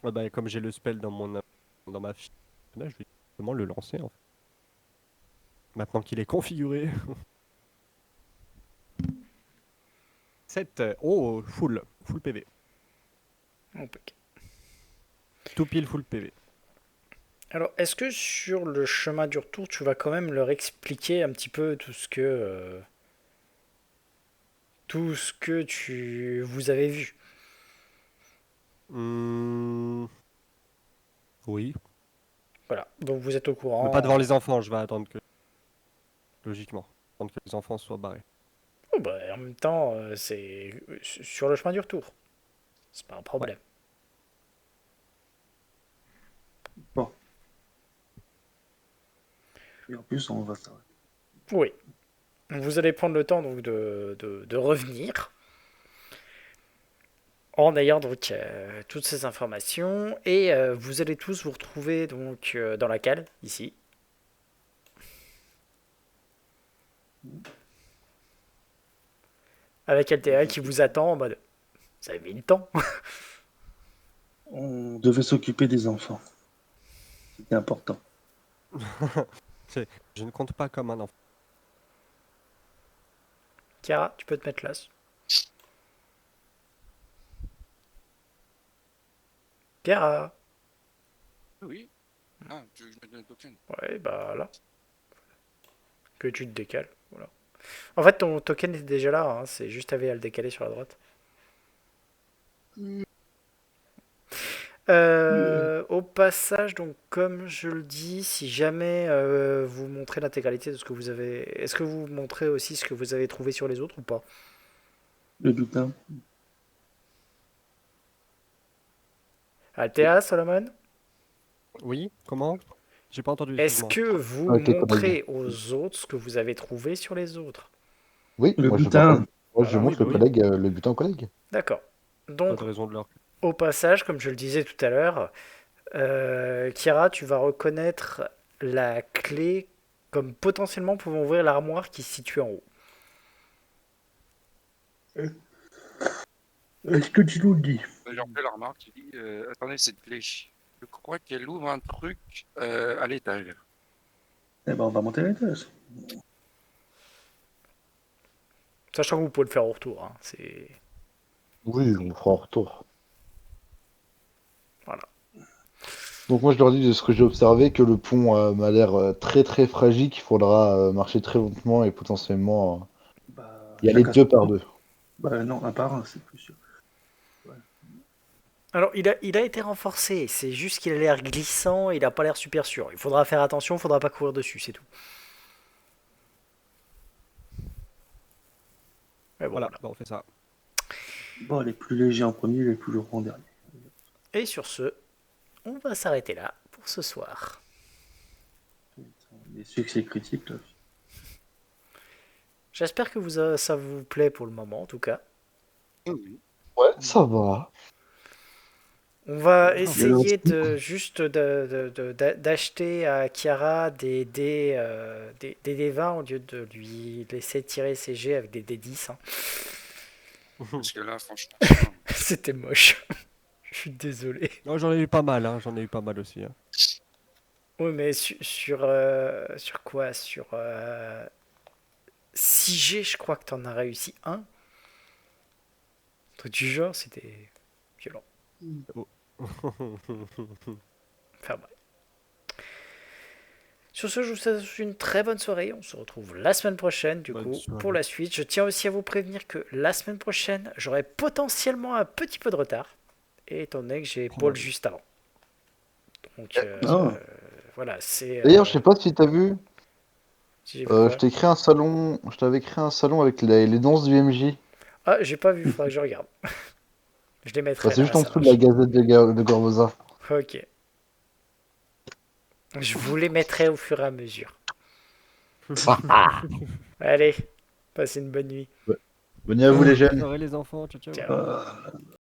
1. bah, comme j'ai le spell dans ma fiche, de personnage, je vais justement le lancer en fait. Maintenant qu'il est configuré. 7. Oh, full PV. Ok. Tout pile full PV. Alors, est-ce que sur le chemin du retour, tu vas quand même leur expliquer un petit peu tout ce que vous avez vu? Oui. Voilà, donc vous êtes au Mais courant. pas devant les enfants, je vais attendre que. Logiquement. Attendre que les enfants soient barrés. Oh, bah, en même temps, c'est sur le chemin du retour. C'est pas un Ouais. problème. Bon. Et en plus, on va s'arrêter. Oui. Vous allez prendre le temps donc de revenir en ayant donc toutes ces informations et vous allez tous vous retrouver donc dans la cale ici. Avec Altea qui vous attend en mode vous avez mis le temps. On devait s'occuper des enfants. C'était important. Je ne compte pas comme un enfant. Chiara, tu peux te mettre là. Chiara. Oui. Ah, tu veux que je mette le token? Ouais, bah là. Que tu te décales. Voilà. En fait, ton token est déjà là. Hein, c'est juste à le décaler sur la droite. Au passage, donc comme je le dis, si jamais vous montrez l'intégralité de ce que vous avez, est-ce que vous montrez aussi ce que vous avez trouvé sur les autres ou pas? Le butin. Altea, Solomon, Oui, comment? J'ai pas entendu, est-ce excuse-moi. que vous Avec les collègues. montrez aux autres ce que vous avez trouvé sur les autres? Oui, Le moi je butin. montre, moi, je Voilà. montre Oui, bah le oui. collègue, le butin au collègue. D'accord. Pas Donc, de raison de leur. au passage, comme je le disais tout à l'heure, Kira, tu vas reconnaître la clé comme potentiellement pouvant ouvrir l'armoire qui se situe en haut. Est-ce que tu nous le dis? J'ai refait la remarque, il dit attendez, cette clé, je crois qu'elle ouvre un truc à l'étage. Eh ben, on va monter à l'étage. Sachant que vous pouvez le faire au retour. Hein, c'est... Oui, on le fera en retour. Voilà. Donc moi je leur dis de ce que j'ai observé que le pont m'a l'air très très fragile, qu'il faudra marcher très lentement et potentiellement Bah, y aller chacun deux son par tour. deux. Bah non, un par un, c'est plus sûr. Alors, il a été renforcé. C'est juste qu'il a l'air glissant et il n'a pas l'air super sûr. Il faudra faire attention, il faudra pas courir dessus, c'est tout. Mais bon, Voilà, voilà. bah, on fait ça. Bon, les plus légers en premier, les plus lourds en dernier. Et sur ce, on va s'arrêter là pour ce soir. Les succès critiques, là. J'espère que ça vous plaît pour le moment, en tout cas. Oui. Ouais, ça va. On va Il y a essayer le- d'acheter à Chiara des dés 20 au lieu de lui laisser tirer ses jets avec des dés 10. Hein. Parce que là, franchement, c'est pas- C'était moche. Je suis désolé. Non, j'en ai eu pas mal, hein. J'en ai eu pas mal aussi. Hein. Oui, mais sur quoi? Sur 6G, je crois que t'en as réussi un. Un truc du genre, c'était violent. Enfin bref. Sur ce, je vous souhaite une très bonne soirée. On se retrouve la semaine prochaine, du Bonne coup, soirée. pour la suite. Je tiens aussi à vous prévenir que la semaine prochaine, j'aurai potentiellement un petit peu de retard, étant donné que j'ai Paul juste avant. Donc, Ah. voilà, c'est... D'ailleurs, je sais pas si t'as vu, si j'ai vu quoi. je t'ai créé un salon, je t'avais créé un salon avec les danses du MJ. Ah, j'ai pas vu, faudra que je regarde. Je les mettrai Bah, c'est là, juste en ça dessous de la marche. gazette de Gorbosa. Ok. Je vous les mettrai au fur et à mesure. Allez, passez une bonne nuit. Venez à vous les jeunes. Soirée les enfants, ciao ciao. Ciao. Ah.